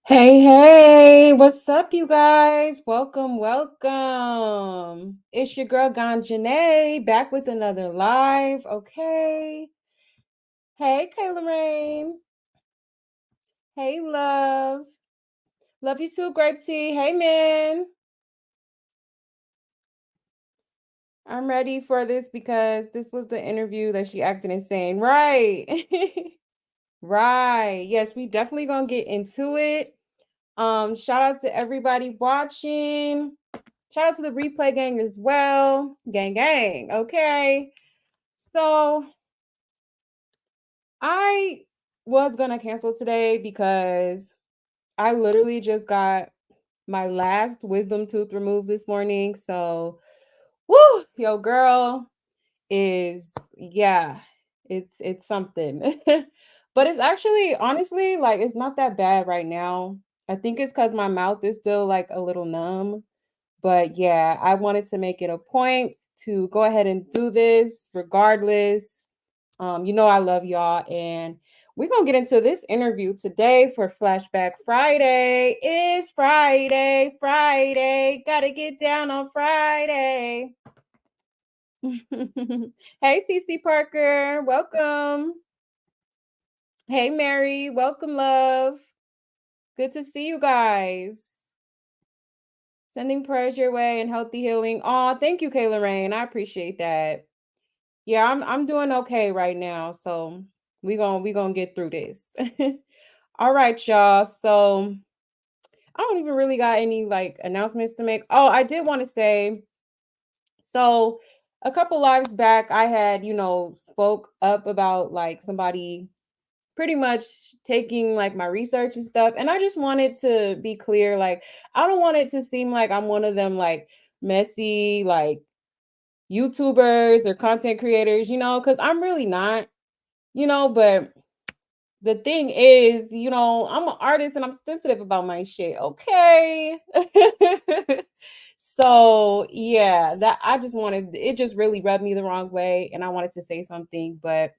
Hey, what's up, you guys? Welcome. It's your girl Ganjanae back with another live. Okay. Hey, Kayla Rain. Hey, love. Love you too, Grape Tea. Hey, man. I'm ready for this because this was the interview that she acted insane. Right. Right. Yes, we definitely gonna get into it. Shout out to everybody watching. Shout out to the replay gang as well. Gang. Okay. So I was gonna cancel today because I literally just got my last wisdom tooth removed this morning. So woo, yo girl is it's something. But it's actually honestly like it's not that bad right now. I think it's because my mouth is still like a little numb. But yeah, I wanted to make it a point to go ahead and do this regardless. I love y'all, and we're gonna get into this interview today for Flashback Friday. Is Friday. Gotta get down on Friday. Hey, Cece Parker, welcome. Hey, Mary, welcome, love. Good to see you guys. Sending prayers your way and healthy healing. Oh, thank you, Kayla Rain. I appreciate that. Yeah, I'm doing okay right now. So we gonna get through this. All right, y'all. So I don't even really got any like announcements to make. Oh, I did want to say, so a couple lives back, I had, spoke up about like somebody pretty much taking like my research and stuff. And I just wanted to be clear, like, I don't want it to seem like I'm one of them like messy, like YouTubers or content creators, because I'm really not, but the thing is, I'm an artist and I'm sensitive about my shit, okay? So yeah, that I just wanted it just really rubbed me the wrong way and I wanted to say something, but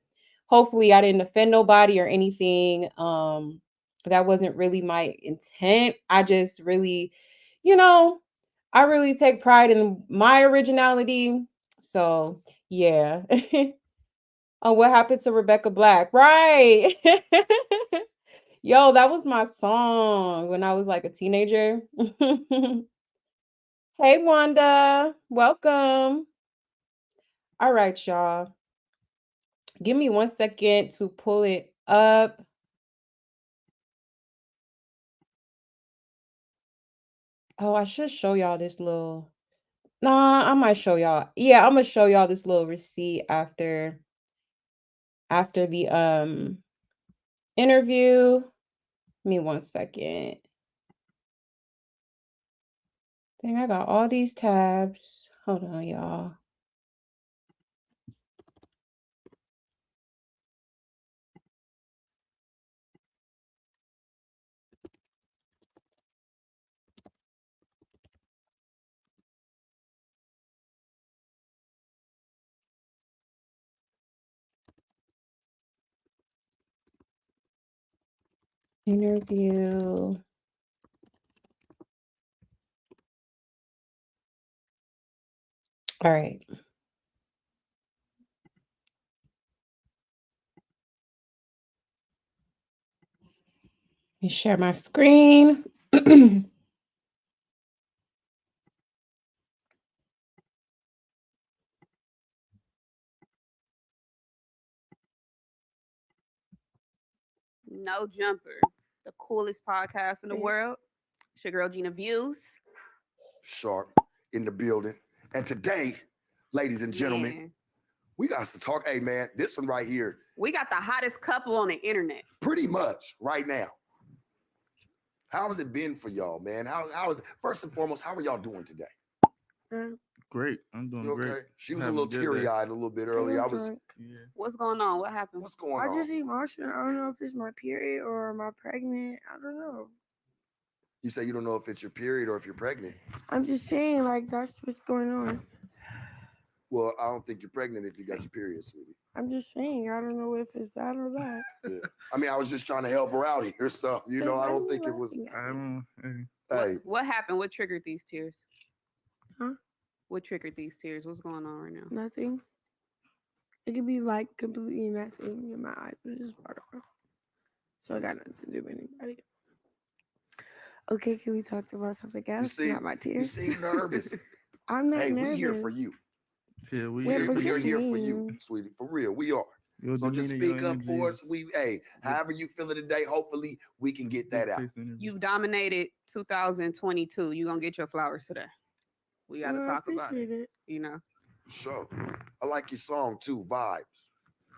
hopefully I didn't offend nobody or anything. That wasn't really my intent. I just really, you know, I really take pride in my originality. So yeah. Oh, what happened to Rebecca Black? Right. Yo, that was my song when I was like a teenager. Hey, Wanda. Welcome. All right, y'all. Give me 1 second to pull it up. Oh, I should show y'all this little. Nah, I might show y'all. Yeah, I'm gonna show y'all this little receipt after the interview. Give me 1 second. Dang, I got all these tabs. Hold on, y'all. Interview. All right. Let me share my screen. No Jumper, the coolest podcast in the world. It's your girl Gina Views. Sharp in the building. And today, ladies and gentlemen, Man, we got to talk. Hey, man, this one right here, we got the hottest couple on the internet. pretty much right now. How has it been for y'all, man? How is it? First and foremost, how are y'all doing today? Great. I'm doing You great. okay? She I'm was a having little good day. teary eyed a little bit earlier. I was. drunk. Yeah. What's going on? What happened? What's going I on? just emotional. I don't know if it's my period or am I pregnant. I don't know. You say you don't know if it's your period or if you're pregnant. I'm just saying, like, that's what's going on. Well, I don't think you're pregnant if you got your period, sweetie. I'm just saying, I don't know if it's that or that. Yeah. I mean, I was just trying to help her out here. So, you know, I don't think it was. I don't. Hey, What happened? What triggered these tears? Huh? What triggered these tears? What's going on right now? Nothing. It could be like completely nothing in my eyes, but it's part of. So I got nothing to do with anybody. Okay, can we talk about something you else? see, Not my you tears. seem nervous. I'm not Hey, nervous. we here for you. Yeah, we. Yeah, but We are you here for you, mean. sweetie. For real, we are. Your So just demeanor, your speak up energy for is us. Hey, however you feel it today, hopefully we can get that out. face energy. You've dominated 2022. You're gonna get your flowers today. We gotta I talk about it. appreciate it. You know. Sure. I like your song too, Vibes.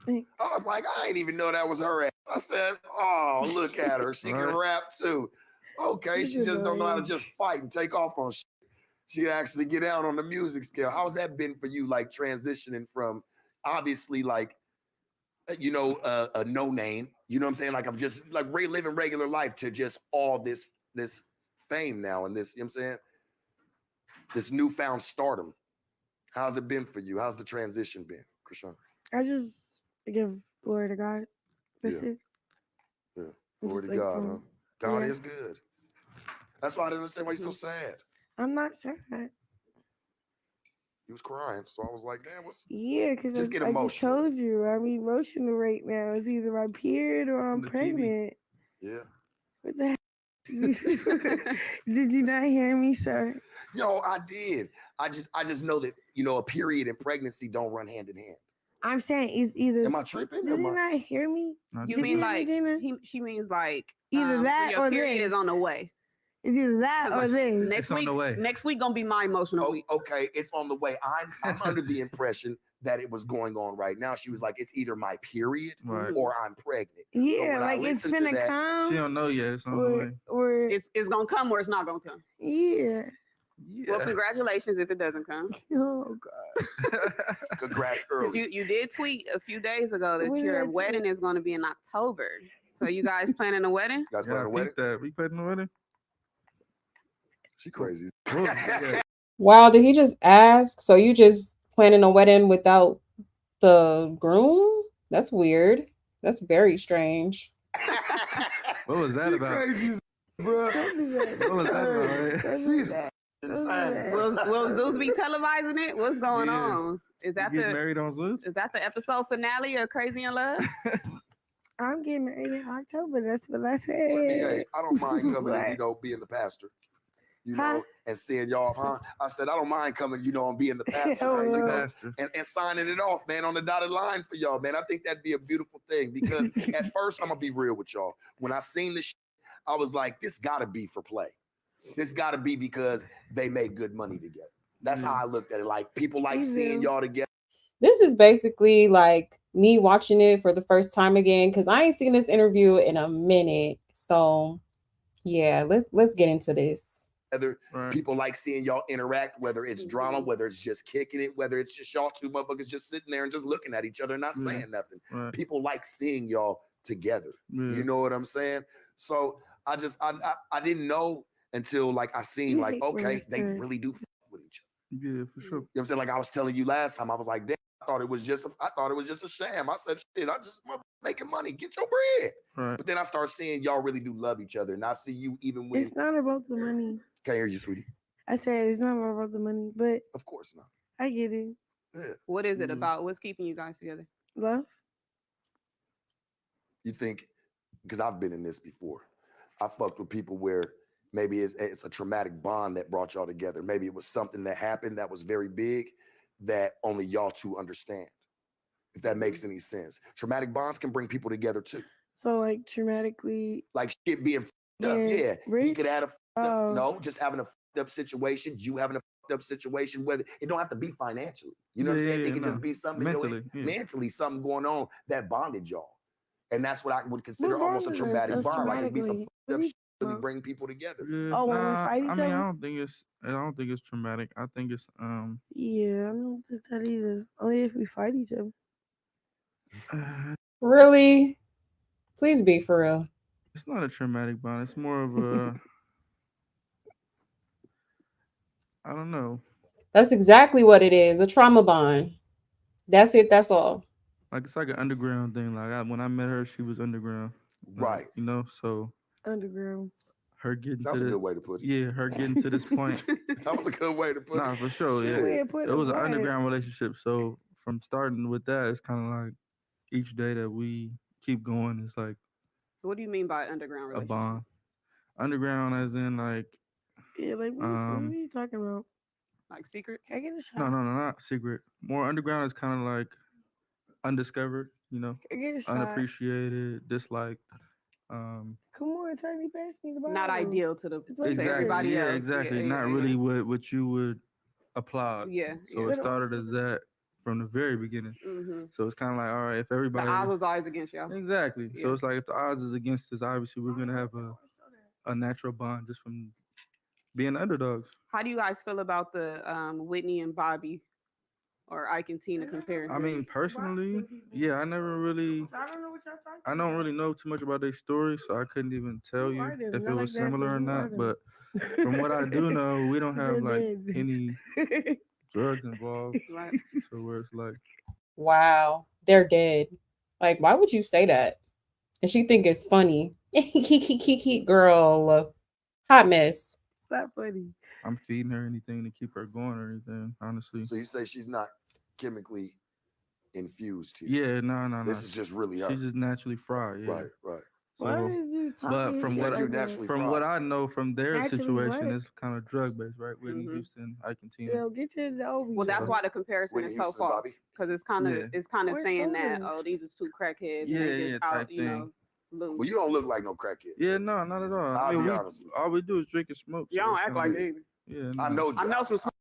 Thanks. I was like, I ain't even know that was her ass. I said, oh, look at her. She can Right. rap too. Okay, This she is just don't know how to annoying. just fight and take off on shit. She actually get out on the music scale. How's that been for you, like transitioning from obviously like a no name, you know what I'm saying? Like I'm just like living regular life to just all this fame now and this, you know what I'm saying? This newfound stardom. How's it been for you? How's the transition been, Krishan? I just give glory to God. That's Yeah. it. Yeah. I'm Glory just to God, huh? thankful. God Yeah. is good. That's why I didn't understand why you're so sad. I'm not sad. He was crying. So I was like, damn, what's Yeah, because just get I just emotional. told you I'm emotional right now. It's either my period or I'm the TV. pregnant. Yeah. What the heck? Did you not hear me, sir? Yo, I did. I just know that, a period and pregnancy don't run hand in hand. I'm saying it's either. Am I tripping? Did you not hear me? Not You Did mean you hear like me, Gina? she means like Either that your or period this. is on the way. It's either that 'Cause or this. Next It's on week, the way. next week gonna be my emotional Oh, week. okay, it's on the way. I'm under the impression that it was going on right now. She was like, it's either my period Right. or I'm pregnant. Yeah, when I like it's listened to finna that- come. She don't know yet. It's on the way. Or It's gonna come or it's not gonna come. yeah. Well, Yeah. congratulations if it doesn't come. Oh God. Congrats 'Cause early. you did tweet a few days ago that What did your I wedding tweet? is going to be in October. So you guys planning a wedding? You guys Yeah, planning I a wedding? peeped that. We played in the wedding. She crazy. What was that? Wow, did he just ask? So you just planning a wedding without the groom? That's weird. That's very strange. What was that She about? crazy as bro. What was that about? Don't do She's that. insane. Will Zeus be televising it? What's going Yeah. on? Is You that get the married on Zeus? is that the episode finale of Crazy in Love? I'm getting married in October. That's what I Hey, said. I don't mind coming What? and being the pastor. Huh? And seeing y'all, huh? I said, I don't mind coming, and being the pastor, Oh, man, well. Pastor. and signing it off, man, on the dotted line for y'all, man. I think that'd be a beautiful thing because at first, I'm gonna be real with y'all. When I seen this, I was like, this gotta be for play. This gotta be because they made good money together. That's how I looked at it. Like people like Me seeing too. y'all together. This is basically like me watching it for the first time again because I ain't seen this interview in a minute. So yeah, let's get into this. Right. People like seeing y'all interact, whether it's drama, whether it's just kicking it, whether it's just y'all two motherfuckers just sitting there and just looking at each other and not Yeah. saying nothing. Right. People like seeing y'all together. Yeah. You know what I'm saying? So I didn't know until like I seen You like, hate when okay, it's they good. really do fuck with each other. Yeah, for sure. You know what I'm saying? Like I was telling you last time, I was like, damn, I thought it was just a sham. I said, shit, I just making money. Get your bread. Right. But then I start seeing y'all really do love each other. And I see you even when It's not about the money. can't hear you, sweetie. I said it's not about the money, but Of course not. I get it. Yeah. What is it Mhm. about? What's keeping you guys together? Love. You think because I've been in this before. I fucked with people where maybe it's a traumatic bond that brought y'all together. Maybe it was something that happened that was very big that only y'all two understand. If that makes any sense. Traumatic bonds can bring people together too. So like traumatically. Like shit being fucked up. Yeah, Yeah. He could rich? have a fucked up, Oh. no, just having a fucked up situation, you having a fucked up situation, whether it don't have to be financially. You know what I'm Yeah, saying? yeah, It can no. just be something Mentally, yeah. mentally something going on that bonded y'all. And that's what I would consider What almost a bonded us? traumatic Us bond. Like it'd be some traumatically? fucked What up are you shit that really about? bring people together. Yeah, Oh, when we fight each I mean, other? I don't think it's traumatic. I think it's Yeah, I don't think that either. Only if we fight each other. Really? Please be for real. it's not a traumatic bond. It's more of a I don't know. That's exactly what it is, a trauma bond. That's it, that's all. like it's like an underground thing. Like when I met her, she was underground. Like, Right. so Underground. her getting That to was a the good way to put it. yeah, her getting to this point. That was a good way to put Nah, it. for sure. Yeah, Go Shit. ahead, put it a was an what? underground relationship. So from starting with that, it's kind of like each day that we keep going is like What do you mean by underground a relationship? bond. Underground, as in like Yeah, like what are you talking about? Like secret? Can I get a shot? no, not secret. More underground is kind of like undiscovered. Can I get a shot? Unappreciated, disliked. Um, Come on, Tiny, pass me the Not bottle. ideal to the It's right to there. exactly. everybody Yeah, else. Yeah, exactly. yeah, Not yeah. really what you would applaud. Yeah, So yeah. it But started also, as that from the very beginning. Hmm. So it's kind of like, all right, if The everybody odds was always against y'all. exactly. So Yeah. it's like if the odds is against us, obviously we're gonna have a natural bond just from being underdogs. How do you guys feel about the Whitney and Bobby or Ike and Tina I comparison? mean, personally, yeah, I never really, I don't know what y'all talking I don't really know too much about their story, so I couldn't even tell Who you are them? if it Not like was that, but similar or who are not. them? But from what I do know, we don't have like They're any dead. drugs involved. Right. So where it's like, Wow, they're dead. Like, why would you say that? And she think it's funny. Girl, hot mess. Not funny. I'm feeding her anything to keep her going or anything. Honestly, So you say she's not chemically infused here. yeah, no. This is just really her. She's just naturally fried. Yeah. Right, right. Why So, did you but talking She from shit said what you like that? naturally from what fried. I know from their Naturally situation, what? it's kind of drug based, right? Whitney Hmm. Houston, Ike and Tina. Yo, get your Dobie. Well, that's So why the comparison Whitney is so Houston and false Bobby. because yeah, it's kind of Where's saying that Soda? oh these are two crackheads and yeah, they just yeah, out type thing. Well, you loose. don't look like no crackhead. Yeah, So no, not at all. I I'll mean, be we honest with all we do is drink and smoke, Y'all so don't it's act kind of like you. it Yeah, either. yeah, I no. know. I know some.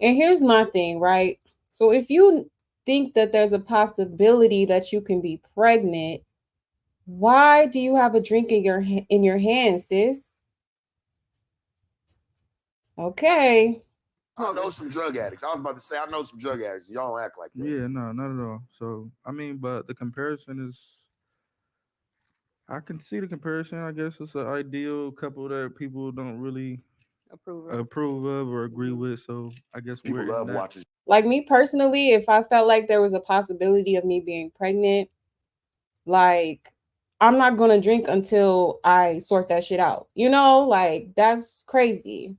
And here's my thing, right? So if you think that there's a possibility that you can be pregnant, why do you have a drink in your hand, sis? Okay. I Smokers. know some drug addicts. I was about to say I know some drug addicts. Y'all don't act like that. Yeah, no, not at all. So I mean, but the comparison is, I can see the comparison. I guess it's an ideal couple that people don't really Approve of. approve of or agree Mhm. with. So I guess People we're in love that. watching. Like me personally, if I felt like there was a possibility of me being pregnant, like I'm not going to drink until I sort that shit out. Like that's crazy.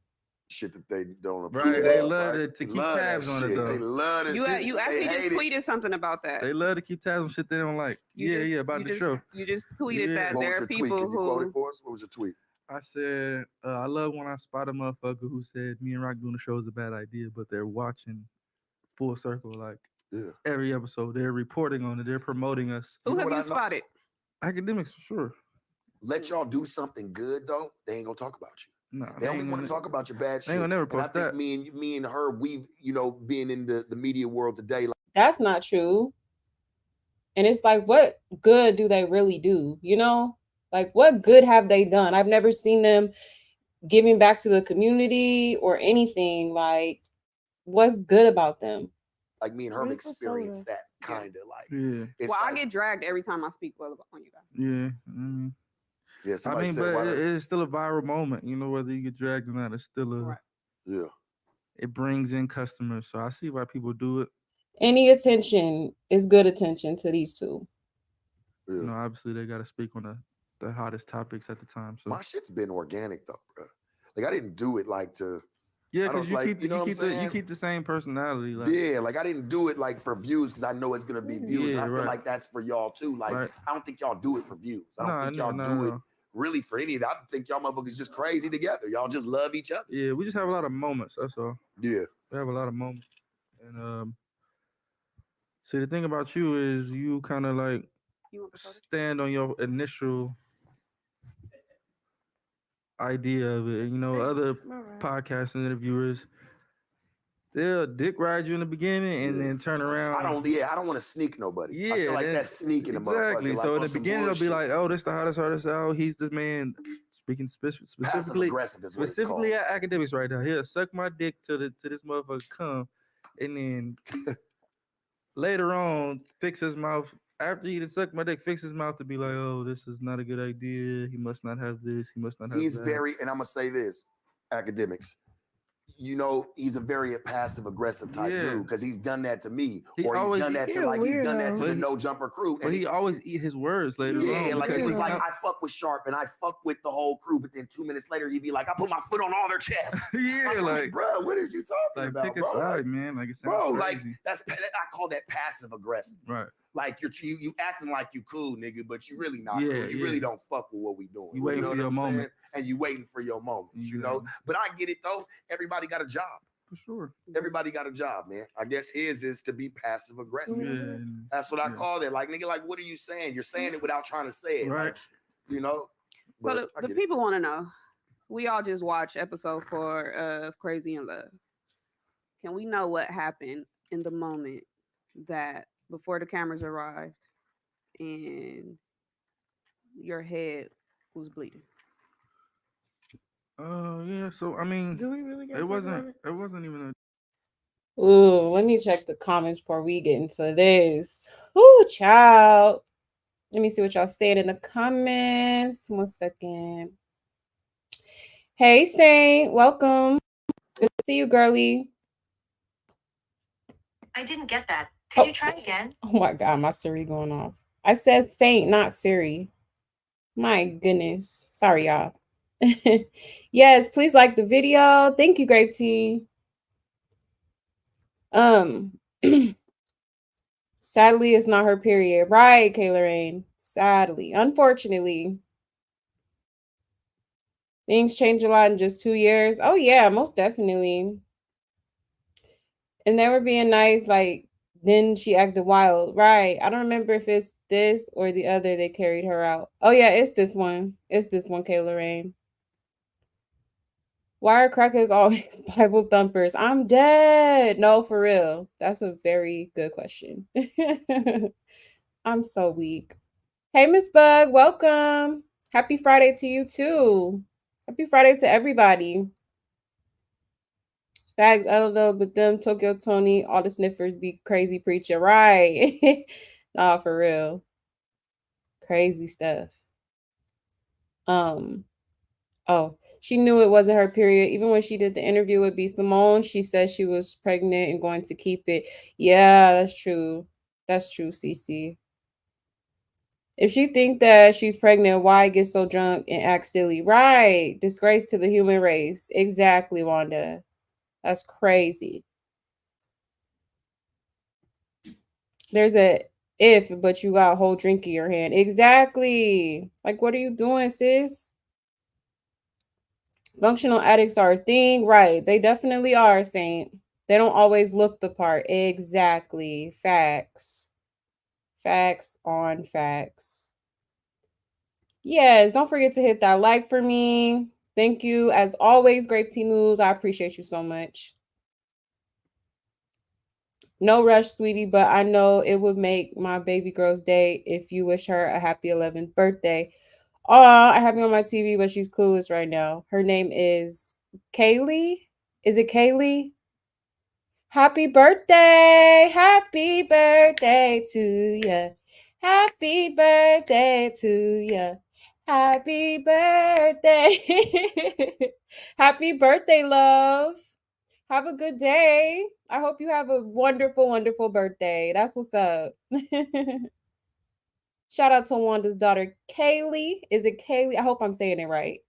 Shit that they don't Right, approve they of, love right? to They keep love that tabs on it shit. They though. love that You shit. you They actually just hate it. tweeted something about that. They love to keep tabs on shit they don't like. Yeah, about the show. You just tweeted Yeah. that What there was are your tweet? people Can you quote it who for us? What was your tweet? I said, I love when I spot a motherfucker who said me and Rock doing the show is a bad idea, but they're watching full circle like Yeah. every episode. They're reporting on it. They're promoting us. You who know have what you I noticed? spotted? Academics for sure. Let y'all do something good though, they ain't gonna talk about you. Nah, They only want to talk about your bad they ain't shit. gonna never And I post think that. me and her, we've being in the media world today, like That's not true. And it's like, what good do they really do? Like, what good have they done? I've never seen them giving back to the community or anything. Like, what's good about them? me and her Where's have the soda? experienced that Yeah. kind of like Yeah, it's Well, I like get dragged every time I speak well on you guys. yeah. yeah. I Somebody mean, said but why it's still a viral moment. Whether you get dragged or not, it's still Right. yeah. it brings in customers. So I see why people do it. Any attention is good attention to these two. Yeah. Obviously they got to speak on the hottest topics at the time. So My shit's been organic though, bro. Like I didn't do it like to yeah, I because don't like you know what I'm you saying? keep the same personality. Like Yeah, like I didn't do it like for views because I know it's gonna be views, and yeah, I feel right, like that's for y'all too. Like right. I don't think y'all do it for views. I don't No, think no, y'all no, do it no. really for any of that. I think y'all motherfuckers just crazy together. Y'all just love each other. Yeah, we just have a lot of moments. That's all. Yeah, We have a lot of moments. And see, the thing about you is you kind of like You want the soda? stand on your initial idea of it. And, other Smell right. podcast interviewers, they'll dick ride you in the beginning and yeah. then turn around. I don't want to sneak nobody. I feel Yeah, like then that's sneaking a exactly. motherfucker. Like So in on the some beginning, they'll be bullshit. like, "Oh, this the hottest artist out. He's this man." Speaking Passive specifically, aggressive is what it's called. specifically at academics right now. He'll suck my dick to this motherfucker come, and then later on fix his mouth. After he done sucked my dick, fix his mouth to be like, "Oh, this is not a good idea. He must not have this. He must not have He's that." very, and I'm gonna say this, academics. you know, he's a very passive aggressive type Yeah. dude because he's done that to me, He or he's always- done that he to a like he's done that to weirdo. the But No Jumper crew. But he always eat his words later yeah, on like he because was he like, not- I fuck with Sharp and I fuck with the whole crew, but then 2 minutes later he'd be like, I put my foot on all their chests. yeah, I'm like bro, what is you talking about, pick a bro? side, Like, man. Like it sounds bro, crazy. like I call that passive aggressive. Right. Like you acting like you cool, nigga, but you really not Yeah, cool. You yeah. really don't fuck with what we doing. You waiting know for what your I'm moment. saying? And you waiting for your moments, you know. Exactly. But I get it though. Everybody got a job. For sure. Everybody got a job, man. I guess his is to be passive aggressive. Yeah. Mhm. That's what I Yeah. call it. Like, nigga, like, what are you saying? You're saying it without trying to say it. Right. Like, you know? So But the, I the get it. people want to know. We all just watched episode 4 of Crazy in Love. Can we know what happened in the moment that before the cameras arrived and your head was bleeding? Yeah. So I mean, Do we really got it wasn't even a Ooh, let me check the comments before we get into this. Ooh, child. Let me see what y'all said in the comments. 1 second. Hey, Saint, welcome. Good to see you, girly. I didn't get that. Could you try again? Oh my God, my Siri going off. I said Saint, not Siri. My goodness. Sorry, y'all. Yes, please like the video. Thank you, Grape Tea. Um, sadly, it's not her period. Right, Kayla Rain. Sadly. Unfortunately. Things change a lot in just 2 years. Oh, yeah, most definitely. And they were being nice, like, then she acted wild. Right. I don't remember if it's this or the other that carried her out. Oh, yeah, it's this one. It's this one, Kayla Rain. Why are crackheads always Bible thumpers? I'm dead. No, for real. That's a very good question. I'm so weak. Hey, Miss Bug, welcome. Happy Friday to you too. Happy Friday to everybody. Bags, I don't know, but them Tokyo Tony, all the sniffers be crazy preacher, right? Nah, for real. Crazy stuff. Oh, she knew it wasn't her period. Even when she did the interview with B. Simone, she said she was pregnant and going to keep it. Yeah, that's true. That's true, Cece. If she think that she's pregnant, why get so drunk and act silly? Right. Disgrace to the human race. Exactly, Wanda. That's crazy. There's a if, but you got a whole drink in your hand. Exactly. Like, what are you doing, sis? Functional addicts are a thing, right? They definitely are, Saint. They don't always look the part. Exactly. Facts. Facts on facts. Yes, don't forget to hit that like for me. Thank you. As always, Grape Tea News. I appreciate you so much. No rush, sweetie, but I know it would make my baby girl's day if you wish her a happy 11th birthday. Aw, I have you on my TV, but she's clueless right now. Her name is Kaylee. Is it Kaylee? Happy birthday! Happy birthday to ya! Happy birthday to ya! Happy birthday! Happy birthday, love! Have a good day. I hope you have a wonderful, wonderful birthday. That's what's up. Shout out to Wanda's daughter, Kaylee. Is it Kaylee? I hope I'm saying it right.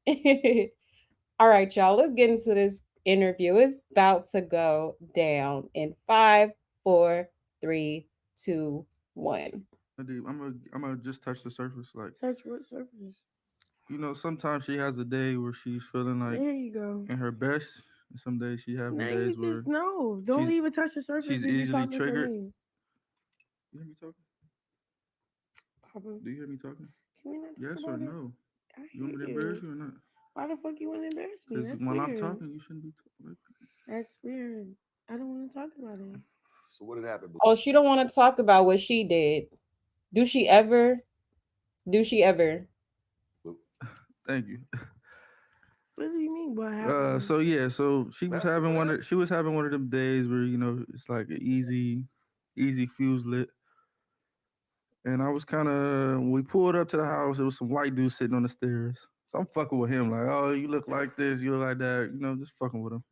All right, y'all. Let's get into this interview. It's about to go down in 5, 4, 3, 2, 1. I'm gonna just touch the surface. Like, Touch what surface? sometimes she has a day where she's feeling like There you go. in her best, and some days she having Now days you where just know. Don't she's even touch the surface she's if you're easily talking triggered. for me. You hear me talking? Papa, Do you hear me talking? can we not talk Yes or about it? no? I You want me to hate embarrass you. you or not? Why the fuck you want to embarrass me? Because That's when I'm weird. talking, you shouldn't be talking. That's weird. I don't want to talk about it. So what had happened? Oh, she don't want to talk about what she did. Do she ever? Do she ever? Thank you. What do you mean? What happened? So yeah, so she was That's the having plan. she was having one of them days where it's like an easy fuse lit. And I was kind of, when we pulled up to the house, there was some white dude sitting on the stairs. So I'm fucking with him, like, oh, you look like this, you look like that, just fucking with him.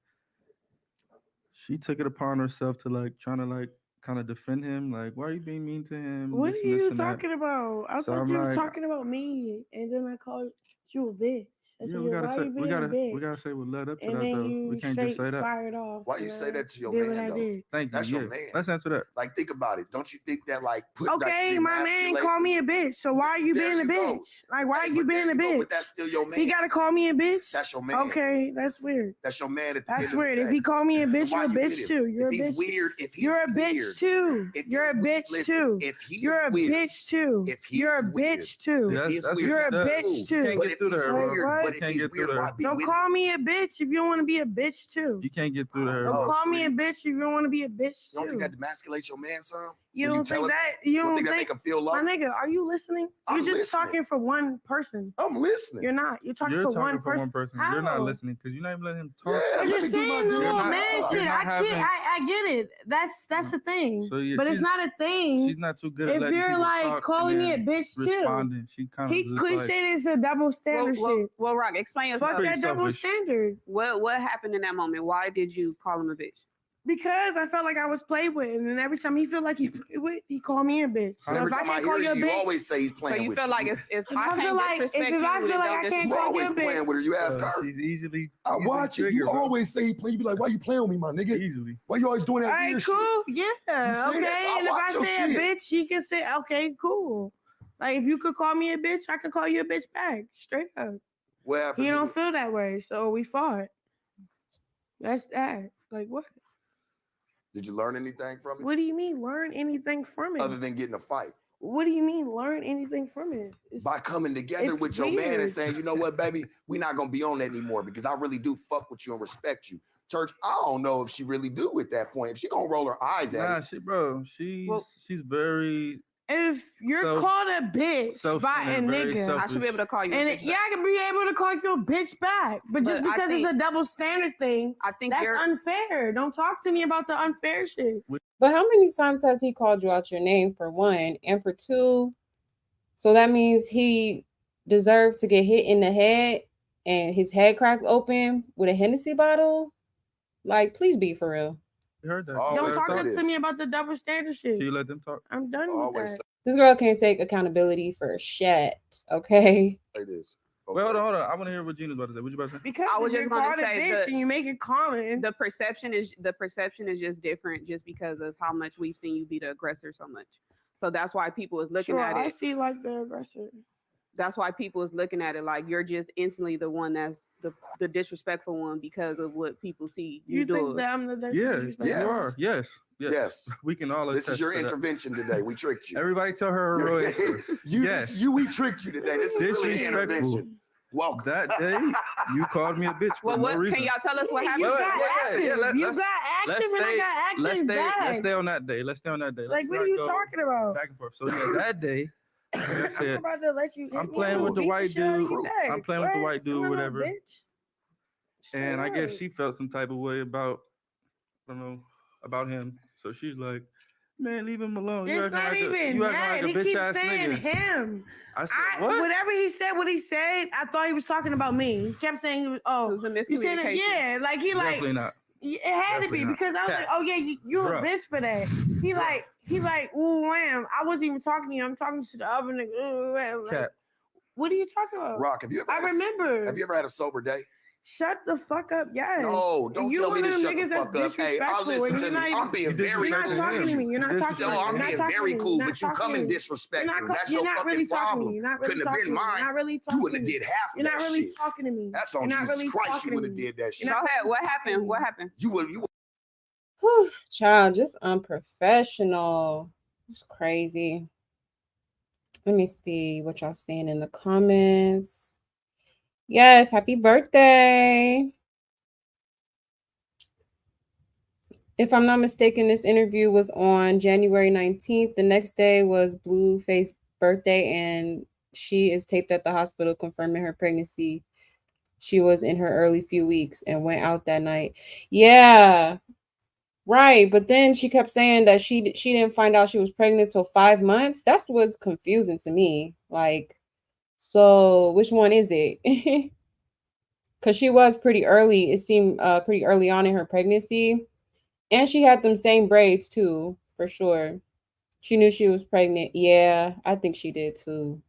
she took it upon herself to like trying to like kind of defend him. Like, why are you being mean to him? What This are and this you and that. talking about? I So thought I'm you were like, talking about me, and then I called you a bitch. I yeah, said, we "Yo, gotta why say you being a we bitch?" gotta say what led up to And that then though. We you can't just straight say that. fired off. Why you and say I that to your did what man I though? did. Thank you. That's Yeah, your man. let's answer that. Like, think about it. Don't you think that like put like Okay, my man demasculates called me him? a bitch. So why are you There being a you go. bitch? Like, why are Hey, you but there being a you go. bitch? But that's still your man. He gotta call me a bitch. That's your man. Okay, that's weird. That's your man at the That's end weird. of If the he day. called me a Then bitch, why you're a you with bitch him? too. You're If a he's bitch. weird, if he's You're a weird, bitch too. if You're a bitch listen, too. if he You're is a weird, bitch too. if he You're is a weird, bitch See, too. if he is that's weird, You're a what that, bitch cool. too. you can't But get if through to he's her, Like, bro. weird, what? but You if can't he's get through weird, to why her. be Don't with call him? me a bitch if you don't want to be a bitch too. You can't get through to her, Don't bro. call me a sweetie. bitch if you don't want to be a bitch You don't think too. that demasculates your man, son? You When don't tell think him, that? You you don't don't think that think? make him feel My low? nigga, are you listening? I'm You're just listening. talking for one person. I'm listening. You're not. You're talking You're for talking one for person. one person. How? You're not listening because you're not even letting him talk. Yeah, But let you're me do my saying the damn little not- man job. shit. you're not I can't. having- I get it. That's a thing. So yeah, But it's not a thing. she's not too good at If letting you're people like talk calling and me a then bitch too, responding. She kind of he just could like say it's a double standard shit. Well, Rock, explain yourself. Fuck pretty that double selfish. standard. What happened in that moment? Why did you call him a bitch? Because I felt like I was played with, and then every time he felt like he played with, he called me a bitch. So So every if I time I can't hear call you a you, you bitch, always say he's So playing you with feel you. like if if I I can't feel like disrespect if you, I then feel like don't I can't You disrespect call you always a playing bitch, with her. You ask her. she's easily. I easily watch it. You triggered, bro. always say he play. You be like, why you playing with me, my nigga? Easily. Why you always doing all that right, weird cool, shit? yeah, say okay. that, so I And if watch I your say a shit. bitch, she can say, okay, cool. Like if you could call me a bitch, I could call you a bitch back, straight up. What happens? He if- don't feel that way, so we fought. That's that. Like what? Did you learn anything from it What do you mean learn anything from it? other than getting a fight? What do you mean learn anything from it? By coming together it's with your man and weird. saying, you know what, baby, we're not gonna be on that anymore because I really do fuck with you and respect you. Church, I don't know if she really do at that point. If she gonna roll her eyes at Nah, it, she's very If you're Self- called a bitch by a self-centered, very nigga, I should be able to call you. and a bitch yeah, back. I can be able to call you a bitch back. But just But I because it's think- a double standard thing, I think that's you're. unfair. Don't talk to me about the unfair shit. But how many times has he called you out your name, for one? And for two, so that means he deserved to get hit in the head and his head cracked open with a Hennessy bottle? Like, please be for real. You heard that. Oh, Don't let's talk say to this. me about the double standard shit. Can you let them talk? I'm done with always that. This girl can't take accountability for shit, okay? say this. Well, hold on. I want to hear what Gina's about to say. What you about to say? Because I was if just you're gonna called a say bitch the- and you make it common, The perception is just different, just because of how much we've seen you be the aggressor so much. So that's why people is looking sure, at I it. see like the aggressor. That's why people is looking at it like you're just instantly the one that's the disrespectful one because of what people see you, You think do. that I'm the Yeah, disrespectful? Yes. you are. Yes. Yes. We can all This attest is your to that. intervention today. We tricked you. Everybody tell her her real answer. Yes. We tricked you today. This is really an Disrespectful. intervention. Welcome. That day, you called me a bitch for Well, no what reason. can y'all tell us what You happened? Wait, got wait, active. yeah, You got let's active, and I got active Let's back. stay on that day. Let's stay on that day. Like, Let's what not are you go talking about? back and forth. So yeah, that day, like I I'm said, about to let you. I'm hit me playing and with the beat white shit out of you dude. back. I'm playing with the What? white dude, I'm a whatever. bitch. And I Straight guess up. she felt some type of way about, I don't know, about him. So she's like, man, leave him alone. You It's acting not like even you acting that. like a He bitch keeps ass saying nigga. him. I said, what? Whatever he said, I thought he was talking about me. He kept saying, he was, It "Oh, was a you said it, miscommunication. yeah." Like he like Definitely not. it had to Definitely be not. because I was Cat. like, "Oh yeah, you a Bruh. bitch for that." He like, "Ooh, wham!" I wasn't even talking to you. I'm talking to the other nigga. Ooh, wham. Like, Cat. what are you talking about? Rock, have you ever I had a- remember. have you ever had a sober day? Shut the fuck up. Yes. No, don't you tell me one to of them shut the niggas that's fuck up. Hey, I disrespectful, listen and to you're me. not even. I'm being You very You're not cool. talking to me. You're not talking to No, me. I'm You're not being talking very to me. cool, You're but not you talking come to in me. disrespectful. That's You're your not fucking really talking to problem. me. You're not really Couldn't have talking been to me. mine. You're not really You talking wouldn't to have me. did half of You're not that really shit. talking to me. That's on You're not Jesus really Christ. talking You to would have me. did that shit. You're not What really happened? talking What to me. happened? You would. Whew, child, just unprofessional. It's crazy. Let me see what y'all saying in the comments. Yes, happy birthday. If I'm not mistaken, this interview was on January 19th. The next day was Blueface's birthday, and she is taped at the hospital confirming her pregnancy. She was in her early few weeks and went out that night. Yeah, right. But then she kept saying that she didn't find out she was pregnant till 5 months. That's what's confusing to me. Like, so which one is it? Because she was pretty early. It seemed pretty early on in her pregnancy. And she had them same braids too, for sure. She knew she was pregnant. Yeah, I think she did too.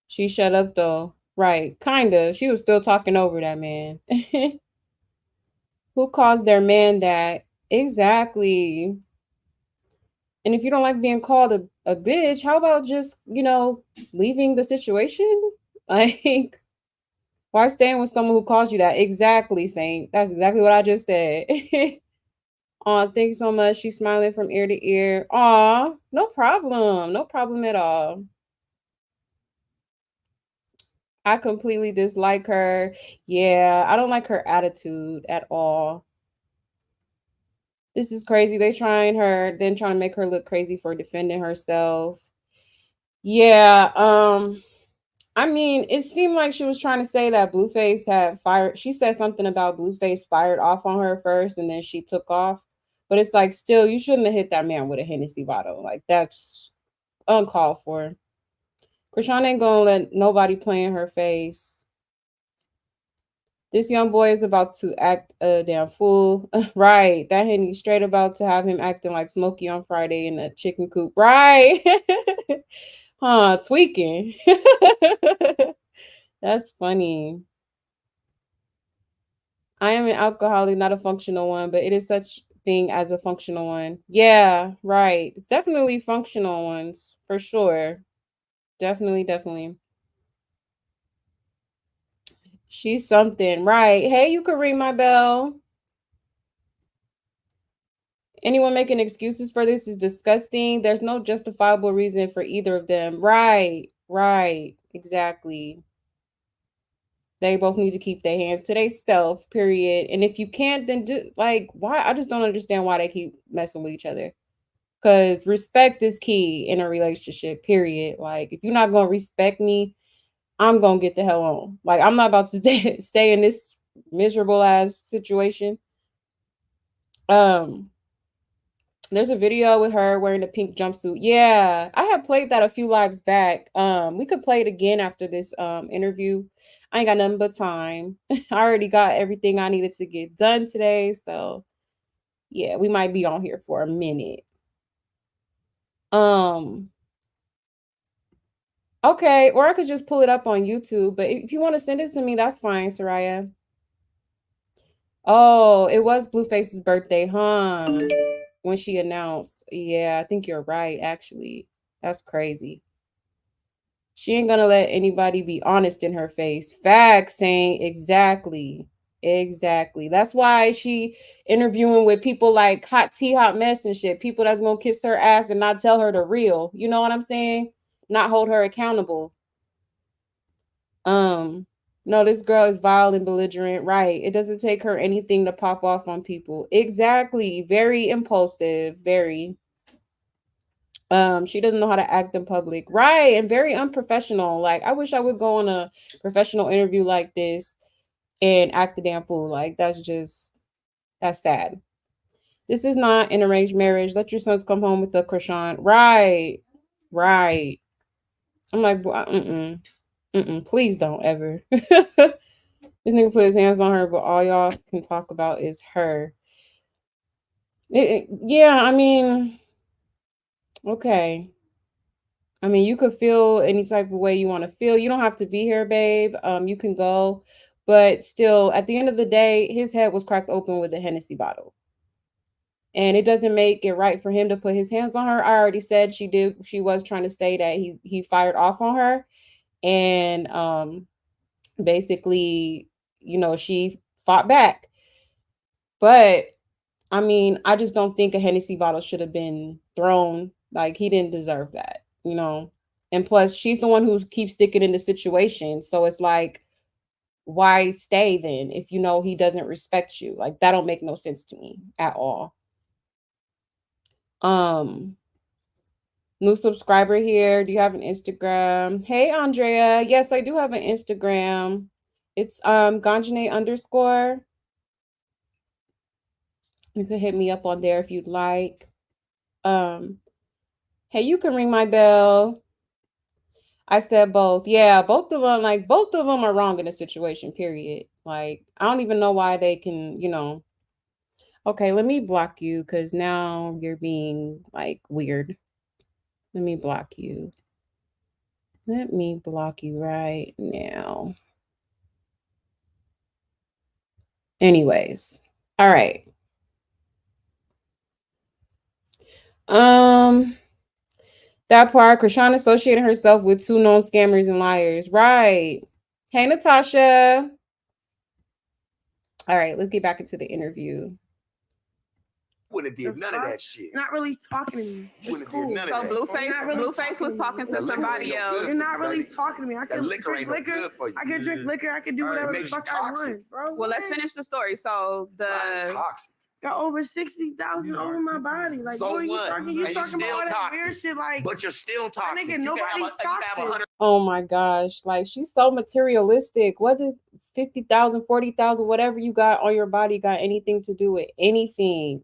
She shut up though. Right, kinda. She was still talking over that man. Who calls their man that? Exactly. And if you don't like being called a bitch, how about just, leaving the situation? Like, why stand with someone who calls you that? Exactly, Saint. That's exactly what I just said. Aw, thank you so much. She's smiling from ear to ear. Aw, no problem. No problem at all. I completely dislike her. Yeah, I don't like her attitude at all. This is crazy. They trying her, then trying to make her look crazy for defending herself. Yeah, I mean, it seemed like she was trying to say that Blueface had fired. She said something about Blueface fired off on her first and then she took off. But it's like, still, you shouldn't have hit that man with a Hennessy bottle. Like, that's uncalled for. Krishan ain't gonna let nobody play in her face. This young boy is about to act a damn fool. Right. That Henny straight about to have him acting like Smokey on Friday in a chicken coop. Right. Huh, tweaking. That's funny. I am an alcoholic, not a functional one, but it is such thing as a functional one. Yeah, right. It's definitely functional ones for sure. Definitely, definitely. She's something, right? Hey, you can ring my bell. Anyone making excuses for this is disgusting. There's no justifiable reason for either of them. Right, right, exactly. They both need to keep their hands to themselves, period. And if you can't, then like, why? I just don't understand why they keep messing with each other. Because respect is key in a relationship, period. Like, if you're not going to respect me, I'm going to get the hell on. Like, I'm not about to stay in this miserable ass situation. Um, There's a video with her wearing a pink jumpsuit. Yeah, I had played that a few lives back. We could play it again after this interview. I ain't got nothing but time. I already got everything I needed to get done today, so yeah, we might be on here for a minute. Um, okay, or I could just pull it up on YouTube, but if you want to send it to me, that's fine, Soraya. Oh, it was Blueface's birthday, huh? When she announced. Yeah, I think you're right, actually. That's crazy. She ain't gonna let anybody be honest in her face. Facts, saying exactly. Exactly. That's why she interviewing with people like Hot Tea, Hot Mess and shit. People that's gonna kiss her ass and not tell her the real. You know what I'm saying? Not hold her accountable. Um, no, this girl is vile and belligerent. Right. It doesn't take her anything to pop off on people. Exactly. Very impulsive. Very. She doesn't know how to act in public. Right. And very unprofessional. Like, I wish I would go on a professional interview like this and act the damn fool. Like, that's sad. This is not an arranged marriage. Let your sons come home with the Krishan. Right. Right. I'm like, please don't ever. This nigga put his hands on her, but all y'all can talk about is her. Yeah, I mean, okay. I mean, you could feel any type of way you want to feel. You don't have to be here, babe. You can go, but still, at the end of the day, his head was cracked open with a Hennessy bottle, and it doesn't make it right for him to put his hands on her. I already said she did. She was trying to say that he fired off on her, and basically, she fought back, but I mean, I just don't think a Hennessy bottle should have been thrown. Like, he didn't deserve that. And plus, she's the one who keeps sticking in the situation. So it's like, why stay then if you know he doesn't respect you? Like, that don't make no sense to me at all. Um, New subscriber here. Do you have an Instagram? Hey, Andrea. Yes, I do have an Instagram. It's Ganjane underscore. You can hit me up on there if you'd like. Um, Hey, you can ring my bell. I said both. Yeah, both of them are wrong in the situation, period. Like, I don't even know why they can, Okay, let me block you because now you're being like weird. Let me block you. Let me block you right now. Anyways. All right. Um, that part, Krishan associated herself with two known scammers and liars. Right. Hey, Natasha. All right, let's get back into the interview. Wouldn't have did none of that shit. You're not really talking to me. You It's wouldn't have cool. did none So of that. Blueface was talking to That liquor somebody ain't no else. good. You're not really Baby. talking to me. I That can liquor drink ain't no liquor. good for you. I can drink liquor. I can do Alright, whatever it the makes you fuck I toxic. want, bro. Well, let's What? finish the story. So Toxic. Got over 60,000 You over are my too. body. Like, So boy, you what? talking, And you you talking still about all that toxic. weird shit. Like, But you're still toxic. nigga, You can have nobody's you can have toxic. 100. Oh my gosh. Like, she's so materialistic. What does 50,000, 40,000, whatever you got on your body got anything to do with anything?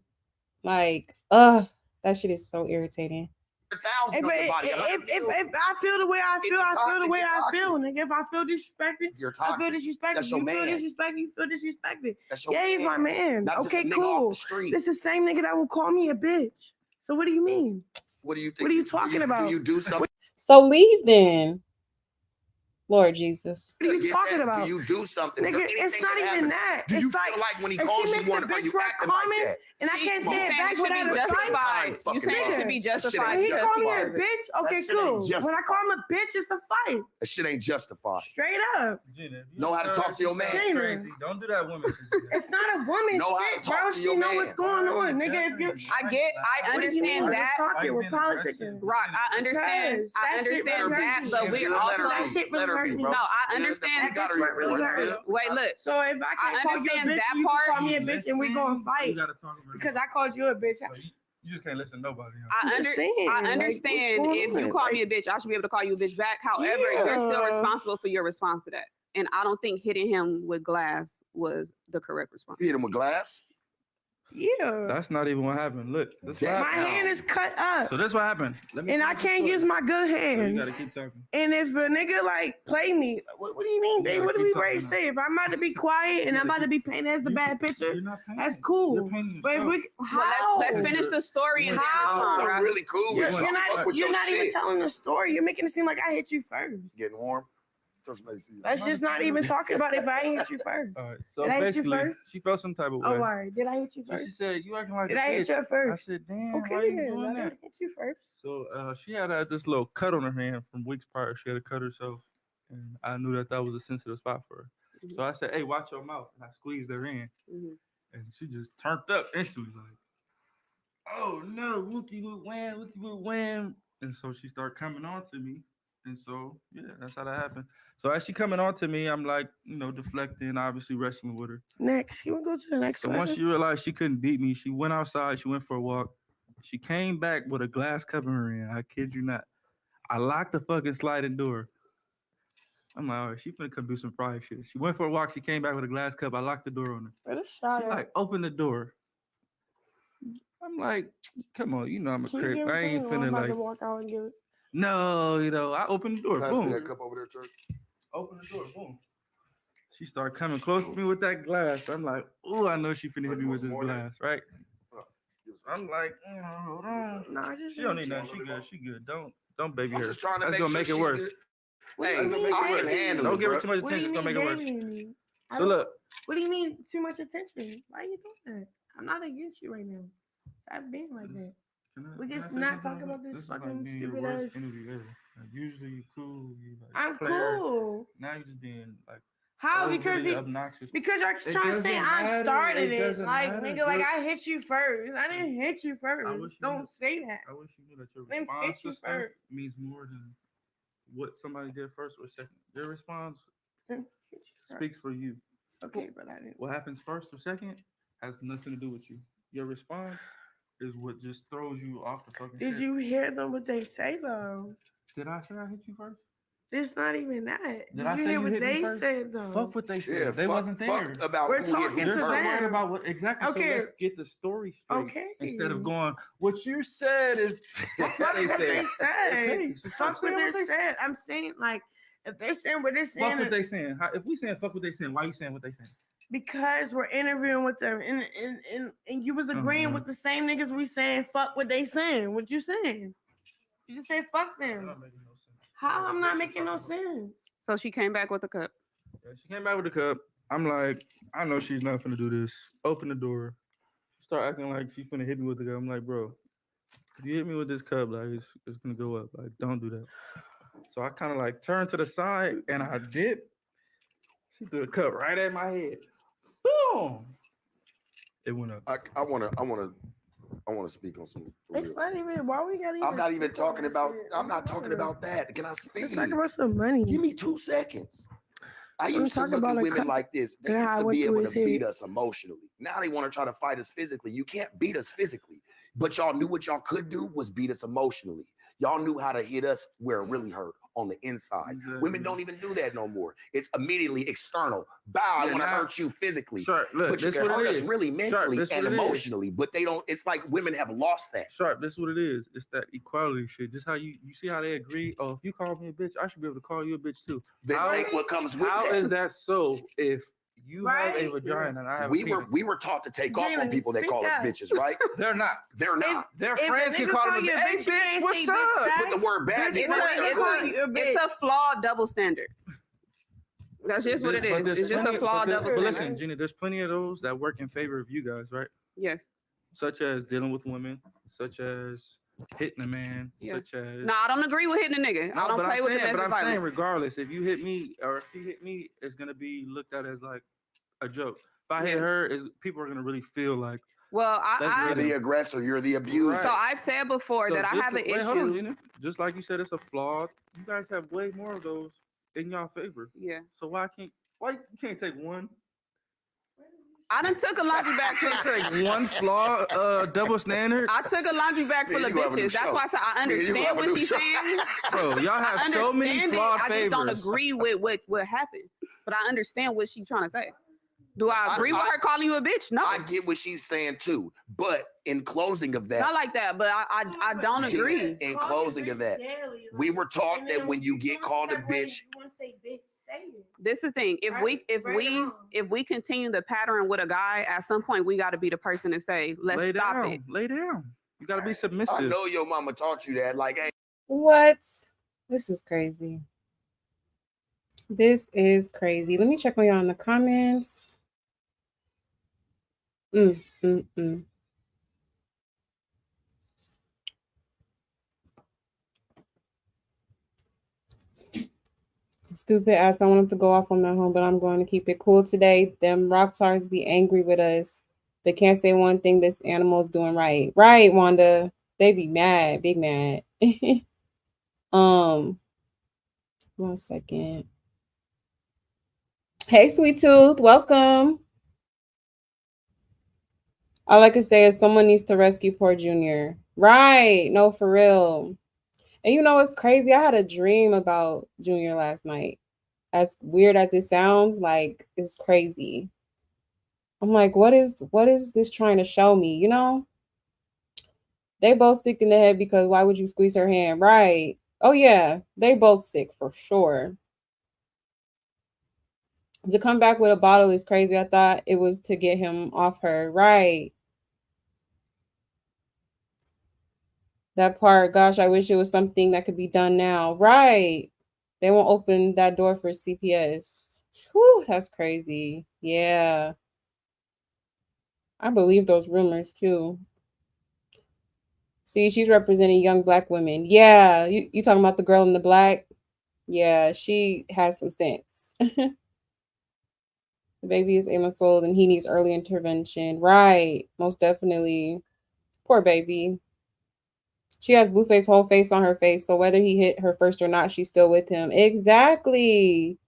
Like, that shit is so irritating. 100,000 on your body. If I feel the way I feel, I feel the way I feel, nigga. If I feel disrespected, You're I feel toxic. disrespected. That's your You feel man. disrespected, you feel disrespected. That's your Yeah, he's my man. Not just Okay, a nigga cool. off the street. This is the same nigga that will call me a bitch. So what do you mean? What do you think? What are you talking about? Do you do something? So leave then. Lord Jesus. What are you talking about? Do you do something? Nigga, it's not even that. Do you It's feel like when he if calls she you make one, the are bitch you word acting like comment, that? and I can't say it saying back it should be without a fight. justified. You saying it should be justified. When he to call me a justify it. bitch, okay, That shit ain't cool. When I justified. call him a bitch, it's a fight. That shit ain't justified. Straight up. Gina, if you Know how to tell talk her to your she man. sounds Gina. Crazy. Don't do that woman. It's not a woman Know how to shit, talk bro. to She your know man. what's going on, nigga. If you I understand We're that. talking, we're politicking. Rock, I understand. Yes, I that shit understand really that, hurt me. but She's we good, also let her that be. shit really Let her hurt be, me. bro. No, I She's good. understand. That's what you gotta That report. shit It's really good. hurt. Wait, look. So if I can't call you a understand bitch, that you part. can call me a bitch and we gonna You fight gotta talk about because I called you a bitch. You just can't listen to nobody. Huh? I'm just saying, I like, understand what's if going you on? call Like, me a bitch, I should be able to call you a bitch back. However, you're still Yeah. responsible for your response to that. And I don't think hitting him with glass was the correct response. You hit him with glass. Yeah. That's not even what happened. Look, this what Damn. My happened. hand is cut up. So that's what happened. Let me And I finish the can't story. use my good So you hand. gotta keep talking. And if a nigga like play me, what do you mean, You babe? gotta What do keep we ready to talking say? If I'm about to be quiet and I'm about to be painted as the bad picture, You're not painting. that's You're cool. painting But if yourself. we Well, how? let's finish the story and then How? respond, I'm right? really cool You're, with you. you're Fuck not with you're your not even shit. telling the story. You're making it seem like I hit you first. Getting warm. Throw some AC. Let's just not even talking about if I ain't hit you first. All right. So Did I hit you basically, first? she felt some type of way. Oh, all right. Did I hit you So she first? said, "You acting like Did a I hit bitch." you I first? said, "Damn, Okay, why you then. doing I that?" didn't hit you first. So she had this little cut on her hand from weeks prior. She had to cut herself, and I knew that was a sensitive spot for her. Mm-hmm. So I said, "Hey, watch your mouth." And I squeezed her in, Mhm. and she just turned up instantly, like, "Oh no, wooty woot wham." And so she started coming on to me, and so yeah, that's how that happened. So as she coming on to me, I'm like, deflecting, obviously wrestling with her. Next, you want to go to the next So one? once she realized she couldn't beat me, she went outside. She went for a walk. She came back with a glass cup in her hand. I kid you not. I locked the fucking sliding door. I'm like, all right, she finna come do some fry shit. She went for a walk. She came back with a glass cup. I locked the door on her. Where the shot She at? like opened the door. I'm like, come on, I'm a Can you crip. give it I to me? ain't Or I'm finna about like, to walk out and give it. no, I opened the door. Pass me Boom. that cup over there, Church. Open the door. Boom. She started coming close to me with that glass. I'm like, oh, I know she finna hit me with this glass, right? I'm like, hold on. No, I just She don't need nothing. She good. She good. Don't baby I'm her. just trying to That's make gonna sure make it she's worse. good. What do Hey, you mean, I can baby? handle Don't it, give her bro. too much What do attention. you It's gonna mean, make it worse. baby? I So don't- look, What do you mean too much attention? Why are you doing that? I'm not against you right now. I've been like that. We can I just say not something talk real about quick? this Is like fucking being your stupid worst ass. interview ever. Like, usually you cool, you like I'm player. cool. Now you just being like How? Because overly he, obnoxious. because you're It trying to say doesn't I matter. started It it. doesn't Like, matter. nigga, like You're- I hit you first. I didn't hit you I first. wish you Don't knew- say that. I wish you knew that your Let me response hit you to stuff first. means more than what somebody did first or second. Your response Hit you first. speaks for you. Okay, but I didn't. What happens first or second has nothing to do with you. Your response is what just throws you off the fucking Did shit. you hear them what they say though? Did I say I hit you first? It's not even that. Did Did I you say hear you what hit me they first? said though? Fuck what they said. Yeah, They wasn't there. Fuck about We're who hit talking who You're to so first. worried them. about what exactly. Okay. So let's get the story straight. Okay. Instead of going, what you said is Fuck what they what they said. said. Okay, so Fuck stop what saying they what they said. I'm saying like If they're saying what they're Fuck saying, what they saying. If we saying fuck what they saying, why you saying what they saying? because we're interviewing with them, and you was agreeing with the same niggas we saying fuck what they saying. What you saying? You just say fuck them. How I'm not making no sense? So she came back with a cup. Yeah, she came back with the cup. I'm like, I know she's not finna do this. Open the door. Start acting like she finna hit me with the cup. I'm like, bro, if you hit me with this cup, like it's gonna go up. Like, don't do that. So I kind of like turned to the side and I dip. She threw the cup right at my head. Boom! It went up. I wanna speak on some. For It's real. not even. Why we got? I'm not even talking about. I'm not talking about that. Can I speak? Let's talk about some money. Give me 2 seconds. I I'm used to talking look about at a women cup like this. They that used I to went be to able his to beat head. us emotionally. Now they want to try to fight us physically. You can't beat us physically. But y'all knew what y'all could do was beat us emotionally. Y'all knew how to hit us where it really hurt on the inside. Exactly. Women don't even do that no more. It's immediately external. Bow, I Yeah, want to now- hurt you physically. Sharp, look, But you this can what hurt it us is. really Sharp, mentally this and what it is. emotionally. But they don't, it's like women have lost that. Sharp, this is what it is. It's that equality shit. Just how you see how they agree. Oh, if you call me a bitch, I should be able to call you a bitch too. Then How- take what comes with How that. is that so? If you have a Right? vagina and I have we a penis, were taught to take off on Jalen, people that speak call us up. bitches, right? they're not. They're not. Their If a friends can nigga call call them a you a bitch. Hey, bitch, you bitch, can't what's say bitch up? back. Put the word bad. Bitch, in It's there. what a, you it's call a, you a it's bitch? a flawed double standard. That's just what it But is. there's It's just a plenty- flawed but double there- But standard. listen, Gina, there's plenty of those that work in favor of you guys, right? Yes. Such as dealing with women, such as hitting a man, Yeah. such as. No, I don't agree with hitting a nigga. I don't but play I'm with saying, domestic but I'm saying, violence. regardless, if you hit me or if you hit me, it's gonna be looked at as like a joke. If I hit Yeah. her, people are gonna really feel like Well, that's You're I the aggressor. You're the abuser. so Right. I've said before So that I just have an wait, hold on, issue. Gina. Just like you said, it's a flawed. You guys have way more of those in y'all favor. Yeah. So why you can't take one? I done took a laundry bag full Take one flaw, double standard, I took a laundry bag full Nigga, of you gonna have a new bitches. That's show. why I said I Nigga, you gonna understand have a what new she's show. saying. bro. Y'all I have so many understand it. flawed I just don't favors. agree with what happened. But I understand what she's trying to say. Do I agree with I- her calling you a bitch? No. I get what she's saying too. But in closing of that, Not like that, but I don't Gina, agree. in closing of that, we were taught that when you get called a bitch, you want to say bitch, say it. This is the thing. If Right, if we continue the pattern with a guy, at some point we got to be the person to say, let's Lay stop down, it. lay down. You gotta be I submissive. know your mama taught you that. Like, hey, What? This is crazy. This is crazy. Let me check on y'all in the comments. Mm, mm, mm. Stupid ass. I want him to go off on that home, but I'm going to keep it cool today. Them rock stars be angry with us. They can't say one thing this animal's doing right. Right, Wanda. They be mad, big mad. 1 second. Hey, sweet tooth, welcome. All I can say is someone needs to rescue poor Junior. Right, no, for real. And you know what's crazy? I had a dream about Junior last night. As weird as it sounds, like it's crazy. I'm like, what is this trying to show me? You know? They both sick in the head because why would you squeeze her hand? Right. Oh yeah, they both sick for sure. To come back with a bottle is crazy. I thought it was to get him off her. Right. That part, gosh, I wish it was something that could be done now. Right. They won't open that door for CPS. Whew, that's crazy. Yeah. I believe those rumors too. See, she's representing young black women. Yeah. You talking about the girl in the black? Yeah, she has some sense. The baby is 8 months old and he needs early intervention. Right. Most definitely. Poor baby. She has Blueface whole face on her face, so whether he hit her first or not, she's still with him. Exactly.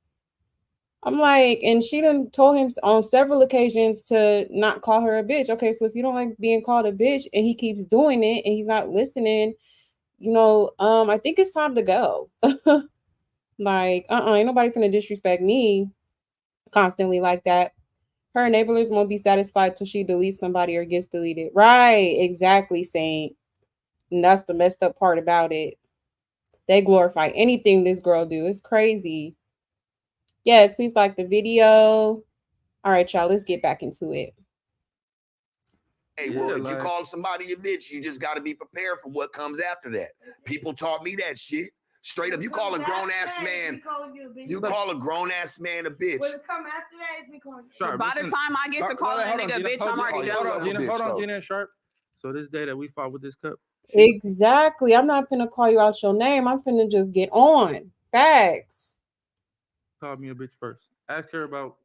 I'm like, and she done told him on several occasions to not call her a bitch. Okay, so if you don't like being called a bitch and he keeps doing it and he's not listening, I think it's time to go. Like, ain't nobody finna disrespect me constantly like that. Her enablers won't be satisfied till she deletes somebody or gets deleted. Right, exactly, Saint. And that's the messed up part about it. They glorify anything this girl do. It's crazy. Yes, please like the video. All right, y'all, let's get back into it. Hey, Yeah, well, if you like- call somebody a bitch, you just got to be prepared for what comes after that. People taught me that shit. Straight up, you call a grown ass man. You call a grown ass man a bitch. What come after that is me calling you. Sharp, By the listen. time I get to calling a Hold on, nigga a Gina, bitch, hold I'm on, already hold done on, with Gina. it. bitch, Hold on, though. Gina and Sharp. So this day that we fought with this cup, Exactly. I'm not finna call you out your name. I'm finna just get on. Facts. called me a bitch first. Ask her about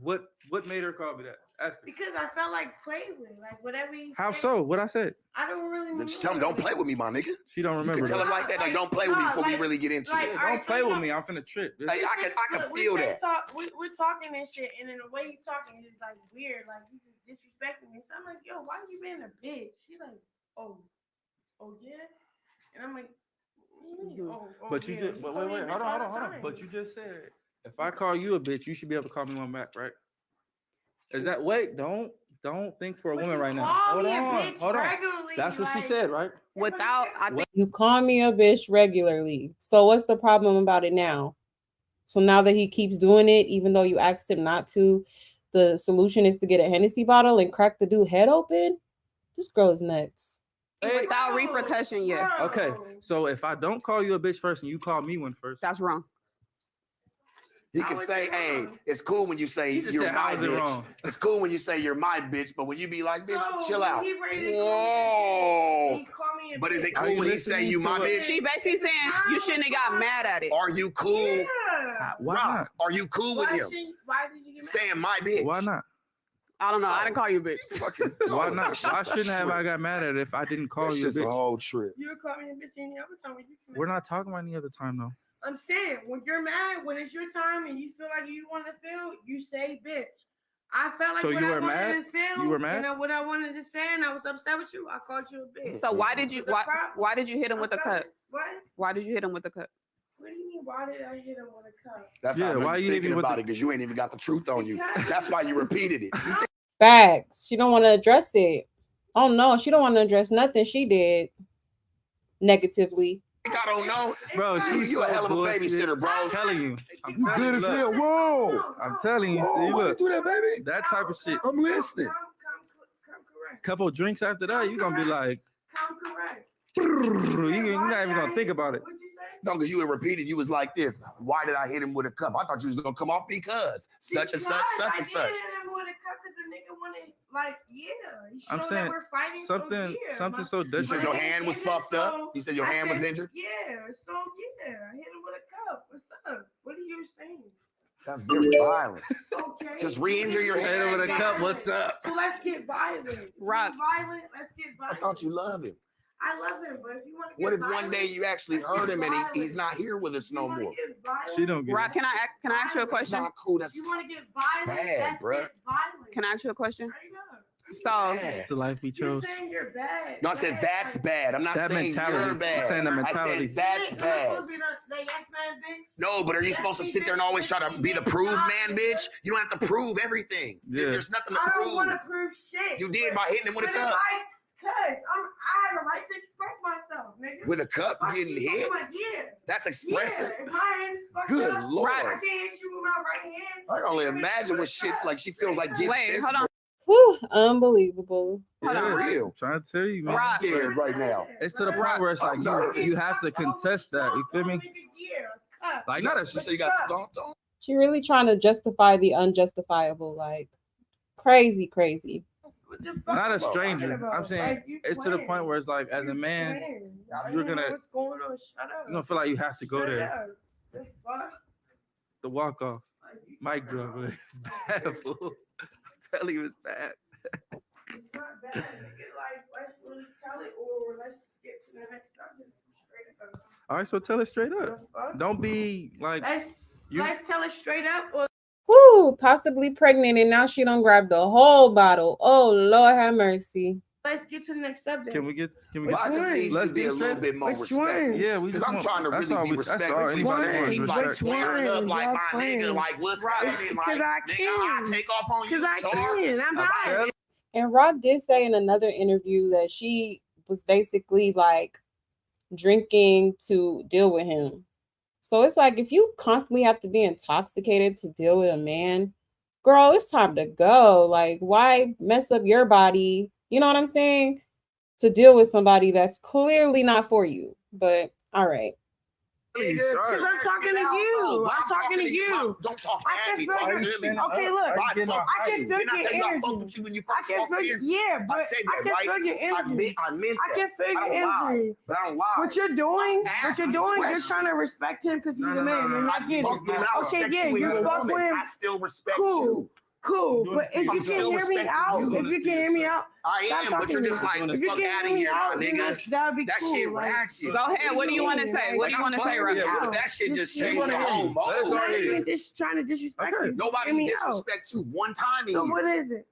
what made her call me that. Ask her. Because I felt like play with, like whatever he How said. so? What I said? I don't really remember. Just tell him, don't play with me, my nigga. She don't You remember. can tell that. him like that. Like, don't play with me before we really get into like, it. Yeah, all right, don't so play you with know- me. I'm finna trip. Hey, I can feel that. We're talking and shit, and then the way you talking is like weird. Like he's just disrespecting me. So I'm like, yo, why you being a bitch? She like, oh yeah, and I'm like, what do you mean? Oh, But you yeah. just You wait, call me a hold bitch on, all hold the on, hold on. time. But you just said if I call you a bitch, you should be able to call me one back, right? Is that wait? Don't think for a But woman you right now. call Hold me a on, bitch hold on. regularly, That's what she like- said, right? Without, I think You call me a bitch regularly. So what's the problem about it now? So now that he keeps doing it, even though you asked him not to, the solution is to get a Hennessy bottle and crack the dude head open? This girl is nuts. without Bro, repercussion, yes. bro. Okay, so if I don't call you a bitch first and you call me one first, That's wrong. He How can is say, it hey, wrong? it's cool when you say You just you're said, how my is it bitch. wrong? It's cool when you say you're my bitch, but when you be like, bitch, So, chill out. he ready to call me a bitch, and Whoa. he call me a But is bitch. it Are cool you when he say listening you to my what- bitch? She basically saying you shouldn't have got mad at it. Are you cool? Yeah. why Rock, not? are you cool with Why him? why did you get mad? Saying my bitch. Why not? I don't know. I didn't call you a bitch. Fucking, Why no, not? that Why shit's a shouldn't have I trip. got mad at it if I didn't call That you a shit's a bitch? whole trip. You would call me a bitch any other time when you get We're mad. not talking about any other time though. I'm saying when you're mad, when it's your time and you feel like you want to feel, you say bitch. I felt like So what you I were wanted mad? to feel, You were mad? and what I wanted to say, and I was upset with you. I called you a bitch. So why did you What's the why problem? why did you hit him with I a felt cut? it. What? Why did you hit him with a cut? What do you mean? Why did I hit him with a cup? That's Yeah, how I know why you're you hit thinking me with about the- it because you ain't even got the truth on you. Because- That's why you repeated it. You think Facts. She don't want to address it. Oh no, she don't want to address nothing she did negatively. I don't know? Bro, It's she's You so a hell of a bullshit. babysitter, bro. I'm telling you. I'm You telling good you. as Look, hell. Whoa. I'm telling you. Whoa, See, why you look, do that, baby? that type of shit. I'm listening. Come correct. Couple drinks after that, you gonna be like, Come correct. you're not even gonna think about it. What'd you say? No, because you had repeated, you was like this. Why did I hit him with a cup? I thought you was gonna come off because such and such, such and such. I did hit him with a cup because the nigga wanted, like, yeah. He I'm showed saying that we're fighting, something, so yeah. something My- so You said different. your hand was fucked up. You said your I hand was said, injured. Yeah, so yeah, I hit him with a cup. What's up? What are you saying? That's very violent. Okay. Just re-injure your Hit him hand. with a cup. What's up? So let's get violent. Rock. Violent. Let's get I violent. thought you loved him. I love him, but if you want to get What if violent, one day you actually let's hurt get him and violent. he's not here with us You no wanna more? get violent? She don't get Rock, it. can I ask you a That's question? not cool. That's You want to get violent? bad, Let's bruh. get violent. Can I ask you a question? Straight up. So bad. It's the life we You're chose. saying you're bad. No, I said that's bad. I'm not That saying mentality. you're I'm bad. saying the I mentality. said that's Am I bad. supposed to be the yes man bitch? No, but are you supposed to sit there and always try to be the prove man, bitch? You don't have to prove everything. Yeah. There's nothing to I don't prove. want to prove shit. You did but- by hitting him with a but if cup. I have a right to express myself, nigga. With a cup, Fuck getting you, hit? fucking yeah. That's expressive. Yeah, if my hand is fucked Good up, Lord. I can't hit you with my right hand. I can only You're gonna imagine shoot what a shit cup. like she feels like getting Wait, hold physical. on. Whew, unbelievable. Hold on. Yeah, Real. I'm trying to tell you, man. I'm Rock. scared right now. It's to the point where it's like you have to contest that. You feel me? Like You not got, a you say you got stomped on? She really trying to justify the unjustifiable, like crazy, crazy. not a stranger. I'm saying it's to the point where it's like as a man, you're gonna What's going on? Shut up. you're gonna feel like you have to go Shut there. up. The fuck? The walk off. Like, you Mic talking drop. about- It's bad, fool. I'm telling you, it's bad. It's not bad. Nigga. Like, let's really tell it, or let's skip to the next subject. Straight up. All right, so tell it straight The up. fuck? Don't be like Let's tell it straight up, or Whew, possibly pregnant, and now she don't grab the whole bottle. Oh Lord, have mercy. let's get to the next subject. can we get But I just need you Let's to be get a little straight. bit more Which one? respectful. Yeah, we Because just I'm want, trying to that's really all be we, that's respectful. all She anybody Which wants keep one? like respect. flaring up like Y'all my playing. nigga, like what's Right. happening? Because Like, I nigga, I can. take off on you, Because I Char. can. I'm not. And Rod did say in another interview that she was basically like drinking to deal with him. So it's like if you constantly have to be intoxicated to deal with a man, girl, it's time to go. Like, why mess up your body? You know what I'm saying? To deal with somebody that's clearly not for you. But all right. Nigga, Because I'm talking to you. I'm talking to you. Don't talk I at me. can Talk feel to your me. okay. Look, I I can feel Didn't I your tell you I fucked energy. with you when you I first can walked feel in? your yeah, but I said I that, can right? feel your energy. I meant I can that. feel I your don't lie, energy. but I don't lie. What you're doing, Ask me you're questions. trying to respect him because he's a man, and I I get it. fuck with him. I Okay, respect yeah, you and you you're a fuck woman. with him. I still respect Cool, you. cool. But if you I'm can still hear me respecting out, you. if you can hear me out, I stop am, talking but you're to just me. like, If you fuck can out hear of me here, my out, then nigga. that'd be That cool. shit like, ratchet. Go ahead. What do you want to say? What do you want to say, Rocky? Rocky? But that shit just Just changed the hear me whole out. mode. I'm not nigga. even trying to disrespect you. Just Nobody hear me out. disrespect you one time in So here. what is it?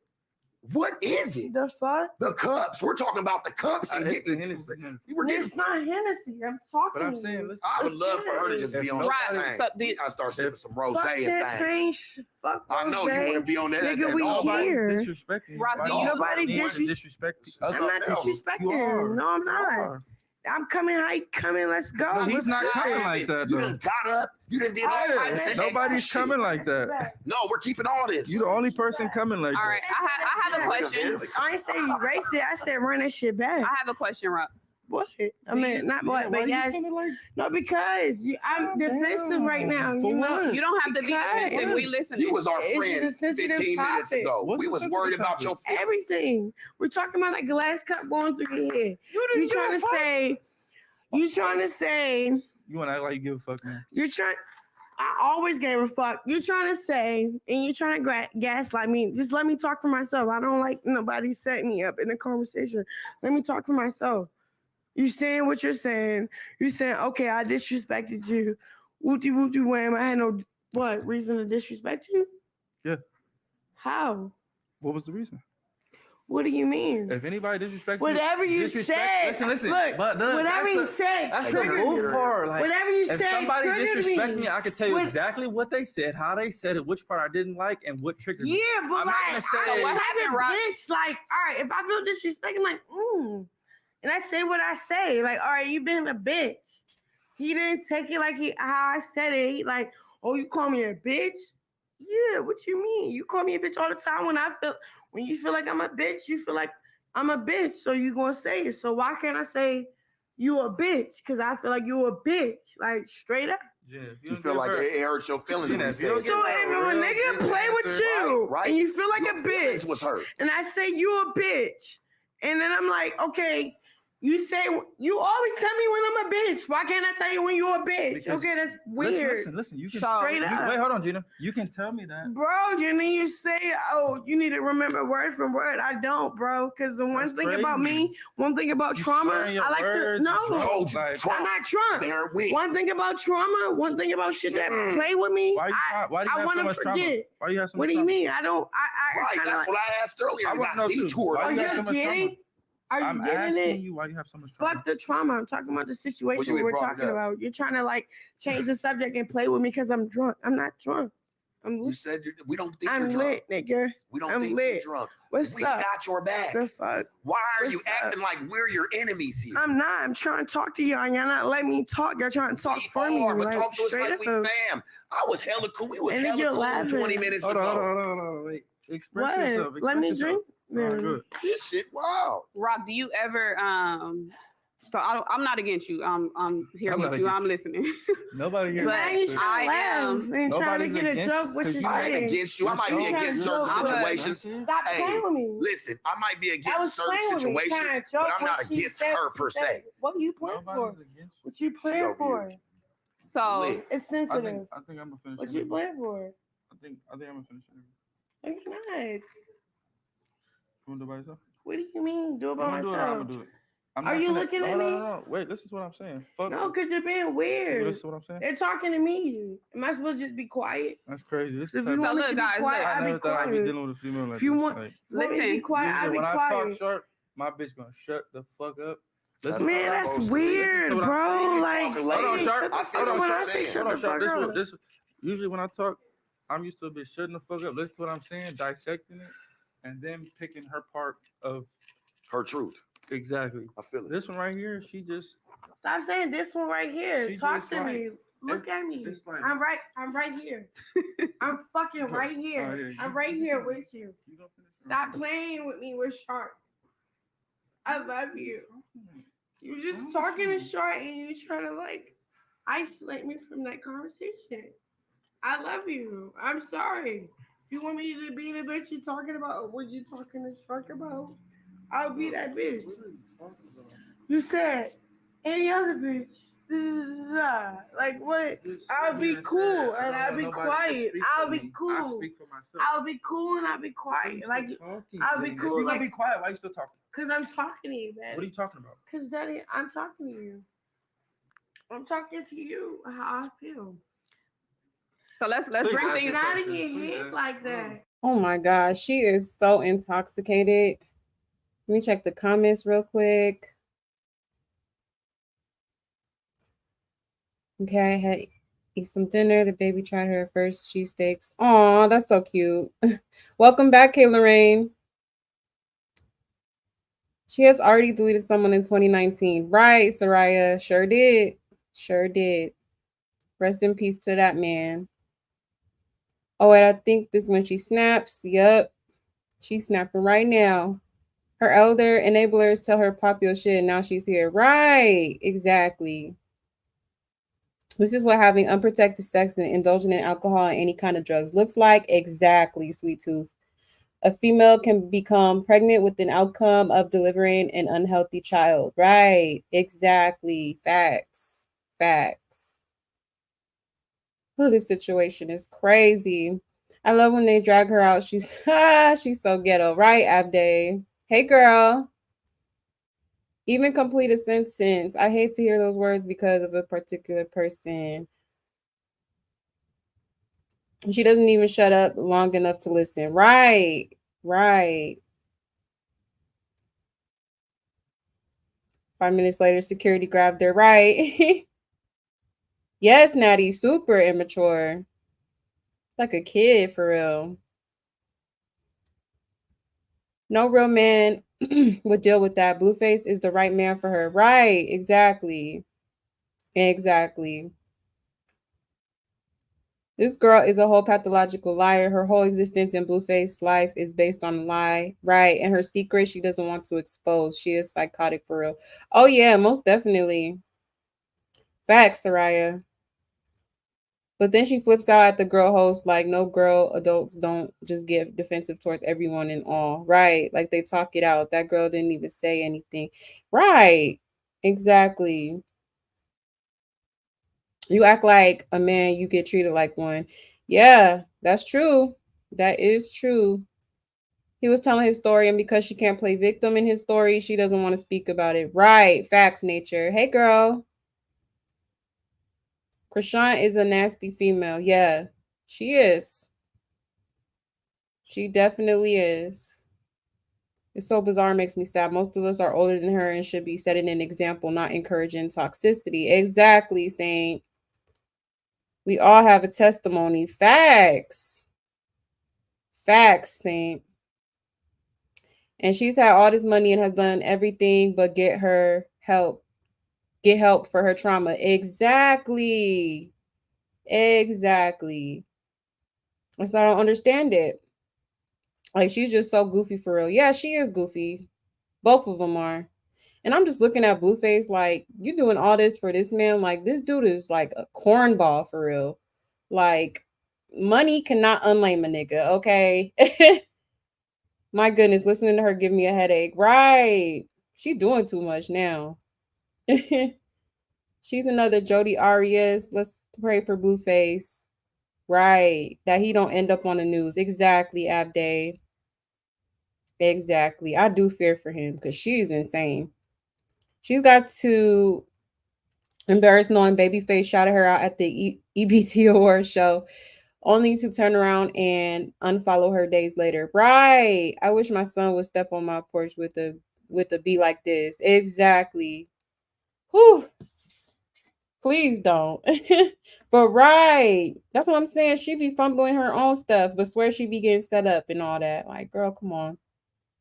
What is it? The fuck? The cups. We're talking about the cups and It's the getting. Hennessy. We're getting. It's not Hennessy. I'm talking. But I'm to saying, you. listen, I would love for her to just be on Right, that thing. so do you- I start sipping some rose Fuck and champagne. things. Fuck I know you rosé. want to be on that. Nigga, that we dog. nobody's here. disrespecting. Rocky, Nobody disrespect. I'm not disrespecting You are. him. No, I'm You not. are. I'm coming. Let's go. No, he's Let's not go. coming like that, You though. done got up. You done did all Alright, types man. of Nobody's extra coming shit. like that. No, we're keeping all this. You the only person coming like All that. right, I have a question. I ain't say erase it. I said run that shit back. I have a question, Rock. What? I mean, not what, but yes. No, because I'm defensive right now. For you know? what? You don't have to be Because- defensive. We listening. You was our It's friend a sensitive 15 minutes topic. ago. What's We the was sensitive worried about topic? your feelings. Everything. We're talking about that glass cup going through your head. You You trying to say? You trying to say? You want to act like you give a fuck, man? You're trying. I always gave a fuck. You're trying to say, and you're trying to gaslight me. Just let me talk for myself. I don't like nobody setting me up in a conversation. Let me talk for myself. You saying what you're saying. You're saying, okay, I disrespected you. Whoopty whoopty wham. I had no what reason to disrespect you? Yeah. How? What was the reason? What do you mean? If anybody disrespects Whatever you said. Listen. Look, But whatever you said that's the triggered me. move part. Like, Whatever you if said somebody triggered disrespect me. me, I could tell you When- exactly what they said, how they said it, which part I didn't like, and what triggered me. Yeah, but I'm not like, gonna say I what was happened, having Rock. bitch. Like, all right, if I feel disrespect, I'm like, and I say what I say. Like, all right, you been a bitch. He didn't take it like how I said it. He like, oh, you call me a bitch? Yeah, what you mean? You call me a bitch all the time when you feel like I'm a bitch, you feel like I'm a bitch, so you gonna say it. So why can't I say you a bitch? Because I feel like you a bitch, like straight up. Yeah. You feel like it hurt your feelings when you You said don't it. So if a nigga play with you Right. and you feel like Your a feelings bitch, was hurt. and I say you a bitch, and then I'm like, okay, you say you always tell me when I'm a bitch. Why can't I tell you when you're a bitch? Because- Okay, that's weird. Listen. You can Straight up. Wait, hold on, Gina. You can tell me that. Bro, you need to say, oh, you need to remember word for word. I don't, bro. Because the one That's thing about crazy. me, one thing about You trauma, swearing your I like to words, no. drunk, Told you, like- I'm Trump. not drunk. There it went. One thing about trauma, one thing about shit that play with me, Why do you I have so want to much trauma? forget. Why you have so much What do you trauma? mean? I don't. I Right, kind of that's like. what I asked earlier. I I wanna got know too. detoured. Why Are you you got so much getting? trauma? Are you I'm getting asking it? you why you have so much trauma. Fuck the trauma. I'm talking about the situation you had we're brought it talking up. about. You're trying to like change the subject and play with me because I'm drunk. I'm not drunk. I'm You lit. said we don't think I'm you're drunk. lit, nigga. We don't I'm think lit. you're drunk. What's We up? got your back. The fuck? Why are you What's up? acting like we're your enemies here? I'm not. I'm trying to talk to y'all, and y'all not letting me talk. Y'all trying to talk We for me, are, but like talk to us straight like we up. fam. I was hella cool. We was And then hella you're cool laughing. 20 minutes Hold ago. on. Wait. Express yourself. What? Let me express yourself. drink. All right, then. good. This shit, wow. Rock, do you ever so I'm not against you. I'm here I'm with not you. against I'm you. listening. Nobody here. But Now you is- trying to I laugh am- and trying to Nobody's get a against joke. you, What 'cause you you I ain't saying? against you. I might be You trying against to certain joke with situations. Stop Hey, playing with me. Listen, I might be That against was certain playing with me. situations, Trying to but joke I'm not when she against said- her she per said, se. What you playing for? Nobody's against you. What you playing over for? you. So Lit. It's I sensitive. think I'm gonna finish. What it. you playing for? I think I'm gonna finish. it. No, you're not. You wanna do it by yourself? What do you mean? Do it You by wanna do it or I'm myself. gonna do it? I'm Are not you finna- looking at no, me? No. Wait, listen to what I'm saying. Fuck. No, because you're being You weird. listen to what I'm saying? They're talking to me. Am I supposed to just be quiet? That's crazy. This If type you of- want me look, to be guys, quiet, look. I I'll be never thought I'd be quiet. dealing with a female like If you this. want, Like, want me to be Listen, quiet, usually I'll be when I talk quiet. sharp, my bitch gonna shut the fuck up. That's Listen, Man, how that's it's supposed to be. weird, Listen to what I'm bro. saying. Like, Talking hold on, lady. sharp. shut the I fuck feel up what when you're I say saying. shut Hold the on, sharp. fuck up. This usually when I talk, I'm used to a bitch shutting the fuck up. Listen to what I'm saying, dissecting it, and then picking her part of Her truth. Exactly. I feel it. This one right here, she just Stop saying this one right here. She Talk just to like- me. Look at me. it's like- I'm right here. I'm fucking right here. Oh, yeah, I'm right here with you. You gonna finish? Stop playing with me with Shark. I love you. You just talking to Shark and you trying to like isolate me from that conversation. I love you. I'm sorry. If you want me to be the bitch you talking about what you talking to Shark about, I'll be that bitch. You said any other bitch. Like what? I'll be cool and I'll be quiet. I'll be I cool. speak for myself. I'll be cool and I'll be quiet. Like I'll be If cool. you're gonna Like be quiet, why you still talking? cause I'm talking to you, man. What are you talking about? Cause Daddy, I'm talking to you. I'm talking to you how I feel. So let's Please bring ask things. your Not in question. your Please head ask. like that. Oh my gosh, she is so intoxicated. Let me check the comments real quick. Okay, I had eat some dinner. The baby tried her first cheesesteaks. Aw, that's so cute. Welcome back, Kayla Rain. She has already deleted someone in 2019. Right, Soraya. Sure did. Sure did. Rest in peace to that man. Oh, and I think this when she snaps. Yup. She's snapping right now. Her elder enablers tell her pop your shit, and now she's here. Right. Exactly. This is what having unprotected sex and indulging in alcohol and any kind of drugs looks like. Exactly, sweet tooth. A female can become pregnant with an outcome of delivering an unhealthy child. Right. Exactly. Facts. Facts. Oh, this situation is crazy. I love when they drag her out. She's she's so ghetto. Right, Abday? Hey girl. Even complete a sentence. I hate to hear those words because of a particular person. She doesn't even shut up long enough to listen. Right. Right. 5 minutes later, security grabbed her. Right. Yes, Natty, super immature. Like a kid for real. No real man would deal with that. Blueface is the right man for her. Right. Exactly. Exactly. This girl is a whole pathological liar. Her whole existence in Blueface life is based on a lie, right? And her secret she doesn't want to expose. She is psychotic for real. Oh yeah, most definitely. Facts, Soraya. But then she flips out at the girl host like no girl adults don't just get defensive towards everyone and all. Right. Like they talk it out. That girl didn't even say anything. Right. Exactly. You act like a man, you get treated like one. Yeah, that's true. That is true. He was telling his story, and because she can't play victim in his story, she doesn't want to speak about it. Right. Facts, nature. Hey, girl. Krishan is a nasty female. Yeah, she is. She definitely is. It's so bizarre, it makes me sad. Most of us are older than her and should be setting an example, not encouraging toxicity. Exactly, Saint. We all have a testimony. Facts. Facts, Saint. And she's had all this money and has done everything but get help for her trauma. Exactly. Exactly. And so I don't understand it. Like she's just so goofy for real. Yeah, she is goofy. Both of them are. And I'm just looking at Blueface like, you doing all this for this man? Like, this dude is like a cornball for real. Like, money cannot unlame a nigga, okay? My goodness, listening to her give me a headache. Right. She doing too much now. She's another Jodi Arias. Let's pray for Blueface. Right. That he don't end up on the news. Exactly, Abday. Exactly. I do fear for him because she's insane. She's got to embarrass knowing Babyface shouted her out at the EBT Awards show, only to turn around and unfollow her days later. Right. I wish my son would step on my porch with a be like this. Exactly. Whew. Please don't. But right. That's what I'm saying. She be fumbling her own stuff, but swear she be getting set up and all that. Like, girl, come on.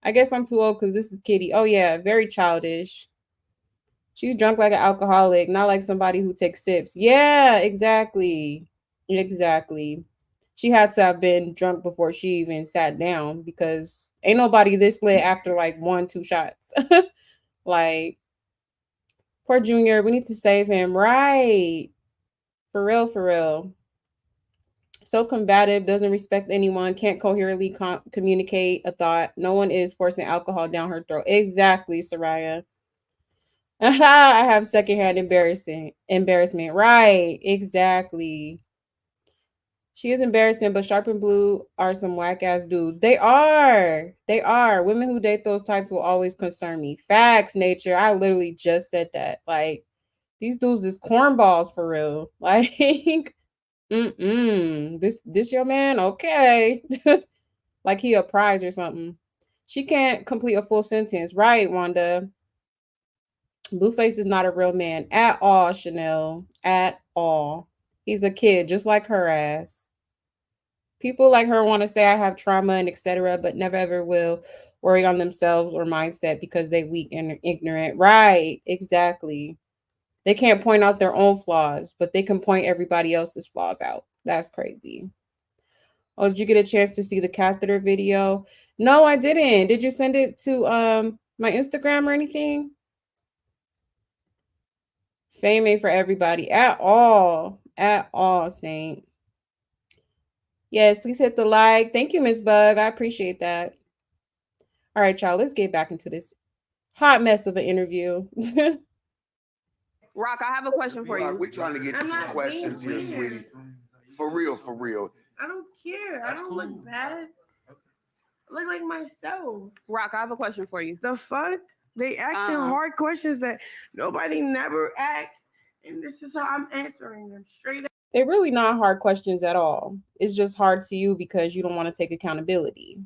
I guess I'm too old because this is Kitty. Oh yeah, very childish. She's drunk like an alcoholic, not like somebody who takes sips. Yeah, exactly. Exactly. She had to have been drunk before she even sat down because ain't nobody this lit after like 1, 2 shots. Like, poor Junior, we need to save him. Right. For real, for real. So combative, doesn't respect anyone, can't coherently communicate a thought. No one is forcing alcohol down her throat. Exactly, Soraya. I have secondhand embarrassment. Right, exactly. She is embarrassing, but Sharp and Blue are some whack ass dudes. They are. They are. Women who date those types will always concern me. Facts, nature. I literally just said that. Like, these dudes is cornballs for real. Like, This your man? Okay. Like he a prize or something. She can't complete a full sentence. Right, Wanda. Blueface is not a real man at all, Chanel. At all. He's a kid, just like her ass. People like her want to say I have trauma and etc., but never ever will worry on themselves or mindset because they weak and ignorant. Right, exactly. They can't point out their own flaws, but they can point everybody else's flaws out. That's crazy. Oh, did you get a chance to see the catheter video? No, I didn't. Did you send it to my Instagram or anything? Fame ain't for everybody at all. At all, Saint. Yes, please hit the like. Thank you, Miss Bug. I appreciate that. All right, y'all, let's get back into this hot mess of an interview. Rock, I have a question for you. We're trying to get to some questions here, sweetie. For real, for real. I don't care. I don't look bad. I look like myself. Rock, I have a question for you. The fuck? They asking hard questions that nobody never asks, and this is how I'm answering them straight up. They're really not hard questions at all. It's just hard to you because you don't want to take accountability.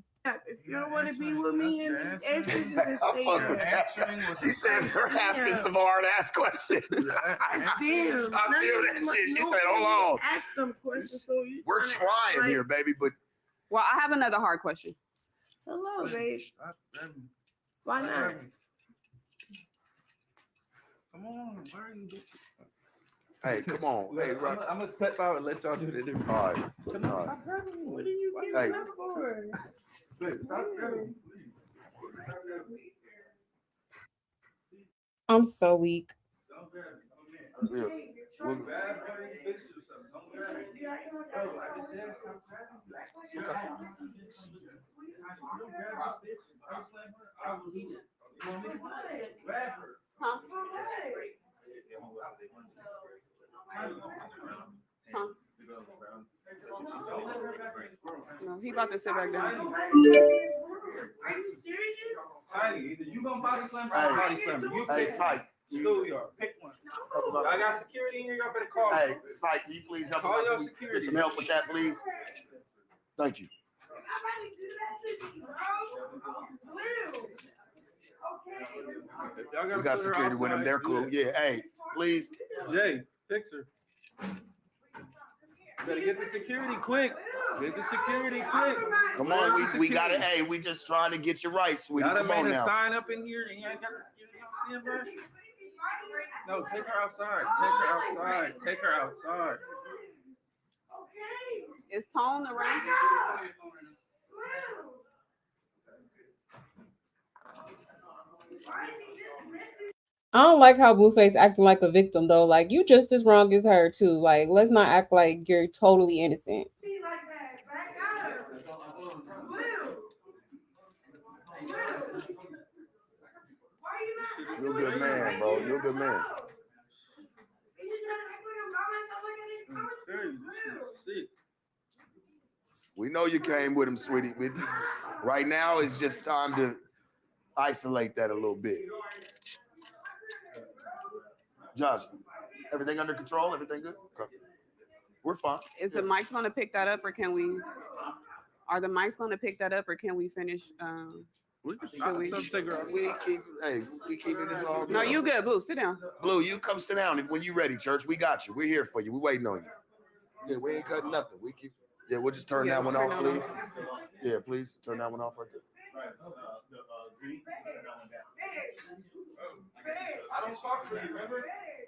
If you don't want to be with me and these answers, you can I stay fuck with there. that. She said her asking some hard ass questions. I feel that shit. She said, hold on. Ask them questions. So you We're trying here, baby, but Well, I have another hard question. hello, babe. Why not? Come on, where are you? hey, come on. Hey, Rock. I'm gonna step out and let y'all do the interview. All right. Come on. All right. What are you Hey. getting up for? I'm so weak. Yeah. We'll- Huh? Huh? No, he about to sit back down. Are you serious? Tiny, either you gonna body slam or I'm body slam. You Hey, pick Psych. schoolyard. Pick one. I got security in here. Y'all better call. Hey, Psych, can you please help Call me? your Get security. some help with that, please. Thank you. If y'all gotta We got put her security with them. outside, They're cool. yeah. Yeah. Hey, please. Jay, fix her. Better get the security quick. Get the security quick. Come on. We got it. Hey, we just trying to get you right, sweetie. Y'all done Come on made a now. sign up in here and you ain't got the security on standby? No, take her outside. Take her outside. Take her outside. Is Tone around? I don't like how Blueface acting like a victim though. Like you just as wrong as her too. Like let's not act like you're totally innocent. You're a good man, bro. You're a good man. We know you came with him, sweetie. Right now, it's just time to isolate that a little bit. Josh, everything under control? Everything good? Okay. We're fine. Is the mics going to pick that up, or can we? Are the mics going to pick that up, or can we finish? Should we? We keeping this all good. No, you good, Blue. Sit down. Blue, you come sit down when you ready, church. We got you. We're here for you. We're waiting on you. Yeah, we ain't cutting nothing. We keep. Yeah, we'll just turn that one off, please. Yeah, please turn that one off right there. don't talk for you, remember?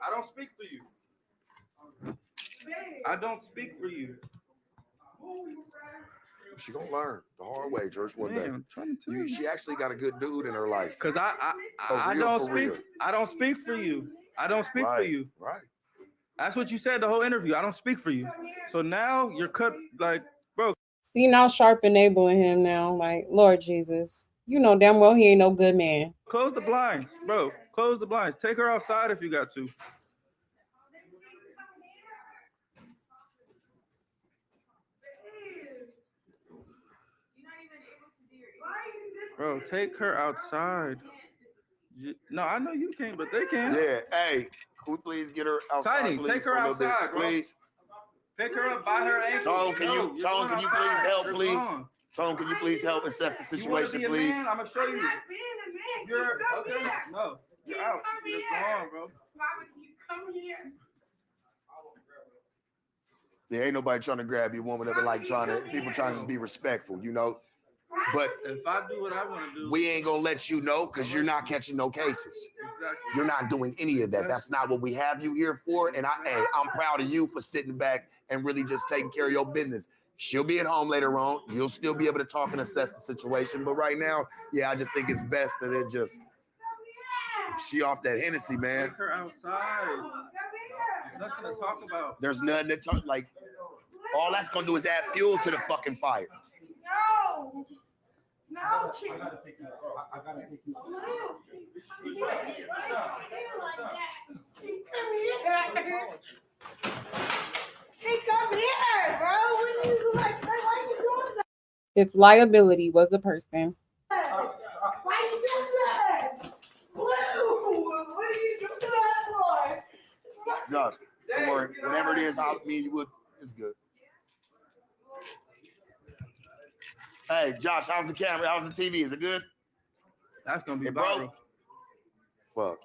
I don't speak for you. I don't speak for you. She gonna learn the hard way, Church, one day. Man, I'm trying to tell you. She actually got a good dude in her life. Cause I real, don't for speak. real. I don't speak for you. I don't speak for Right, you. right. That's what you said the whole interview. I don't speak for you. So now you're cut like, bro. See, now Sharp enabling him now. Like, Lord Jesus. You know damn well he ain't no good man. Close the blinds, bro. Close the blinds. Take her outside if you got to. Bro, take her outside. No, I know you can't, but they can. Yeah, hey, can we please get her outside, Tiny, please, take for her a little bit, outside, bro. please? Pick her up by her ankle. Tone, can you please help, You're please? gone. Tone, can you please help assess the You want to situation, be a please? man? I'm gonna show you. You're okay. No, you're out. You're gone, bro. Come here. There ain't nobody trying to grab your woman. People trying to just be respectful, you know. But if I do what I want to do, we ain't gonna let you know because you're not catching no cases. Exactly. You're not doing any of that. That's not what we have you here for. And I'm proud of you for sitting back and really just taking care of your business. She'll be at home later on. You'll still be able to talk and assess the situation. But right now, yeah, I just think it's best that it just she off that Hennessy, man. Take her outside. There's nothing to talk about. There's nothing to talk like. All that's gonna do is add fuel to the fucking fire. No. No, kid. I gotta take that. I gotta take you. Come here. He come here, bro. What are you like? Why are you doing that? If liability was a person. Why are you doing that? Blue, what are you doing that for? Josh, don't worry. Whatever it is, me and you would. It's good. Hey, Josh, how's the camera? How's the TV? Is it good? That's gonna be It viral. broke? Fuck.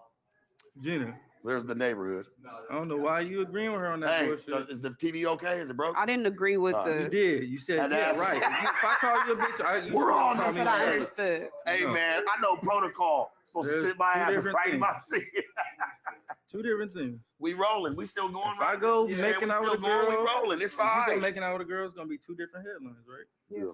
Gina, There's the neighborhood. I don't know why you agreeing with her on that Hey, bullshit. is the TV okay? Is it broke? I didn't agree with You did. You said And yeah, that's- right. If I call you a bitch, you We're all call just me like, I that. understood. Hey, No. man, I know protocol. Supposed to There's sit my two ass and different right in my things. seat. Two different things. We rolling. We still going. If I go Yeah, making we out still with a going. girl, We rolling. It's if you all go right. making out with a girl, it's gonna be two different headlines, right? Yeah.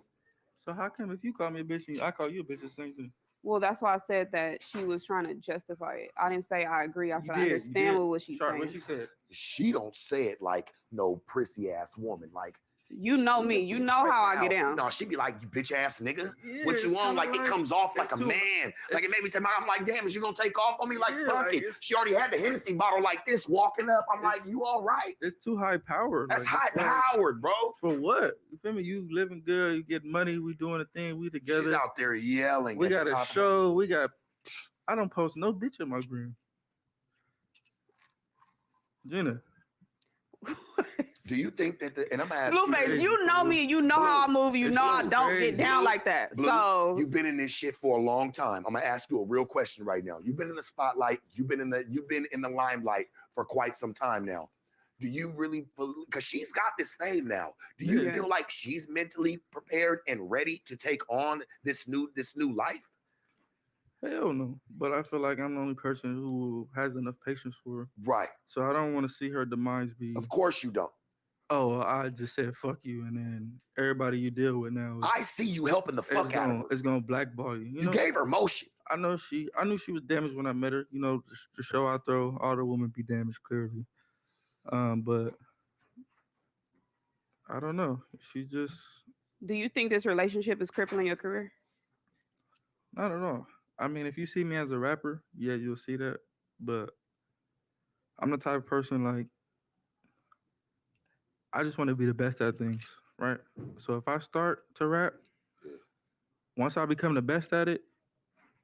So how come if you call me a bitch and I call you a bitch, the same thing? Well, that's why I said that she was trying to justify it. I didn't say I agree. I You said did, I you understand did. what she's Sharp, saying. what she said. She don't say it like no prissy ass woman. Like You know me. You know how I get down. No, she be like, you bitch ass nigga. Yeah, What you it's want? kinda Like, it comes off like a it's too- man. Like it made me tell me, I'm like, damn, is you gonna take off on me? Like, Yeah, fuck like, it. She already had the Hennessy bottle like this walking up. I'm like, It's- you all right? It's too high powered. That's like, high it's like, powered, bro. For what? You feel me? You living good, you get money, we doing a thing, we together. She's out there yelling. We at got the a top of her- show, we got I don't post no bitch in my gram. Gina. Do you think that and I'm asking Blueface, you know me. You know how I move. You It's know I Blue, don't crazy. get down like that. Blue, So you've been in this shit for a long time. I'm gonna ask you a real question right now. You've been in the spotlight. You've been in the limelight for quite some time now. Do you really, because she's got this fame now, do you Yeah. feel like she's mentally prepared and ready to take on this new life? Hell no. But I feel like I'm the only person who has enough patience for her. Right. So I don't want to see her demise be, Of course you don't. oh, I just said fuck you, and then everybody you deal with now I see you helping the fuck out of her. it's gonna blackball you. You know? gave her motion. I knew she was damaged when I met her. You know, the show I throw, all the women be damaged clearly. But I don't know. She just do you think this relationship is crippling your career? not at all. I mean, if you see me as a rapper, yeah, you'll see that. But I'm the type of person like I just want to be the best at things, right? So if I start to rap, once I become the best at it,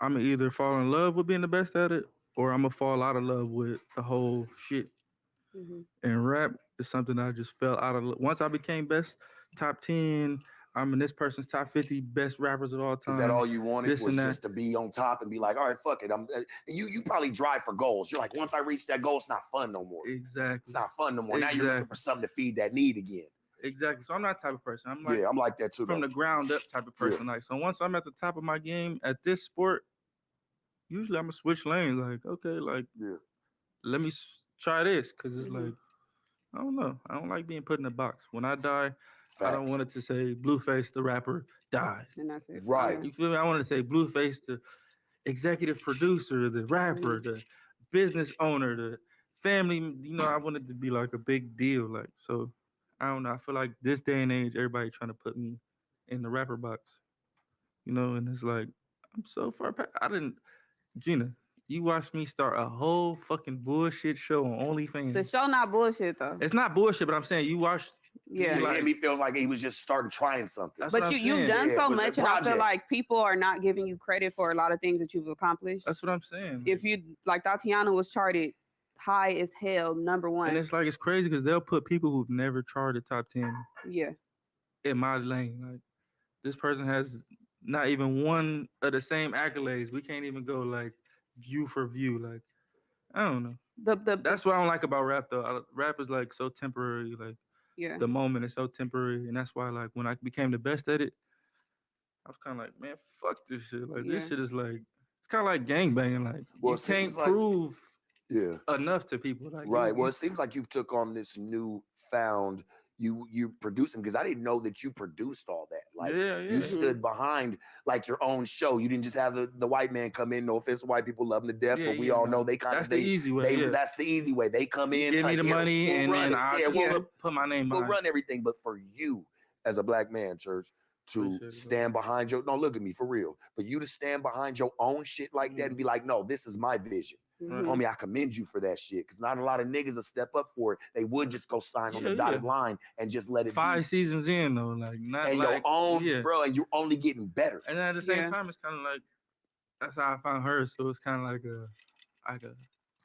I'm gonna either fall in love with being the best at it, or I'm gonna fall out of love with the whole shit. Mm-hmm. And rap is something I just fell out of. Once I became best top 10, I'm in this person's top 50 best rappers of all time. Is that all you wanted this was and that. just to be on top and be like, all right, fuck it. You probably drive for goals. You're like, once I reach that goal, it's not fun no more. Exactly. It's not fun no more. Now you're looking Exactly. for something to feed that need again. Exactly. So I'm not that type of person. I'm like, Yeah, I'm like that too. from though. the ground up type of person. Like, so once I'm at the top of my game at this sport, usually I'm gonna switch lanes. Like, okay, like, Yeah. let me try this because it's Mhm. like I don't know. I don't like being put in a box. When I die, I don't Facts. want it to say Blueface the rapper died. And that's it. Right. Yeah. You feel me? I want to say Blueface the executive producer, the rapper, the business owner, the family. I want it to be like a big deal. Like so, I don't know. I feel like this day and age, everybody trying to put me in the rapper box. And it's like I'm so far past. I didn't, Gina. You watched me start a whole fucking bullshit show on The OnlyFans. show not bullshit though. It's not bullshit, but I'm saying you watched. Yeah. To like, him, he feels like he was just starting trying something. That's what But I'm you've saying. done Yeah, it so was a much, and I feel project. like people are not giving you credit for a lot of things that you've accomplished. That's what I'm saying. If you like, Tatiana was charted high as hell, number And one. it's like it's crazy because they'll put people who've never charted top 10 Yeah. in my lane. Like this person has not even one of the same accolades. We can't even go like view for view. Like I don't know. The That's what I don't like about rap though. Rap is like so temporary. Like yeah. the moment is so temporary, and that's why like when I became the best at it, I was kind of like, man, fuck this shit. Like Yeah. this shit is like it's kind of like gangbanging. Like Well, you it seems can't like prove yeah. enough to people. Like Right. Well, it seems like you've took on this newfound you producing because I didn't know that you produced all that. Like yeah, you yeah. stood behind like your own show. You didn't just have the white man come in. No offense to white people, love them to death, Yeah, but we yeah, all no. know they kind That's of the easy way. they Yeah. that's the easy way. They come in, Give me like, the yeah, money, we'll and run then it. I'll Yeah, just Yeah. put my name we'll behind it. run everything. But for you as a black man, church, to Appreciate it, bro. stand behind your no, look at me for real. For you to stand behind your own shit like that and be like, no, this is my vision. Mhm. Homie, I commend you for that shit. Cause not a lot of niggas will step up for it. They would just go sign on the Yeah, dotted yeah. line and just let it 5 be. seasons in though, like not And your like own, yeah. bro, and you're only getting better. And then at the same Yeah. time, it's kind of like that's how I found her. So it's kind of like a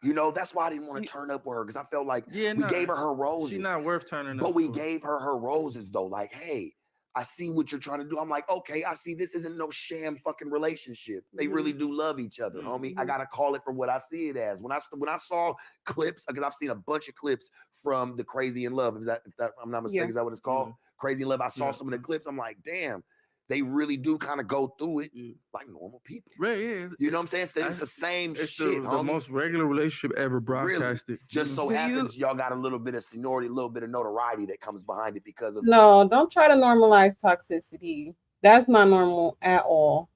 You know, that's why I didn't want You- to turn up with her. Cause I felt like yeah. we Nah, gave her she roses, not worth turning but up we for. gave her roses though. Like, hey, I see what you're trying to do. I'm like, okay, I see this isn't no sham fucking relationship. They really do love each other, homie. I Mhm. gotta call it for what I see it as. When I saw clips, because I've seen a bunch of clips from the Crazy in Love. If that I'm not mistaken, Yeah. is that what it's called? Yeah. Crazy in Love. I saw Yeah, some of the yeah. clips. I'm like, damn, they really do kind of go through it Yeah. like normal people. Right, yeah. You know what I'm saying? So it's the same It's shit, the homie. most regular relationship ever Really, broadcasted. just so Do you- happens y'all got a little bit of seniority, a little bit of notoriety that comes behind it because of No, don't try to normalize toxicity. That's not normal at all.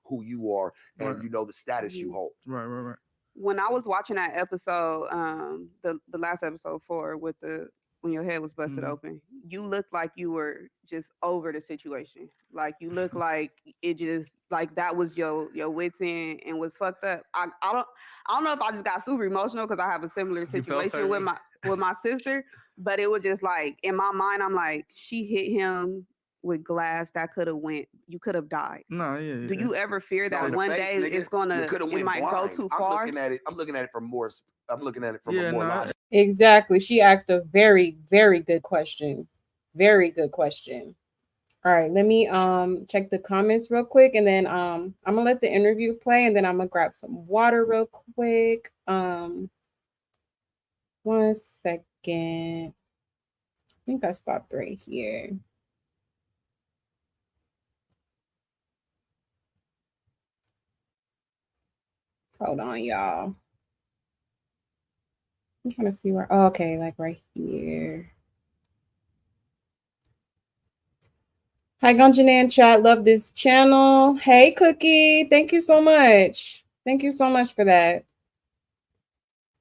who you are and Right. you know the status you Mhm. hold. Right. When I was watching that episode, the last episode for with the when your head was busted Mhm. open, you looked like you were just over the situation. Like you looked like it just like that was your wits end and was fucked up. I don't know if I just got super emotional because I have a similar You felt situation with that my sister, but it was just like in my mind, I'm like, she hit him with glass that could have went, you could have died. No, yeah. Do you ever fear It's on that the one face, day nigga. it's gonna You could have it went might go blind. too I'm far? looking at it. I'm looking at it from more. I'm looking at it from Yeah, a more no, logical. Exactly. She asked a very, very good question. Very good question. All right, let me check the comments real quick and then I'm gonna let the interview play and then I'm gonna grab some water real quick. 1 second. I think I stopped right here. Hold on, y'all. I'm trying to see where. Oh, okay, like right here. Hi, Gunjanan chat. Love this channel. Hey, Cookie. Thank you so much. Thank you so much for that.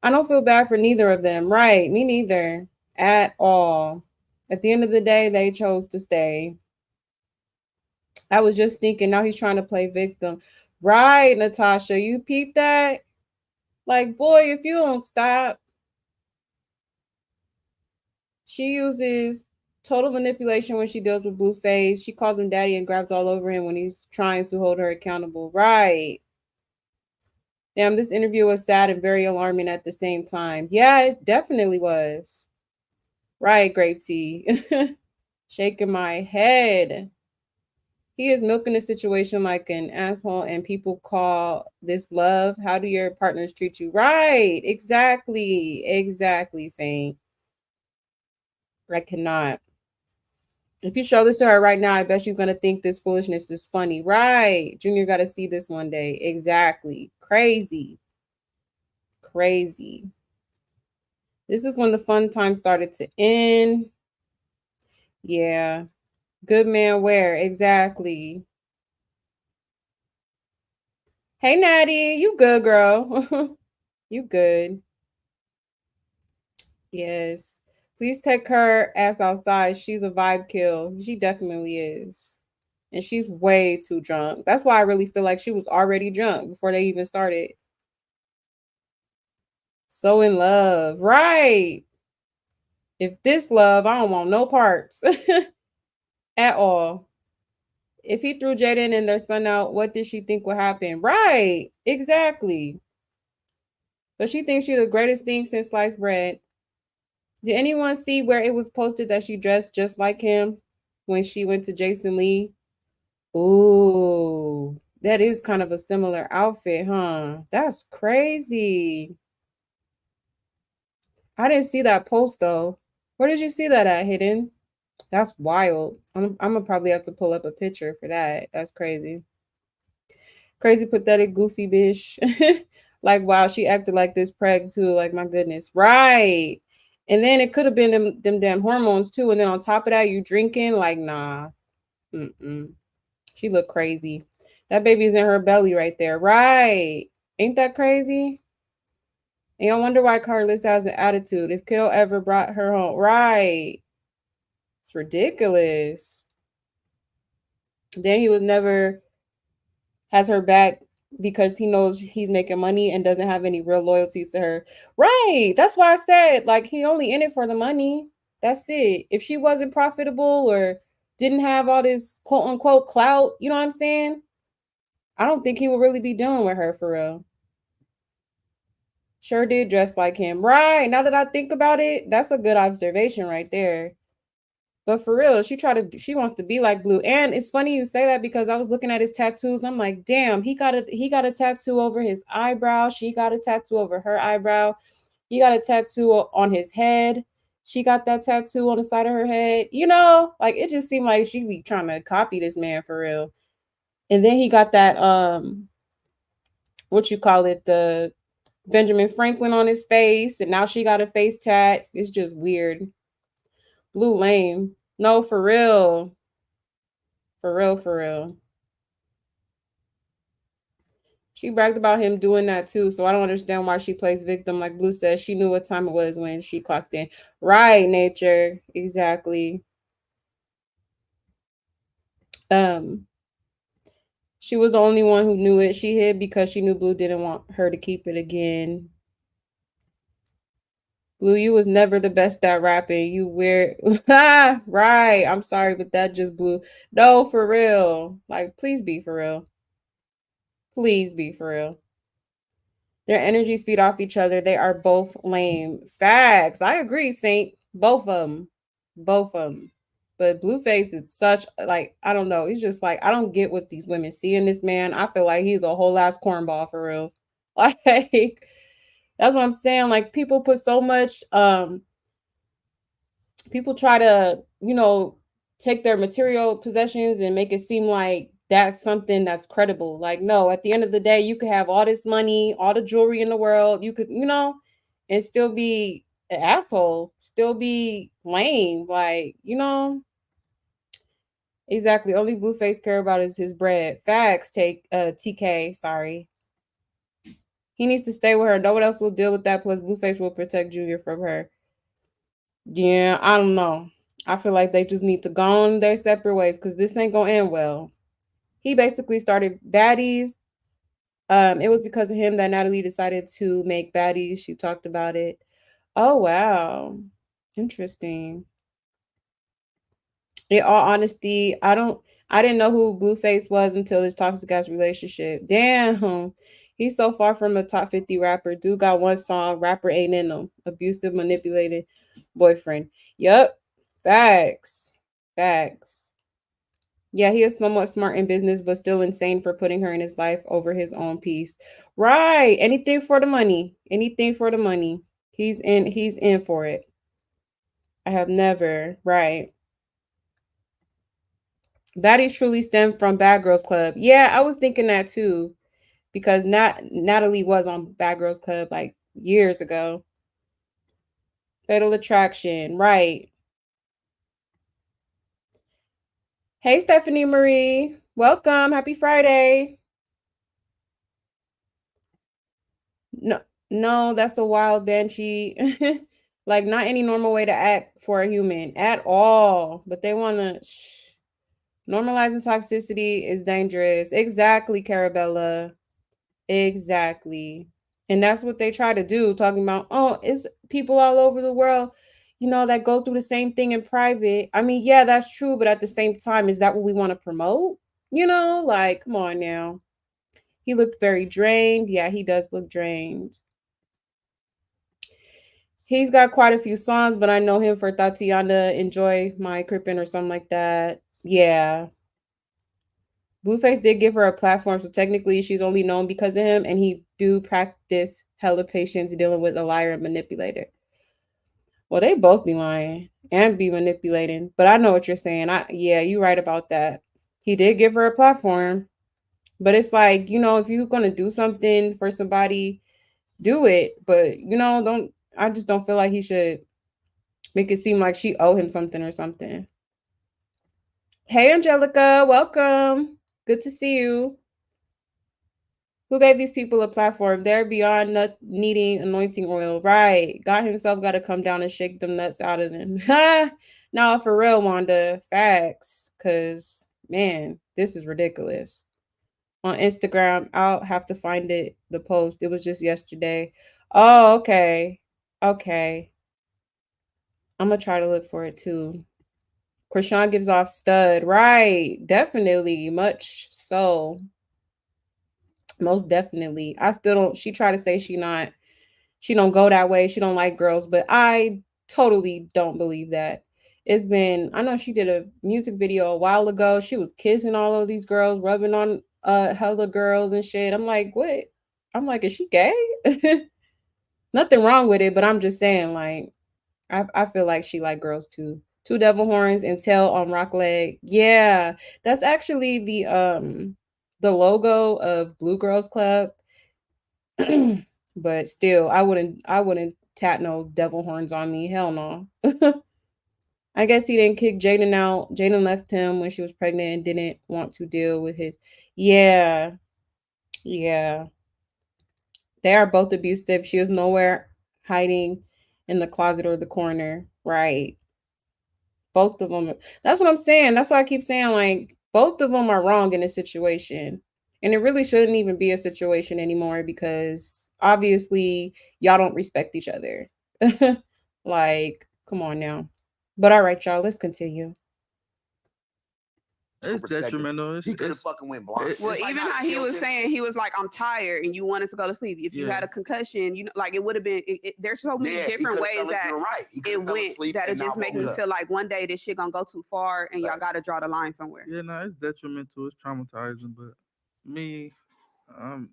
I don't feel bad for neither of them. Right. Me neither. At all. At the end of the day, they chose to stay. I was just thinking, now he's trying to play victim. Right, Natasha. You peeped that? Like, boy, if you don't stop. She uses total manipulation when she deals with Blueface. She calls him daddy and grabs all over him when he's trying to hold her accountable. Right. Damn, this interview was sad and very alarming at the same time. Yeah, it definitely was. Right, Grape Tea. Shaking my head. He is milking the situation like an asshole, and people call this love. How do your partners treat you? Right. Exactly. Exactly, Saint. I cannot. If you show this to her right now, I bet she's gonna think this foolishness is funny. Right. Junior gotta see this one day. Exactly. Crazy. Crazy. This is when the fun time started to end. Yeah. Good man wear. Exactly. Hey, Natty. You good, girl? You good. Yes. Please take her ass outside. She's a vibe kill. She definitely is. And she's way too drunk. That's why I really feel like she was already drunk before they even started. So in love. Right. If this love, I don't want no parts at all. If he threw Jaden and their son out, what did she think would happen? Right. Exactly. But she thinks she's the greatest thing since sliced bread. Did anyone see where it was posted that she dressed just like him when she went to Jason Lee? Ooh, that is kind of a similar outfit, huh? That's crazy. I didn't see that post though. Where did you see that at, Hidden? That's wild. I'm gonna probably have to pull up a picture for that. That's crazy. Crazy, pathetic, goofy bitch. Like, wow, she acted like this preg too. Like, my goodness. Right. And then it could have been them damn hormones too. And then on top of that, you drinking. Like, nah. Mm-mm. She looked crazy. That baby's in her belly right there. Right. Ain't that crazy? And I wonder why Carlos has an attitude. If Kiddo ever brought her home. Right. It's ridiculous. Then he was never has her back because he knows he's making money and doesn't have any real loyalty to her. Right. That's why I said, like, he only in it for the money. That's it. If she wasn't profitable or didn't have all this quote unquote clout, you know what I'm saying? I don't think he would really be dealing with her for real. Sure did dress like him. Right. Now that I think about it, that's a good observation right there. But for real, she wants to be like Blue. And it's funny you say that because I was looking at his tattoos. I'm like, damn, he got a tattoo over his eyebrow. She got a tattoo over her eyebrow. He got a tattoo on his head. She got that tattoo on the side of her head. Like it just seemed like she be trying to copy this man for real. And then he got that what you call it, the Benjamin Franklin on his face, and now she got a face tat. It's just weird. Blue lame. No, for real. For real, for real. She bragged about him doing that too, so I don't understand why she plays victim. Like Blue says, she knew what time it was when she clocked in. Right, nature. Exactly. Um, she was the only one who knew it. She hid because she knew Blue didn't want her to keep it again. Blue, you was never the best at rapping. You weird. Right. I'm sorry, but that just blew. No, for real. Like, please be for real. Please be for real. Their energies feed off each other. They are both lame. Facts. I agree, Saint. Both of them. Both of them. But Blueface is such, like, I don't know. He's just like, I don't get what these women see in this man. I feel like he's a whole ass cornball for real. Like, that's what I'm saying. Like, people put so much, people try to, take their material possessions and make it seem like that's something that's credible. Like, no, at the end of the day, you could have all this money, all the jewelry in the world, you could, and still be an asshole, still be lame. Like, exactly. Only Blueface care about is his bread. Facts, take TK, sorry. He needs to stay with her. No one else will deal with that. Plus, Blueface will protect Junior from her. Yeah, I don't know. I feel like they just need to go on their separate ways because this ain't gonna end well. He basically started Baddies. It was because of him that Natalie decided to make Baddies. She talked about it. Oh wow, interesting. In all honesty, I didn't know who Blueface was until his toxic ass relationship. Damn, he's so far from a top 50 rapper. Dude got one song, rapper ain't in him. Abusive, manipulated boyfriend. Yup, facts, facts. Yeah, he is somewhat smart in business, but still insane for putting her in his life over his own peace. Right. Anything for the money. Anything for the money. He's in for it. I have never. Right. Baddies truly stem from Bad Girls Club. Yeah, I was thinking that too. Because Natalie was on Bad Girls Club like years ago. Fatal Attraction, right. Hey, Stephanie Marie. Welcome. Happy Friday. No, no, that's a wild banshee. Like, not any normal way to act for a human at all. But they want to. Normalizing toxicity is dangerous. Exactly, Carabella. Exactly. And that's what they try to do, talking about, oh, it's people all over the world, that go through the same thing in private. I mean, yeah, that's true, but at the same time, is that what we want to promote? Like, come on now. He looked very drained. Yeah, he does look drained. He's got quite a few songs, but I know him for Tatiana, Enjoy My Crippin' or something like that. Yeah. Blueface did give her a platform, so technically she's only known because of him, and he do practice hella patience dealing with a liar and manipulator. Well, they both be lying and be manipulating, but I know what you're saying. Yeah, you're right about that. He did give her a platform, but it's like, if you're gonna do something for somebody, do it. But don't. I just don't feel like he should make it seem like she owe him something or something. Hey, Angelica, welcome. Good to see you. Who gave these people a platform? They're beyond not needing anointing oil. Right. God himself got to come down and shake them nuts out of them. No, for real, Wanda. Facts. Because, man, this is ridiculous. On Instagram, I'll have to find it, the post. It was just yesterday. Oh, okay. Okay. I'm going to try to look for it too. Krishan gives off stud. Right. Definitely. Much so. Most definitely. I still don't. She tried to say she don't go that way. She don't like girls, but I totally don't believe that. I know she did a music video a while ago. She was kissing all of these girls, rubbing on hella girls and shit. I'm like, what? I'm like, is she gay? Nothing wrong with it, but I'm just saying, like, I feel like she like girls too. Two devil horns and tail on rock leg. Yeah, that's actually the logo of Blue Girls Club. But still, I wouldn't tat no devil horns on me. Hell no. I guess he didn't kick Jaden out. Jaden left him when she was pregnant and didn't want to deal with his. Yeah, yeah. They are both abusive. She was nowhere hiding in the closet or the corner. Right. Both of them. That's what I'm saying. That's why I keep saying, like, both of them are wrong in this situation. And it really shouldn't even be a situation anymore because obviously y'all don't respect each other. Like, come on now. But all right, y'all, let's continue. It's detrimental. He could have fucking went blind. Well, even how he was saying, he was like, "I'm tired," and you wanted to go to sleep. If you had a concussion, like it would have been. There's so many different ways that it went that it just make me feel like one day this shit gonna go too far, and y'all gotta draw the line somewhere. Yeah, no, it's detrimental. It's traumatizing, but me, I'm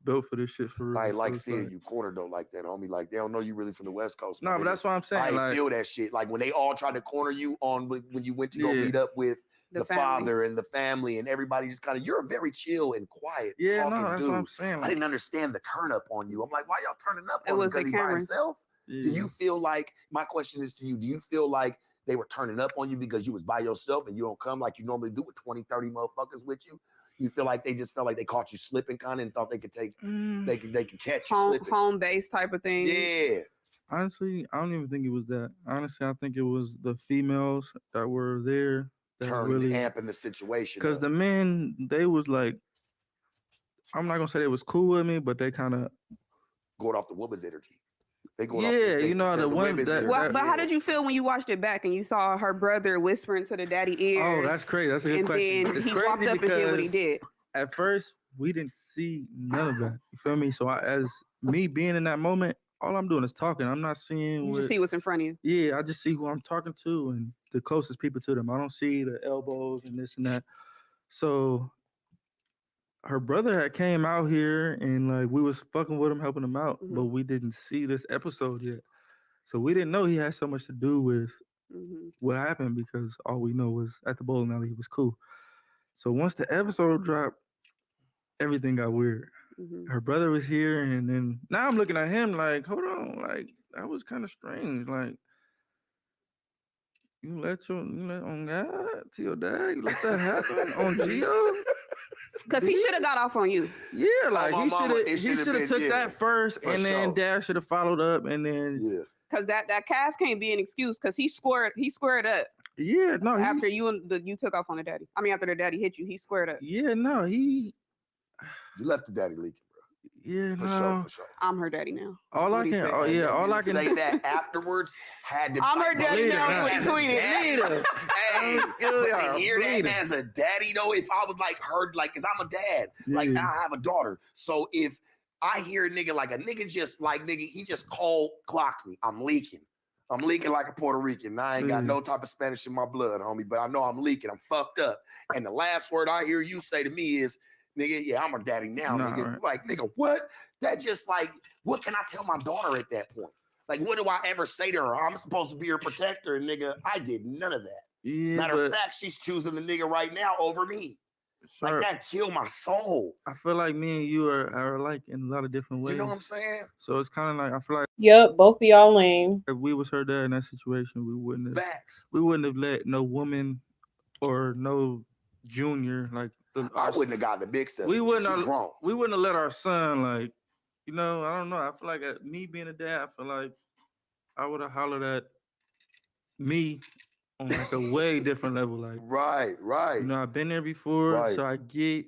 built for this shit for real. I like seeing you cornered though like that, homie. Like they don't know you really from the West Coast. No, but that's what I'm saying. I feel that shit. Like when they all tried to corner you on when you went to go meet up with the father and the family and everybody just kind of, you're a very chill and quiet talking that's dude. what I'm saying. I didn't understand the turn up on you. I'm like, why y'all turning up on him because he by himself? Yeah. Do you feel like, my question is to you, do you feel like they were turning up on you because you was by yourself and you don't come like you normally do with 20, 30 motherfuckers with you? You feel like they just felt like they caught you slipping kind of and thought they could catch you slipping? Home base type of thing. Yeah. Honestly, I don't even think it was that. Honestly, I think it was the females that were there that really amping the situation. Because the men, they was like, I'm not gonna say they was cool with me, but they kind of going off the woman's energy. They go the women. But how did you feel when you watched it back and you saw her brother whispering to the daddy ear? Oh, that's crazy. That's a good question. And then he walked up and did what he did. At first, we didn't see none of that. You feel me? So as me being in that moment, all I'm doing is talking. I'm not seeing. You just see what's in front of you. Yeah, I just see who I'm talking to and the closest people to them. I don't see the elbows and this and that. So her brother had came out here and like we was fucking with him, helping him out, but we didn't see this episode yet. So we didn't know he had so much to do with what happened because all we know was at the bowling alley he was cool. So once the episode dropped, everything got weird. Her brother was here, and then now I'm looking at him like, hold on, like that was kind of strange. Like you let on God to your dad, you let that happen on Geo. Because he should have got off on you. Yeah, like my mama, it he should have should have been, took yeah, that first, for and then sure. dad should have followed up, and then Yeah. Because that cast can't be an excuse because he squared up yeah, no, after you took off on the daddy. I mean, after the daddy hit you, he squared up. yeah, no, You left the daddy leaking, bro. yeah, For no. sure, for sure. I'm her daddy now. All That's I what he can, said. oh yeah, all I can say that afterwards had to. I'm her daddy believe it now. or Is what he not, as a tweeted. dad, Hey, but to hear that bleeding. as a daddy though, if I was like heard like, cause I'm a dad, like Yeah. I have a daughter, so if I hear a nigga like a nigga just like nigga, he just clocked me. I'm leaking like a Puerto Rican. I ain't got no type of Spanish in my blood, homie, but I know I'm leaking. I'm fucked up. And the last word I hear you say to me is, nigga, yeah, I'm her daddy now, Nah, nigga. right. Like, nigga, what? That just like, what can I tell my daughter at that point? Like, what do I ever say to her? I'm supposed to be her protector, nigga. I did none of that. Yeah, Matter of but fact, she's choosing the nigga right now over me. Like sure, that killed my soul. I feel like me and you are alike in a lot of different ways. You know what I'm saying? So it's kind of like I feel like Yep, both of y'all lame. if we was her dad in that situation, Facts. we wouldn't have let no woman or no junior like I wouldn't have gotten the big stuff. we wouldn't She have, grown. we wouldn't have let our son like, you know, I don't know. I feel like me being a dad, I feel like I would have hollered at me on like a way different level. Like, Right. you know, I've been there before, Right. so I get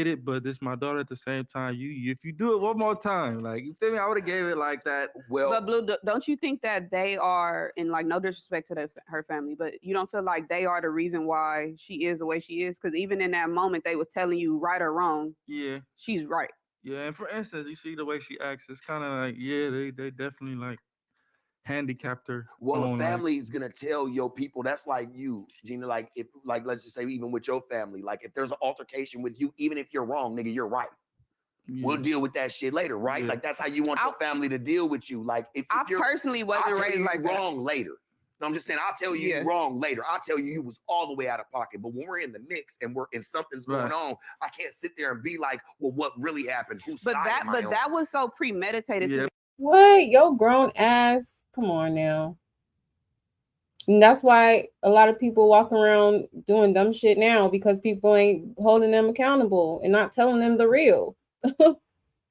it, but this my daughter at the same time. You if you do it one more time, like you feel me, I would have gave it like that. Well, But Blue, don't you think that they are, in like no disrespect to her family, but you don't feel like they are the reason why she is the way she is? Because even in that moment, they was telling you right or wrong, Yeah. she's right. Yeah, and for instance, you see the way she acts, it's kind of like, yeah, they definitely like handicapped her. well, on, a like, family is gonna tell your people that's like you, Gina. Like if, like, let's just say, even with your family, like if there's an altercation with you, even if you're wrong, nigga, you're right. yeah. We'll deal with that shit later, right? Yeah. Like that's how you want your family to deal with you. Like if I you're, personally I'll wasn't tell raised you like that. wrong later. No, I'm just saying, I'll tell you Yeah. wrong later. I'll tell you was all the way out of pocket. But when we're in the mix and something's going Right. on, I can't sit there and be like, well, what really happened? Whose But side that, am I but on? that was so premeditated. Yeah. To me. What? Yo grown ass. Come on now. And that's why a lot of people walk around doing dumb shit now because people ain't holding them accountable and not telling them the real.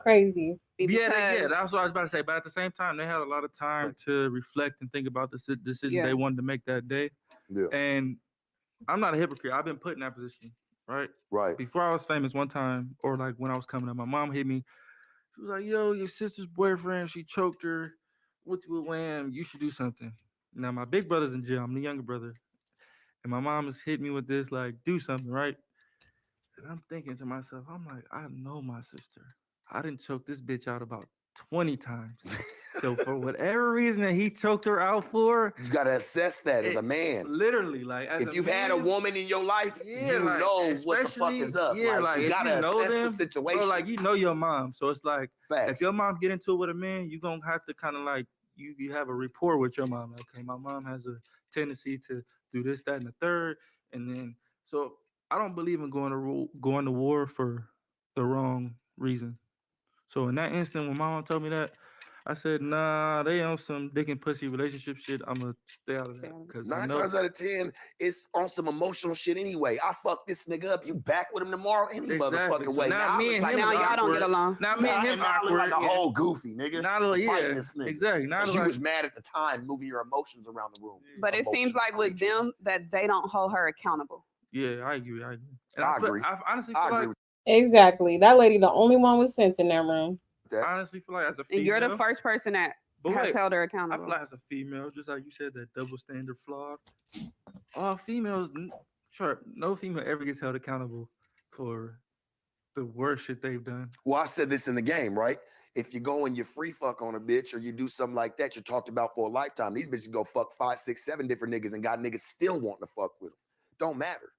Crazy. Yeah, that's what I was about to say. But at the same time, they had a lot of time to reflect and think about the decision they wanted to make that day. Yeah. And I'm not a hypocrite. I've been put in that position, right? Right. Before I was famous one time, or like when I was coming up, my mom hit me. She was like, yo, your sister's boyfriend, she choked her. What you wham? You should do something. Now, my big brother's in jail. I'm the younger brother. And my mom has hit me with this, like, do something, right? And I'm thinking to myself, I'm like, I know my sister. I didn't choke this bitch out about 20 times. So for whatever reason that he choked her out for, You gotta assess that as a man. Literally, like, as If a you've had a man, woman in your life, yeah, you like, know what the fuck is up. Yeah, like, like you if gotta you know assess them, the situation. bro, like you know your mom. So it's like Facts. if your mom get into it with a man, you gonna have to kind of like you have a rapport with your mom. Like, okay, my mom has a tendency to do this, that, and the third, and then so I don't believe in going to war for the wrong reason. So in that instant, when my mom told me that, I said, nah, they on some dick and pussy relationship shit. I'm gonna stay out of that because 9 times out of 10, it's on some emotional shit anyway. I fuck this nigga up. You back with him tomorrow any Exactly. motherfucking So way. now me and I him look now like y'all don't get awkward. along. Now me and him now I look like a awkward. whole goofy nigga. Not a, fighting yeah, this nigga. exactly. Not 'Cause you like, was mad at the time, moving your emotions around the room. But it seems like with them that they don't hold her accountable. yeah, I agree. And I agree. I honestly I feel agree like Exactly. That lady the only one with sense in that room. that. I honestly feel like as a female, And you're the first person that but has wait, held her I accountable. feel like as a female, just like you said, that double standard flawed. All females, sure, no female ever gets held accountable for the worst shit they've done. Well, I said this in the game, right? If you go and you free fuck on a bitch or you do something like that, you're talked about for a lifetime. These bitches go fuck 5, 6, 7 different niggas and got niggas still wanting to fuck with them. Don't matter.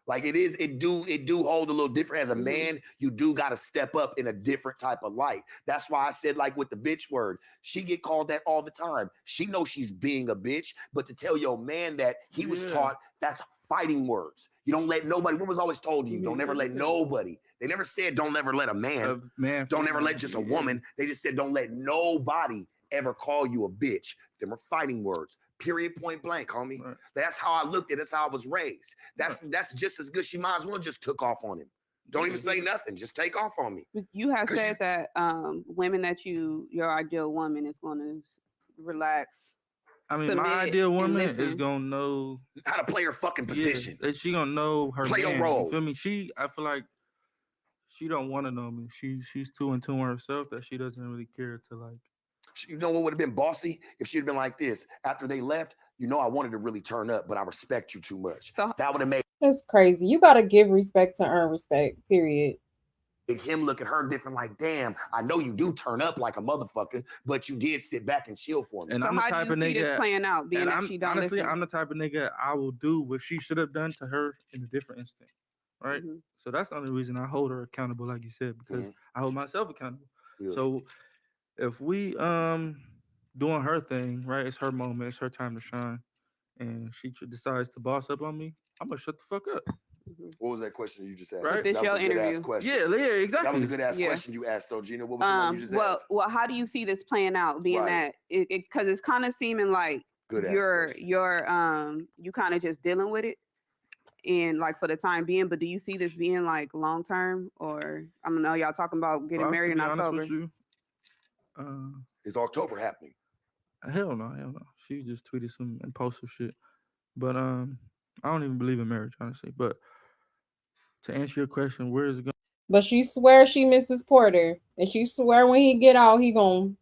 Like it do hold a little different. As a man, you do got to step up in a different type of light. That's why I said, like with the bitch word, she get called that all the time. She knows she's being a bitch, but to tell your man that he was taught, that's fighting words. You don't let nobody, what was always told to you? Don't ever let nobody. They never said don't ever let a man. Don't ever let just a woman. They just said don't let nobody ever call you a bitch. Them are fighting words. Period, point blank, homie. Right. That's how I looked at it. That's how I was raised. That's just as good. She might as well just took off on him. Don't even say nothing. Just take off on me. But you have 'Cause said that women that your ideal woman is going to relax, I mean, my submit, ideal and woman is listen. gonna know How to play her fucking position. that she gonna know her Play a man. role. You feel me? I feel like she don't want to know me. She's too in tune with herself that she doesn't really care to like. You know what would have been bossy if she'd been like this after they left? You know, I wanted to really turn up, but I respect you too much. So That would have made That's crazy. You gotta give respect to earn respect. Period. him look at her different. Like, damn, I know you do turn up like a motherfucker, but you did sit back and chill for me. And so I'm the how type do of you see this nigga. playing out? Being And that I'm she don't honestly, listen. I'm the type of nigga I will do what she should have done to her in a different instant, right? Mhm. So that's the only reason I hold her accountable, like you said, because I hold myself accountable. Yeah. So if we doing her thing, right? It's her moment, it's her time to shine, and she decides to boss up on me, I'm gonna shut the fuck up, What was that question you just asked? Right. This That was your a good ass interview. question. Yeah, exactly. That was a good ass Yeah. question you asked, though, Gina. What was the one you just asked? Well, how do you see this playing out? Being Right. that because it's kind of seeming like Good ass question. you kind of just dealing with it, and like for the time being. But do you see this being like long term, or I don't know? Y'all talking about getting Well, married to in be honest October? with you, Is October happening? hell no, hell no. She just tweeted some impulsive shit, but I don't even believe in marriage, honestly. But to answer your question, where is it going? But she swears she misses Porter. And she swear when he get out, he gon'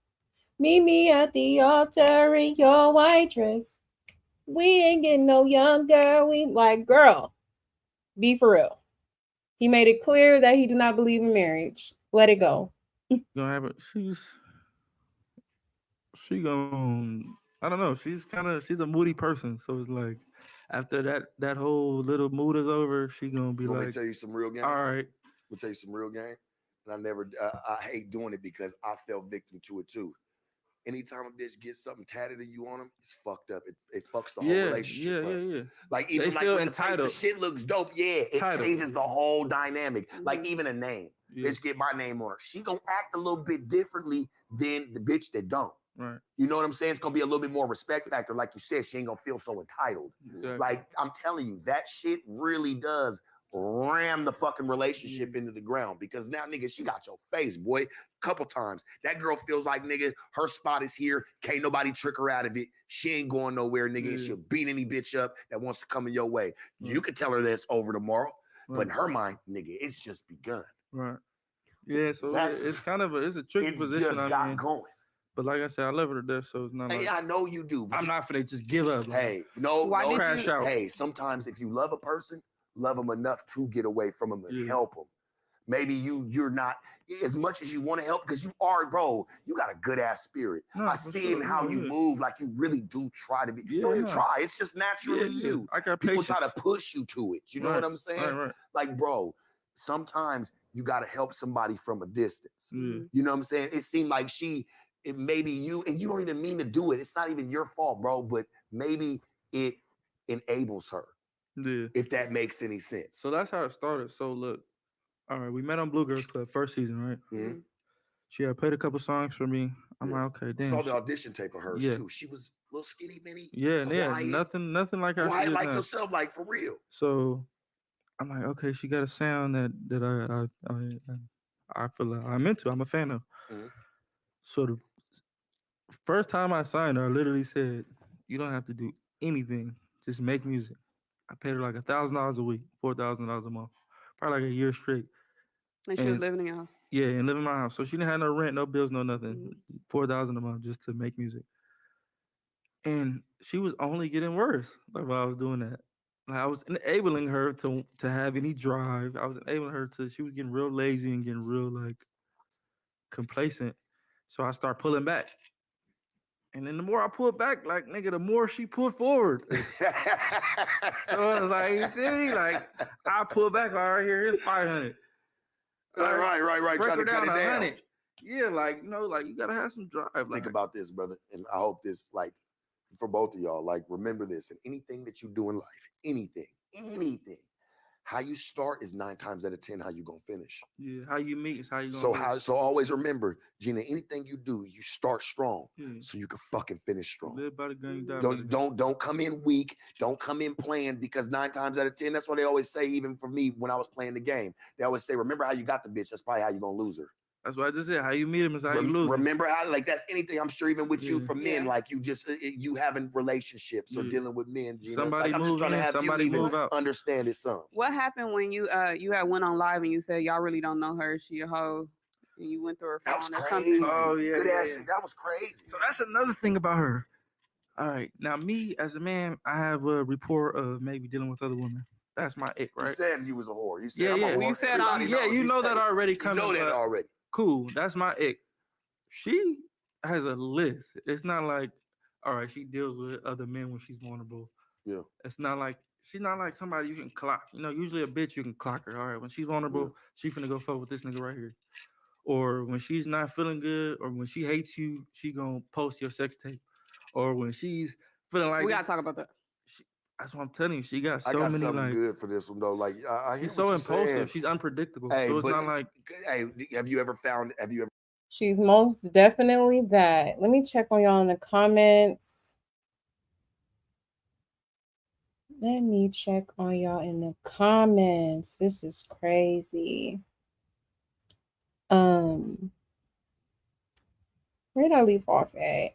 meet me at the altar in your white dress. We ain't getting no younger. We like, girl, be for real. He made it clear that he do not believe in marriage. Let it go. Gonna have it? She gonna. I don't know. She's a moody person, so it's like after that whole little mood is over, she gonna be You want me like, to tell you some real game? all right. We'll tell you some real game. And I hate doing it because I fell victim to it too. Anytime a bitch gets something tatted of you on them, it's fucked up. It fucks the whole relationship up. Yeah. Like They even like feel with the face, entitled. the shit looks dope. Yeah, it Entitled. changes the whole dynamic. Like Mhm. even a name. Yeah. Bitch get my name on her. She gonna act a little bit differently than the bitch that don't. Right. You know what I'm saying? It's gonna be a little bit more respect factor. Like you said, she ain't gonna feel so entitled. Exactly. Like I'm telling you, that shit really does ram the fucking relationship into the ground because now, nigga, she got your face, boy. Couple times. That girl feels like, nigga, her spot is here. Can't nobody trick her out of it. She ain't going nowhere, nigga. And she'll beat any bitch up that wants to come in your way. You could tell her that's over tomorrow, but in her mind, nigga, it's just begun. Right. Yeah, so That's- it's kind of it's a tricky It's position just I'm got in. going. But like I said, I love her to death, so it's not Hey, like I know you do. But I'm not finna just give up. Like, Hey, no, Why no. did crash out. Hey, sometimes if you love a person, love them enough to get away from them and Yeah. help them. Maybe you're not as much as you want to help because you are, bro. You got a good ass spirit. No, I for see sure. it in how Yeah, you yeah. move. Like you really do try to be. You Yeah, don't even no. try. It's just naturally Yeah. you. I got People patience. try to push you to it. You know Right, what I'm saying? Right. Like, bro, sometimes you got to help somebody from a distance. Yeah. You know what I'm saying? It seemed like it maybe you, and you don't even mean to do it. It's not even your fault, bro, but maybe it enables her, Yeah. if that makes any sense. So that's how it started. So look, all right, we met on Blue Girls Club first season, right? Mhm. She had played a couple songs for me. I'm Yeah. like, okay, I damn. saw the audition tape of hers Yeah. too. She was a little skinny mini. Yeah, quiet, nothing like how she quiet is like now. yourself, like for real. So I'm like, okay, she got a sound that I feel like I'm into. I'm a fan of. Mhm. So the first time I signed her, I literally said, "You don't have to do anything. Just make music." I paid her like $1,000 a week, $4,000 a month, probably like a year straight. And she was And living in your house. yeah, and live in my house. So she didn't have no rent, no bills, no nothing. Mhm. 4,000 a month just to make music. And she was only getting worse. Like while I was doing that. Like I was enabling her to have any drive. I was enabling her to. She was getting real lazy and getting real like complacent. So I start pulling back. And then the more I pulled back, like nigga, the more she pulled forward. So I was like, you feel me? Like I pull back. All right, here's 500. right. Break Try her to cut down it down. 100. Yeah, like like you gotta have some drive. Think Like, about this, brother, and I hope this, like, for both of y'all, like, remember this. And anything that you do in life, anything, How you start is 9 times out of 10 how you gonna finish. Yeah, how you meet is how you So gonna. so always remember, Gina, anything you do, you start strong Yeah. so you can fucking finish strong. Live by the gun, you die by the Don't gun. don't come in weak. Don't come in playing because 9 times out of 10, that's what they always say. Even for me, when I was playing the game, they always say, "Remember how you got the bitch? That's probably how you gonna lose her." That's what I just said. How you meet him is how you lose him. Remember how, like, that's anything. I'm sure even with you Yeah. for men, Yeah. like you just you having relationships or Yeah. dealing with men. Gina, Somebody like I'm just move trying to in, have you somebody even move out. understand it some. What happened when you had went on live and you said y'all really don't know her? She a hoe, and you went through her That was phone or something? crazy. Oh, yeah, Good yeah, ass yeah. shit. That was crazy. So that's another thing about her. All right, now me as a man, I have a report of maybe dealing with other women. That's my ick, You right? said you was a whore. You said Yeah, I'm a yeah. whore. You said Everybody Yeah, knows. you know said that it. already You coming. know that but already. Cool, that's my ick. She has a list. It's not like, all right, she deals with other men when she's vulnerable. Yeah. It's not like she's not like somebody you can clock. You know, usually a bitch you can clock her. All right, when she's vulnerable, she finna go fuck with this nigga right here. Or when she's not feeling good, or when she hates you, she gonna post your sex tape. Or when she's feeling like We gotta this, talk about that. she, that's what I'm telling you. She got I so got many something like. good for this one though. Like I hear She's what so you're saying. impulsive. She's unpredictable. Hey, So it's but not like hey, have you ever found? Have you ever? She's most definitely that. Let me check on y'all in the comments. Let me check on y'all in the comments. This is crazy. Where did I leave off at?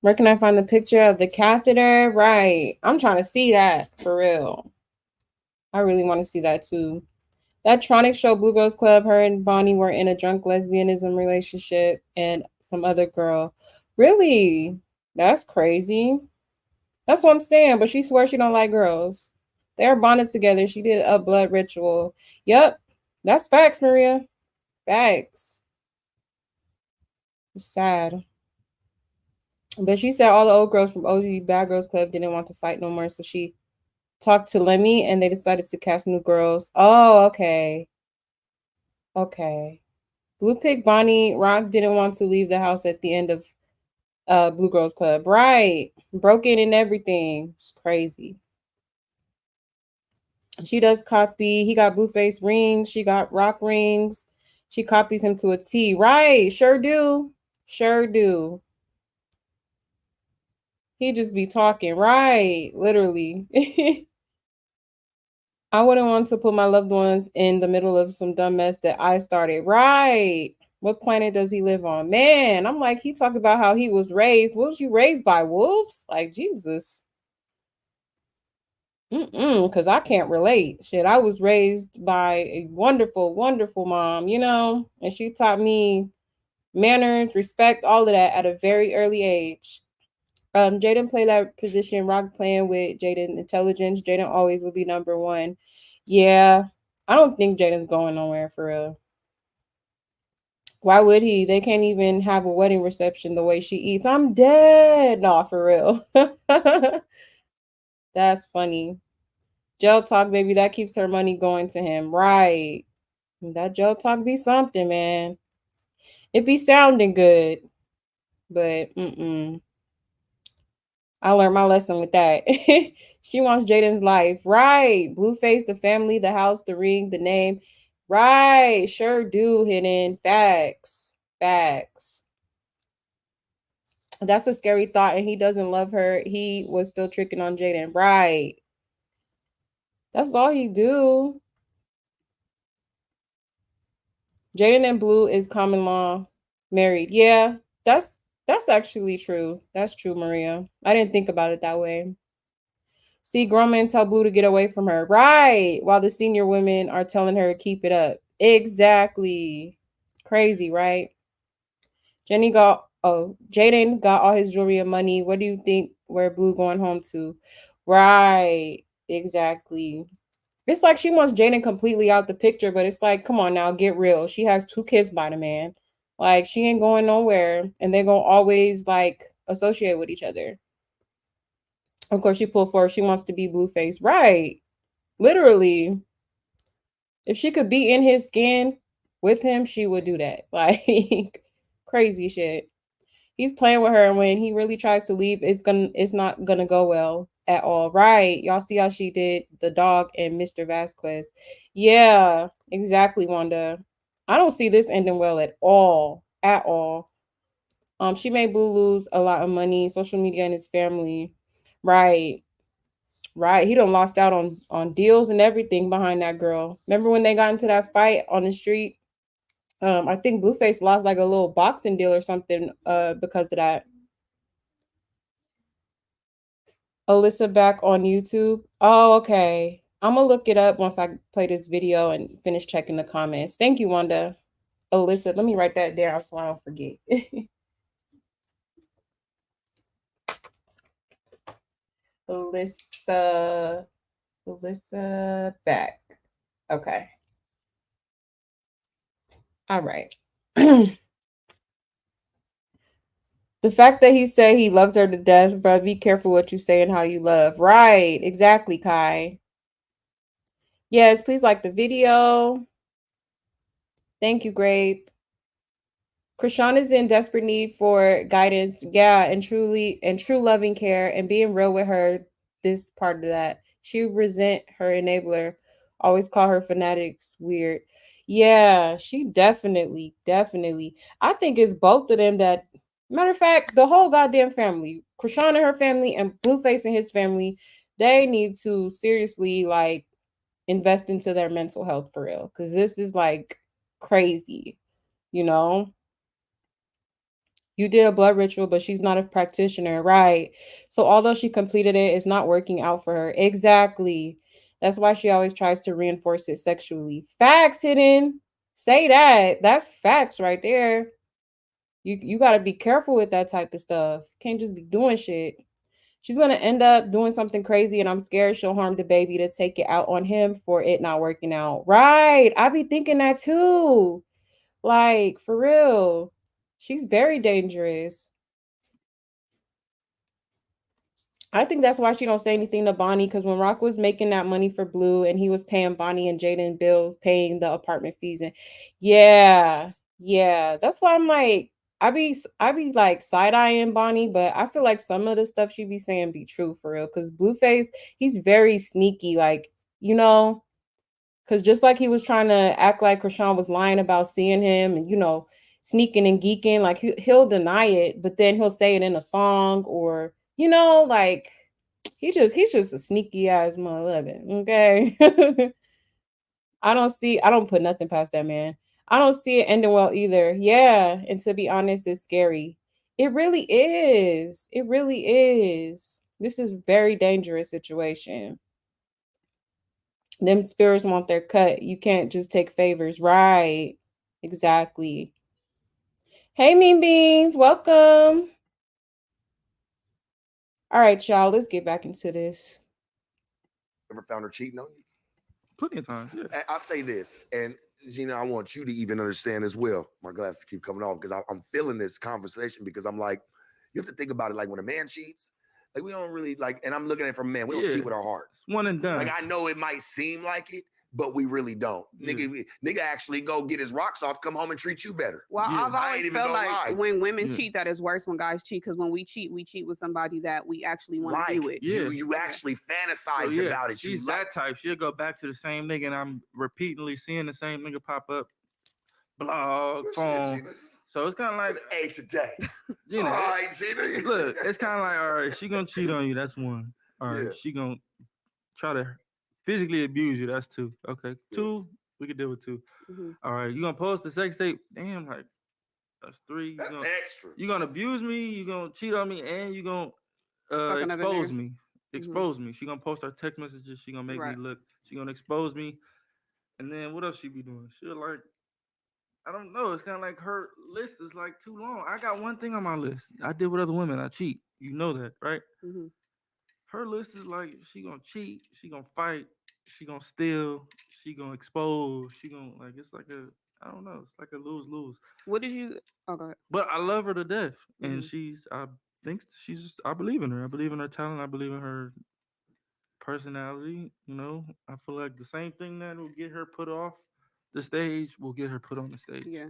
Where can I find the picture of the catheter? Right. I'm trying to see that for real. I really want to see that too. That Tronic show, Blue Girls Club, her and Bonnie were in a drunk lesbianism relationship and some other girl. Really? That's crazy. That's what I'm saying. But she swears she don't like girls. They're bonded together. She did a blood ritual. Yep. That's facts, Maria. Facts. It's sad. But she said all the old girls from OG Bad Girls Club didn't want to fight no more. So she talked to Lemmy and they decided to cast new girls. Oh, okay. Okay. Blue Pig Bonnie Rock didn't want to leave the house at the end of Blue Girls Club. Right. Broken and everything. It's crazy. She does copy. He got Blueface rings. She got rock rings. She copies him to a T. Right. Sure do. Sure do. He just be talking. Right. Literally. I wouldn't want to put my loved ones in the middle of some dumb mess that I started. Right. What planet does he live on? Man, I'm like, he talked about how he was raised. What was you raised by? Wolves? Like, Jesus. Because I can't relate. Shit, I was raised by a wonderful, wonderful mom, and she taught me manners, respect, all of that at a very early age. Jaden played that position. Rock playing with Jaden intelligence. Jaden always will be number one. Yeah, I don't think Jaden's going nowhere for real. Why would he? They can't even have a wedding reception the way she eats. I'm dead. Nah, for real. That's funny. Jail talk, baby, that keeps her money going to him. Right. That jail talk be something, man. It be sounding good. But I learned my lesson with that. She wants Jaden's life. Right. Blueface, the family, the house, the ring, the name. Right. Sure do, Hidden. Facts. Facts. That's a scary thought. And he doesn't love her. He was still tricking on Jaden. Right. That's all he do. Jaden and Blue is common law married. Yeah, that's actually true. That's true, Maria. I didn't think about it that way. See, grown men tell Blue to get away from her. Right. While the senior women are telling her to keep it up. Exactly. Crazy, right? Jaden got all his jewelry and money. What do you think where Blue going home to? Right. Exactly. It's like she wants Jaden completely out the picture, but it's like, come on now, get real. She has 2 kids by the man. Like, she ain't going nowhere. And they're going to always, like, associate with each other. Of course, she pulled forward. She wants to be Blueface. Right. Literally. If she could be in his skin with him, she would do that. Like, Crazy shit. He's playing with her, and when he really tries to leave, it's not gonna go well at all. Right. Y'all see how she did the dog and Mr. Vasquez. Yeah, exactly, Wanda. I don't see this ending well at all. At all. She made Blue lose a lot of money, social media and his family. Right. Right. He done lost out on deals and everything behind that girl. Remember when they got into that fight on the street? I think Blueface lost like a little boxing deal or something because of that. Alyssa back on YouTube. Oh, okay. I'm gonna look it up once I play this video and finish checking the comments. Thank you, Wanda. Alyssa, let me write that down so I don't forget. Alyssa, Alyssa back. Okay. All right. The fact that he said he loves her to death, bro, be careful what you say and how you love. Right. Exactly, Kai. Yes, please like the video. Thank you, Grape. Krishan is in desperate need for guidance, yeah, and true loving care and being real with her. This part of that. She resent her enabler, always call her fanatics weird. Yeah, she definitely. I think it's both of them that matter of fact, the whole goddamn family, Krishan and her family and Blueface and his family, they need to seriously like invest into their mental health for real. Cause this is like crazy, you know? You did a blood ritual, but she's not a practitioner, right? So although she completed it, it's not working out for her. Exactly. That's why she always tries to reinforce it sexually. Facts, hidden. Say that. That's facts right there. You gotta be careful with that type of stuff. Can't just be doing shit. She's gonna end up doing something crazy, and I'm scared she'll harm the baby to take it out on him for it not working out. Right. I be thinking that too. Like, for real. She's very dangerous. I think that's why she don't say anything to Bonnie, because when Rock was making that money for Blue and he was paying Bonnie and Jaden bills, paying the apartment fees, and yeah, yeah, that's why I'm like, I be like side eyeing Bonnie, but I feel like some of the stuff she be saying be true for real. Because Blueface, he's very sneaky, like you know, because just like he was trying to act like Krishan was lying about seeing him, and sneaking and geeking, like he'll deny it, but then he'll say it in a song or like he's just a sneaky ass mother. Okay. I don't put nothing past that man. I don't see it ending well either. Yeah, and to be honest, it's scary. It really is. It really is. This is very dangerous situation. Them spirits want their cut. You can't just take favors. Right. Exactly. Hey, Mean Beans. Welcome. All right, y'all. Let's get back into this. Ever found her cheating on you? Plenty of times. Yeah. I say this, and Gina, I want you to even understand as well. My glasses keep coming off because I'm feeling this conversation because I'm like, you have to think about it. Like when a man cheats, like we don't really like, and I'm looking at it from a man. We don't Yeah. cheat with our heart. It's one and done. Like I know it might seem like it, but we really don't. Nigga actually go get his rocks off, come home and treat you better. Well, Yeah. I've I ain't always even felt gonna like lie. when women Yeah. cheat, that is worse when guys cheat. Because when we cheat with somebody that we actually want Like to be with. you, Yeah. you actually So fantasized yeah, about it. she's You that type. She'll go back to the same nigga, and I'm repeatedly seeing the same nigga pop up, blog, Good shit, phone. Gina. So it's kind of like, A today. you know, All right, Gina. look, it's kind of like, all right, she gonna cheat on you. That's one. All right, Yeah. she gonna try to physically abuse you. That's two. Okay, Yeah. two. We can deal with two. Mm-hmm. All right, you gonna post the sex tape? Damn, like that's three. That's extra. You gonna abuse me? You gonna cheat on me? And you gonna Fuck another expose nigga. me? Expose me. She gonna post her text messages. She gonna make me Right. look. She gonna expose me. And then what else she be doing? She'll like, I don't know. It's kind of like her list is like too long. I got one thing on my list. I did with other women. I cheat. You know that, right? Mm-hmm. Her list is like she gonna cheat. She gonna fight. She gonna steal. She gonna expose. She gonna like it's like a I don't know. It's like a lose lose. What did you? Oh, go ahead. But I love her to death, and Mhm. I think I believe in her. I believe in her talent. I believe in her personality. I feel like the same thing that will get her put off the stage will get her put on the stage. Yeah.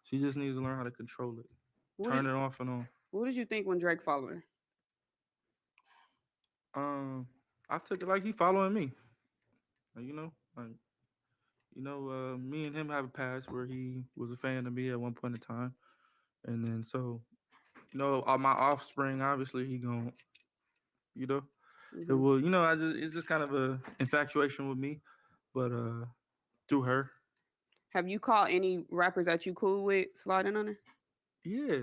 She just needs to learn how to control it, What turn did, it off and on. what did you think when Drake followed her? Um, I took it like he following me. Like me and him have a past where he was a fan of me at one point in time, and then so all my offspring, obviously he gon' you know, it Hmm. will, it's just kind of a infatuation with me, but through her, Have you caught any rappers that you cool with sliding on her? yeah,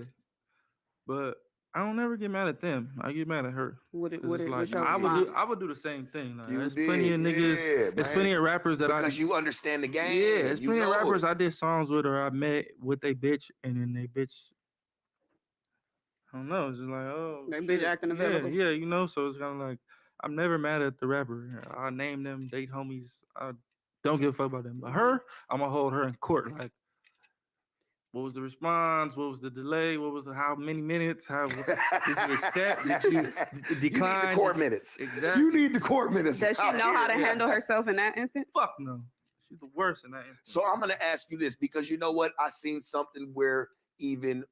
but I don't ever get mad at them. I get mad at her. Cause it's like What's your I would do response? I would do the same thing. Like You there's plenty did, of niggas, yeah, there's man. plenty of rappers that Because you understand the yeah, game. there's You plenty of know rappers it. I did songs with or I met with they bitch and then they bitch I don't know. It's just like, oh That bitch shit, acting yeah, available. yeah. So it's kind of like I'm never mad at the rapper. I name them, date homies. I don't give a fuck about them. But her, I'm gonna hold her in court. Like, what was the response? What was the delay? How many minutes? How did you accept? Did you You need the decline? court minutes. Exactly. You need the court minutes. Does she out know how to here. handle herself in that instance? Fuck no. She's the worst in that instance. So I'm gonna ask you this because you know what? I seen something where even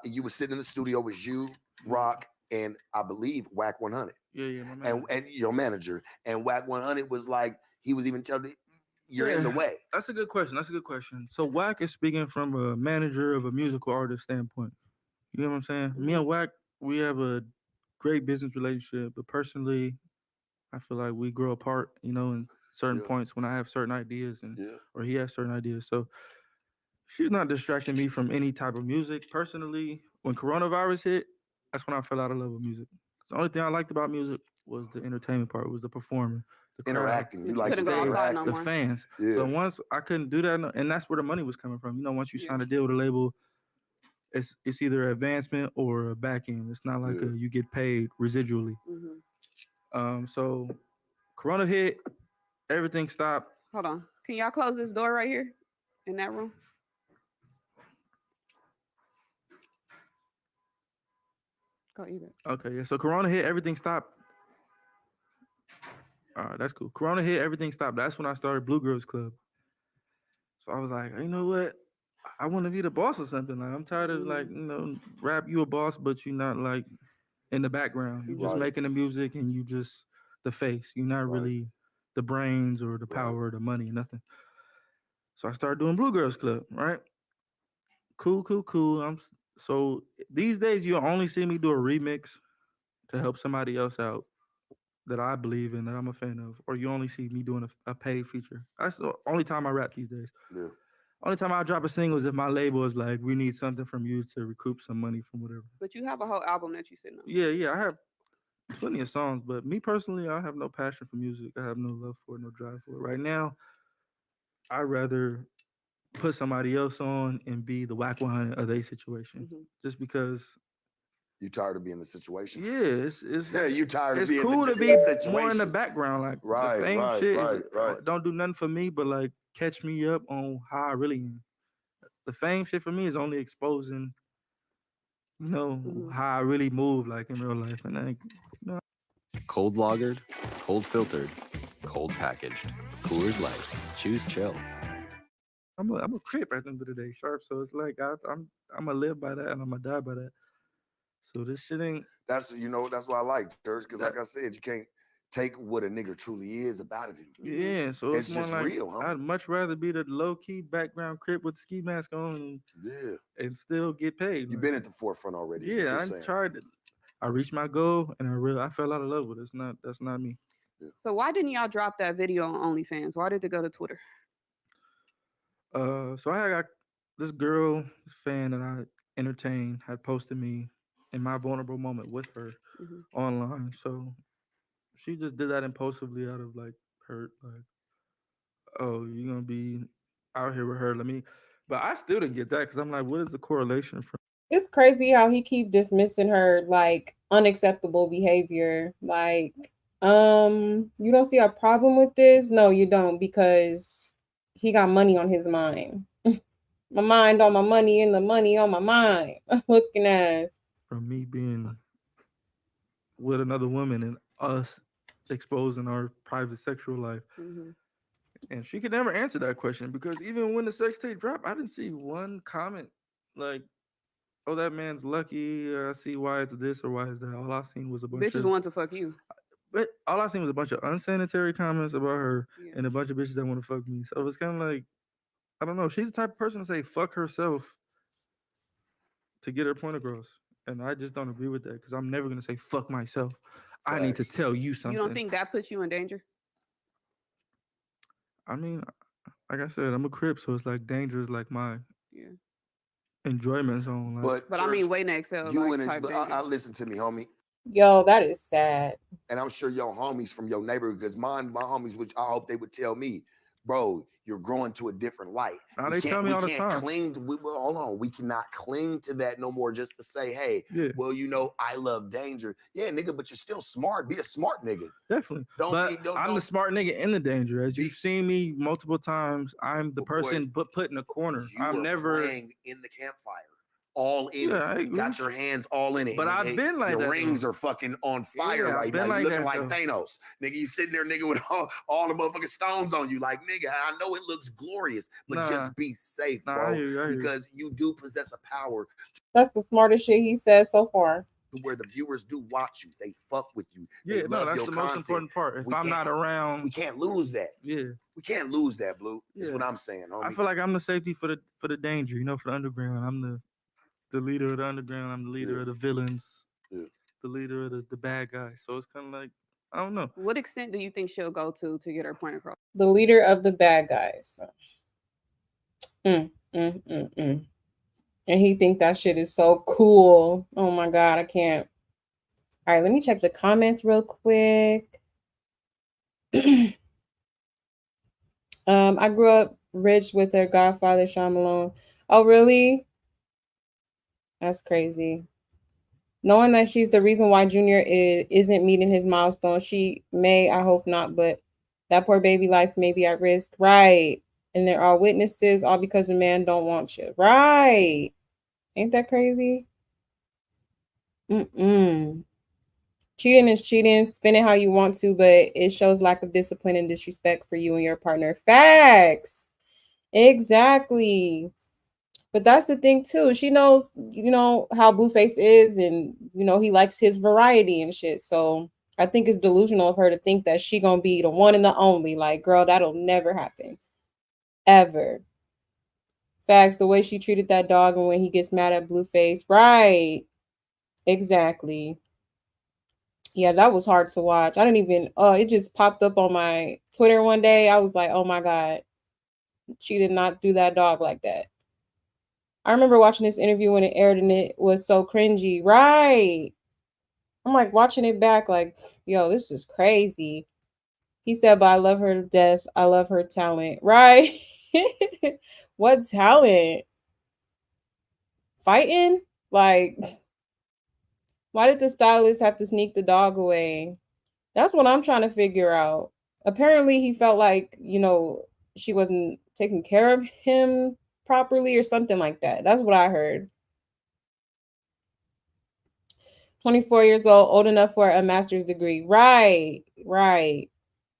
you were sitting in the studio with you, Rock, and I believe Whack 100. Yeah, my man. And your manager. And Whack 100 was like, he was even telling me, you're in the way. That's a good question. So Wack is speaking from a manager of a musical artist standpoint. You know what I'm saying? Me and Wack, we have a great business relationship, but personally, I feel like we grow apart, in certain points when I have certain ideas or he has certain ideas. So she's not distracting me from any type of music. Personally, when coronavirus hit, that's when I fell out of love with music. The only thing I liked about music was the entertainment part, was the performing, the crowd, Interacting. You You like couldn't to go outside no interact. the more. fans. Yeah. So once I couldn't do that, and that's where the money was coming from. Once you sign a deal with a label, it's either advancement or a back end. It's not like you get paid residually. So Corona hit, everything stopped. Hold on. Can y'all close this door right here in that room? Go either. Okay, yeah. So Corona hit, everything stopped. All right, that's cool. Corona hit, everything stopped. That's when I started Blue Girls Club. So I was like, you know what? I want to be the boss or something. Like I'm tired of rap. You a boss, but you not like in the background. You just making the music and you just the face. You're not really the brains or the power or the money, nothing. So I started doing Blue Girls Club, right? Cool. So these days you'll only see me do a remix to help somebody else out that I believe in, that I'm a fan of, or you only see me doing a paid feature. That's the only time I rap these days. Yeah. Only time I drop a single is if my label is like, we need something from you to recoup some money from whatever. But you have a whole album that you sitting on. Yeah, I have plenty of songs, but me personally, I have no passion for music. I have no love for it, no drive for it. Right now, I'd rather put somebody else on and be the Whack 100 of their situation, just because. You tired of being in the situation? Yeah, it's you tired it's of being cool in to the be situation. more in the background, like the fame shit. Don't do nothing for me, but like catch me up on how I really am. The fame shit for me is only exposing, how I really move like in real life, and like, Cold lagered, cold filtered, cold packaged. Coors Light. Choose chill. I'm a crip at the end of the day, sharp. So it's like I'm gonna live by that and I'm gonna die by that. So this shit ain't. That's why I like church, because like I said, you can't take what a nigga truly is about him. Yeah, so it's more just like real, huh? I'd much rather be the low key background crip with the ski mask on, and still get paid. You've been at the forefront already. Yeah, I tried. I reached my goal, and I fell out of love with it. That's not me. Yeah. So why didn't y'all drop that video on OnlyFans? Why did it go to Twitter? So I got this girl, this fan that I entertained, had posted me in my vulnerable moment with her online. So she just did that impulsively out of like hurt, like, oh, you're gonna be out here with her. But I still didn't get that because I'm like, what is the correlation from? It's crazy how he keep dismissing her like unacceptable behavior. Like, you don't see a problem with this? No, you don't, because he got money on his mind. My mind on my money and the money on my mind. Looking at From me being with another woman and us exposing our private sexual life. And she could never answer that question because even when the sex tape dropped, I didn't see one comment like, oh, that man's lucky. I see why it's this or why it's that. All I seen was a bunch Bitches of, want to fuck you. but all I seen was a bunch of unsanitary comments about her Yeah. and a bunch of bitches that want to fuck me. So it's kind of like, I don't know. She's the type of person to say fuck herself to get her point across, and I just don't agree with that because I'm never gonna say fuck myself. I need to Facts. tell you You don't something. think that puts you in danger? I mean, like I said, I'm a crip, so it's like danger is like my Yeah. enjoyment zone. Like, But But I church, mean, waiting to excel you like and type but I danger. listen to me, homie. Yo, that is sad. And I'm sure your homies from your neighborhood, because my homies, which I hope they would tell me, bro, you're growing to a different light. now We they tell can't me we all the can't time. cling to well, hold on. We cannot cling to that no more just to say, hey, Yeah, well, I love danger. Yeah, nigga, but you're still smart. Be a smart nigga. definitely. Don't But be I'm the don't smart nigga in the danger. As be you've seen me multiple times, I'm the but boy, person put in a corner. you I'm were never. playing in the campfire. All in Yeah, it. I agree. Got your hands all in it, But I've nigga. been like Your that rings though. are fucking on fire Yeah, I've right now. been You like looking that like though. Thanos. Nigga, you sitting there, nigga, with all the motherfucking stones on you. Like, nigga, I know it looks glorious, but Nah, just be safe, nah, I bro. hear you. I hear you. Because you do possess a power That's the smartest shit he said so far. to where the viewers do watch you. They fuck with you. They Yeah, no, love that's your the most content. important part. If We I'm can't not we around, can't lose that. yeah, We can't lose that, Blue. Is yeah. what I'm saying, I homie. feel like I'm the safety for the danger, for the underground. I'm the leader of the underground. I'm the leader Yeah, of the villains, yeah. the leader of the bad guys. So it's kind of like, I don't know. What extent do you think she'll go to get her point across? The leader of the bad guys. Mm, mm. And he think that shit is so cool. Oh my god, I can't. All right, let me check the comments real quick. I grew up rich with her godfather, Sean Malone. Oh, really? That's crazy. Knowing that she's the reason why Junior isn't meeting his milestone, she may, I hope not, but that poor baby life may be at risk. Right. And there are witnesses, all because a man don't want you. Right. Ain't that crazy? Mm-mm. Cheating is cheating. Spend it how you want to, but it shows lack of discipline and disrespect for you and your partner. Facts. Exactly. But that's the thing too. She knows, how Blueface is, and he likes his variety and shit. So I think it's delusional of her to think that she gonna be the one and the only. Like, girl, that'll never happen. Ever. Facts, the way she treated that dog and when he gets mad at Blueface. Right. Exactly. Yeah, that was hard to watch. I didn't even it just popped up on my Twitter one day. I was like, oh my God, she did not do that dog like that. I remember watching this interview when it aired and it was so cringy. Right. I'm like watching it back, like, yo, this is crazy. He said, but I love her to death. I love her talent. Right. What talent? Fighting? Like, why did the stylist have to sneak the dog away? That's what I'm trying to figure out. Apparently, he felt like, she wasn't taking care of him properly or something like that. That's what I heard. 24 years old enough for a master's degree. Right, right.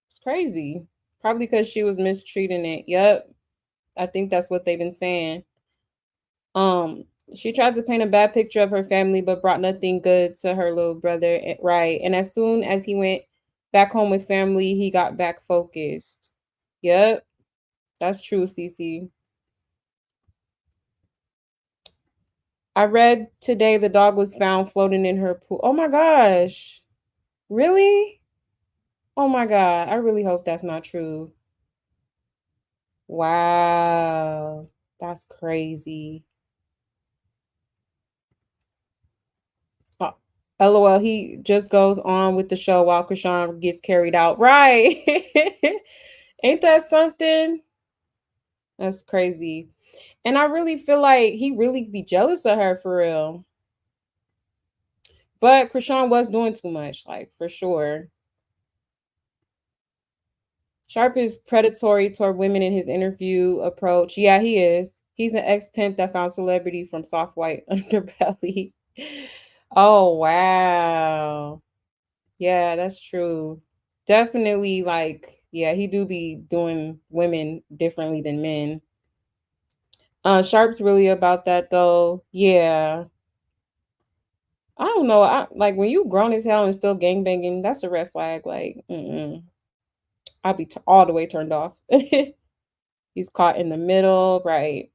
It's crazy. Probably because she was mistreating it. Yep. I think that's what they've been saying. Um, she tried to paint a bad picture of her family, but brought nothing good to her little brother. Right. And as soon as he went back home with family, he got back focused. Yep. That's true, Cece. I read today the dog was found floating in her pool. Oh my gosh. Really? Oh my God. I really hope that's not true. Wow. That's crazy. Uh, LOL, he just goes on with the show while Krishan gets carried out. Right. Ain't that something? That's crazy. And I really feel like he really be jealous of her for real. But Krishan was doing too much, like for sure. Sharp is predatory toward women in his interview approach. Yeah, he is. He's an ex pimp that found celebrity from soft white underbelly. Oh, wow. Yeah, that's true. Definitely, like, yeah, he do be doing women differently than men. Sharp's really about that though. Yeah. I don't know. I like when you grown as hell and still gang banging. That's a red flag. Like, I'll be all the way turned off. He's caught in the middle, right?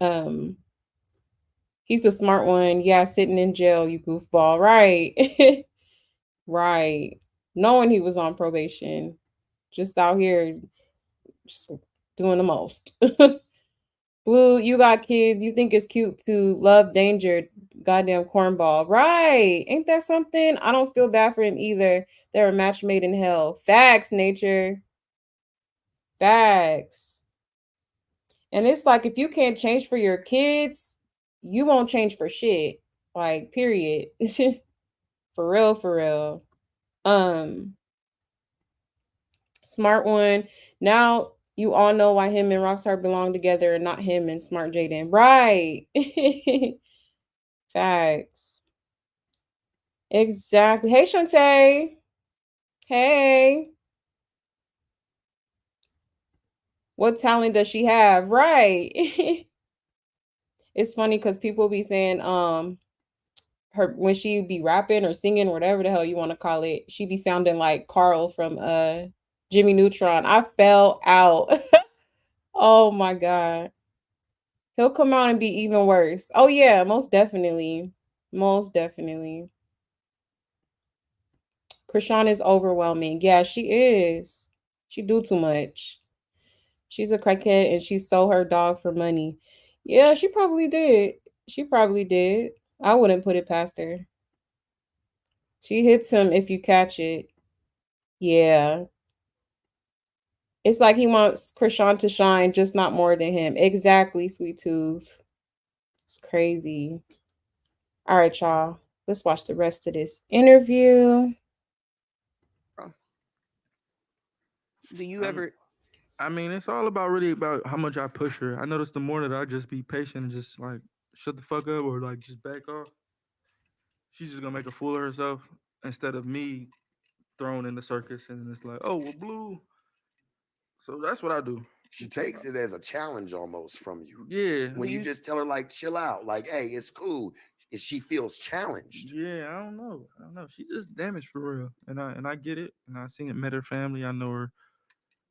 Um, he's a smart one. Yeah, sitting in jail, you goofball. Right. Right. Knowing he was on probation, just out here, just doing the most. Blue, you got kids. You think it's cute to love danger, goddamn cornball. Right. Ain't that something? I don't feel bad for him either. They're a match made in hell. Facts, nature. Facts. And it's like if you can't change for your kids, you won't change for shit. Like, period. For real, for real. Um, Smart one. Now you all know why him and Rockstar belong together and not him and Smart Jaden. Right. Facts. Exactly. Hey, Shantae. Hey. What talent does she have? Right. It's funny because people be saying, her when she be rapping or singing, whatever the hell you want to call it, she be sounding like Carl from Jimmy Neutron. I fell out. Oh my God. He'll come out and be even worse. Oh yeah, most definitely. Most definitely. Krishan is overwhelming. Yeah, she is. She do too much. She's a crackhead and she sold her dog for money. Yeah, she probably did. She probably did. I wouldn't put it past her. She hits him if you catch it. Yeah. It's like he wants Krishan to shine, just not more than him. Exactly, sweet tooth. It's crazy. All right, y'all. Let's watch the rest of this interview. Do you I'm, ever? I mean, it's all about really about how much I push her. I noticed the more that I just be patient and just like shut the fuck up or like just back off, she's just gonna make a fool of herself instead of me thrown in the circus and it's like, oh well, blue. So that's what I do. She takes it as a challenge almost from you. Yeah. When Do you you? just tell her like chill out, like hey, it's cool. She feels challenged. Yeah, I don't know. I don't know. She just damaged for real, and I get it. And I seen it. Met her family. I know her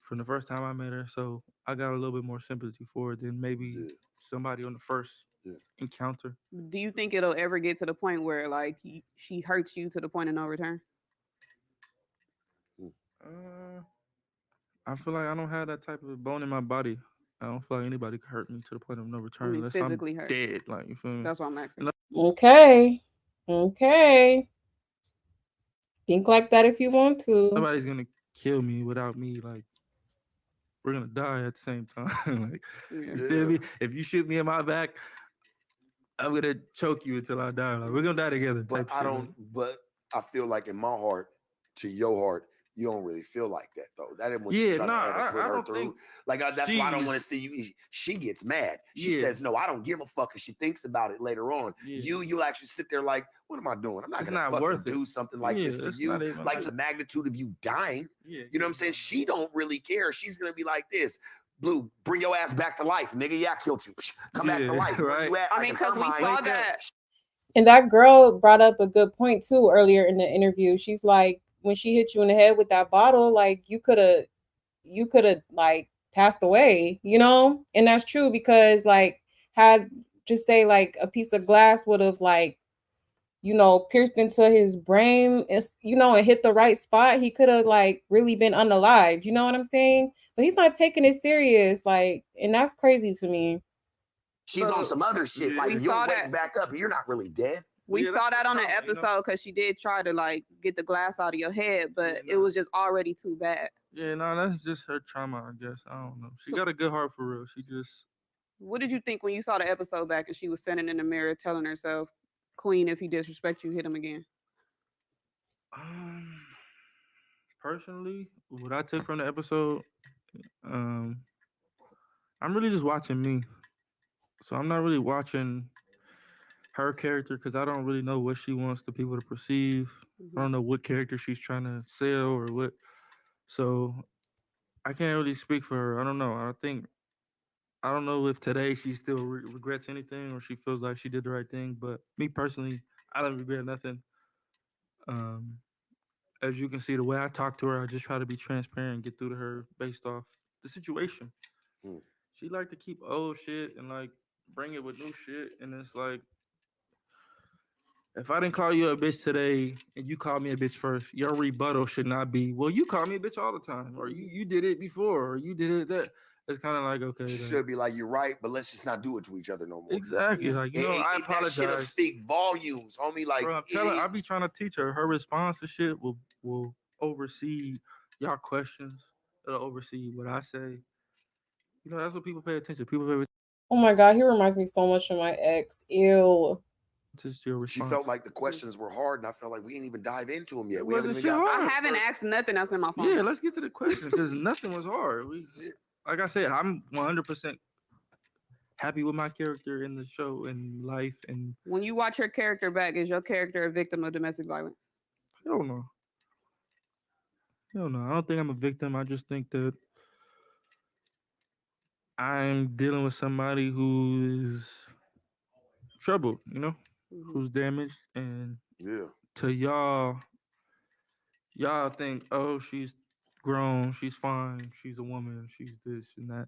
from the first time I met her, so I got a little bit more sympathy for her than maybe Yeah, somebody on the first yeah. encounter. Do you think it'll ever get to the point where like she hurts you to the point of no return? Mm. Uh, I feel like I don't have that type of bone in my body. I don't feel like anybody could hurt me to the point of no I return mean, unless I'm physically hurt. dead. Like you feel me? That's what I'm asking. Okay. Okay. Think like that if you want to. Nobody's gonna kill me without me. Like we're gonna die at the same time. Like Yeah. you feel Yeah. me? If you shoot me in my back, I'm gonna choke you until I die. Like we're gonna die together, But type I shit. don't. But I feel like in my heart, to your heart, you don't really feel like that though. That ain't what you Yeah, trying no, to ever put I her don't think through. Like that's why I don't want to she's. see you. She gets mad. She Yeah, says no. I don't give a fuck, and she thinks about it later on. yeah. You actually sit there like, what am I doing? I'm not It's gonna not fucking worth it. do something like Yeah, this to it's you. not even Like like. the magnitude of you dying. Yeah, You know what I'm saying? She don't really care. She's gonna be like this. Blue, bring your ass back to life, nigga. Yeah, I killed you. Come back to yeah, life. Where right. you at? I Like mean, in her because we mind, saw Wake up. that. And that girl brought up a good point too earlier in the interview. She's like, when she hit you in the head with that bottle, like you could have like passed away, you know? And that's true because like had just say like a piece of glass would have like, pierced into his brain, and hit the right spot, he could have like really been unalive. You know what I'm saying? But he's not taking it serious, like, and that's crazy to me. she's on But some other shit. Yeah, Like we you'll saw wake that. back up and you're not really dead. We yeah, that's saw the that on the trauma, episode because she did try to like get the glass out of your head, but Yeah, it no. was just already too bad. Yeah, no, that's just her trauma, I guess. I don't know. She So, got a good heart for real. She just, what did you think when you saw the episode back and she was standing in the mirror telling herself, "Queen, if he disrespect you, hit him again." um, personally, what I took from the episode, um, I'm really just watching me. So I'm not really watching her character because I don't really know what she wants the people to perceive. I Hmm. don't know what character she's trying to sell or what. So I can't really speak for her. I don't know. I think I don't know if today she still regrets anything or she feels like she did the right thing. But me personally, I don't regret nothing. Um, as you can see, the way I talk to her, I just try to be transparent and get through to her based off the situation. Mm. She like to keep old shit and like bring it with new shit, and it's like if I didn't call you a bitch today and you called me a bitch first, your rebuttal should not be, well, you call me a bitch all the time, or you did it before, or you did it that. It's kind of like, okay, She like, should be like, you're right, but let's just not do it to each other no more. exactly. Like, I That shit'll apologize. speak volumes, homie. Like, Bro, I'm telling, I be trying to teach her. Her response to shit will oversee y'all questions. It'll oversee what I say. That's what people pay attention. People pay Oh my God, he reminds me so much of my ex. Ew. attention to your she response. felt like the questions were hard, and I felt like we didn't even dive into them yet. It We haven't wasn't even shit got. I hard. haven't asked nothing else in my phone. Yeah, let's get to the question because nothing was hard. Like I said, I'm 100% happy with my character in the show and life. And When you watch your character back, is your character a victim of domestic violence? hell no, hell no. I don't think I'm a victim. I just think that I'm dealing with somebody who is troubled. Mm-hmm. Who's damaged, and Yeah. to y'all think, oh, she's grown, she's fine, she's a woman, she's this and that.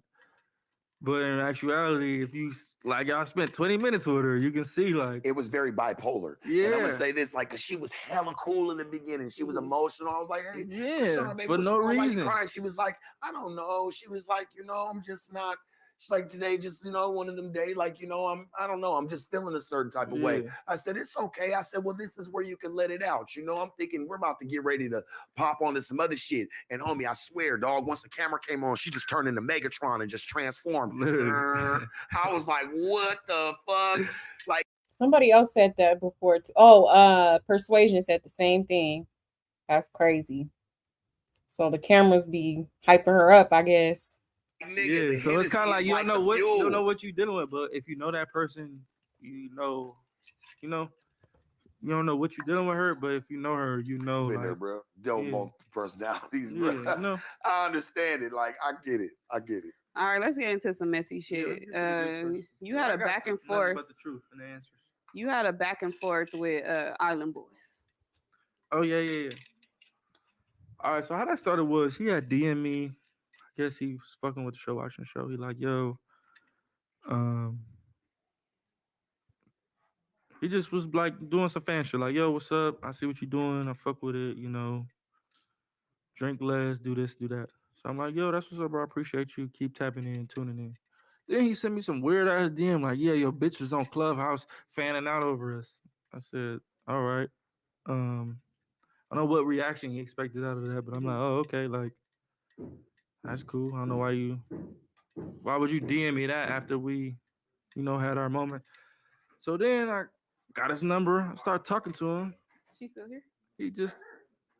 But in actuality, if you like, y'all spent 20 minutes with her, you can see like It was very bipolar. yeah, And I'm gonna say this, like, cause she was hella cool in the beginning. She was emotional. I was like, hey, yeah, Sean, baby, for what's no wrong? Why you reason. crying? She was like, I don't know. She was like, I'm just not. She's like, today, just one of them days, like, I don't know. I'm just feeling a certain type of way. Yeah. I said, it's okay. I said, well, this is where you can let it out. I'm thinking we're about to get ready to pop onto some other shit. And homie, I swear, dog, once the camera came on, she just turned into Megatron and just transformed. Literally. I was like, what the fuck? Like, Somebody else said that before. Oh, Persuasion said the same thing. That's crazy. So the cameras be hyping her up, I guess. nigga, Yeah, so it's kind of like you don't like know the what you don't fuel. know what you're dealing with, but if you know that person, you know, you don't know what you're dealing with her, but if you know her, Been there, like, bro. Dealt yeah, multiple personalities, yeah, bro. I understand it. Like, I get it. I get it. All right, let's get into some messy yeah. Let's shit. get to the good question. You 'Cause had I a got back and nothing forth. but the truth and the answers. You had a back and forth with Island Boys. Oh yeah. All right, so how that started was he had DM me. I guess he was fucking with the show, watching the show. He like, yo, um, he just was like doing some fan shit. Like, yo, what's up? I see what you doing. I fuck with it. Drink less, do this, do that. So I'm like, yo, that's what's up, bro. I appreciate you. Keep tapping in, tuning in. Then he sent me some weird ass DM like, yeah, your bitch was on Clubhouse fanning out over us. I said, all right. Um, I don't know what reaction he expected out of that, but I'm like, oh, okay, like that's cool. I don't know why would you DM me that after we, had our moment. So then I got his number. I started talking to him. She still here? He just,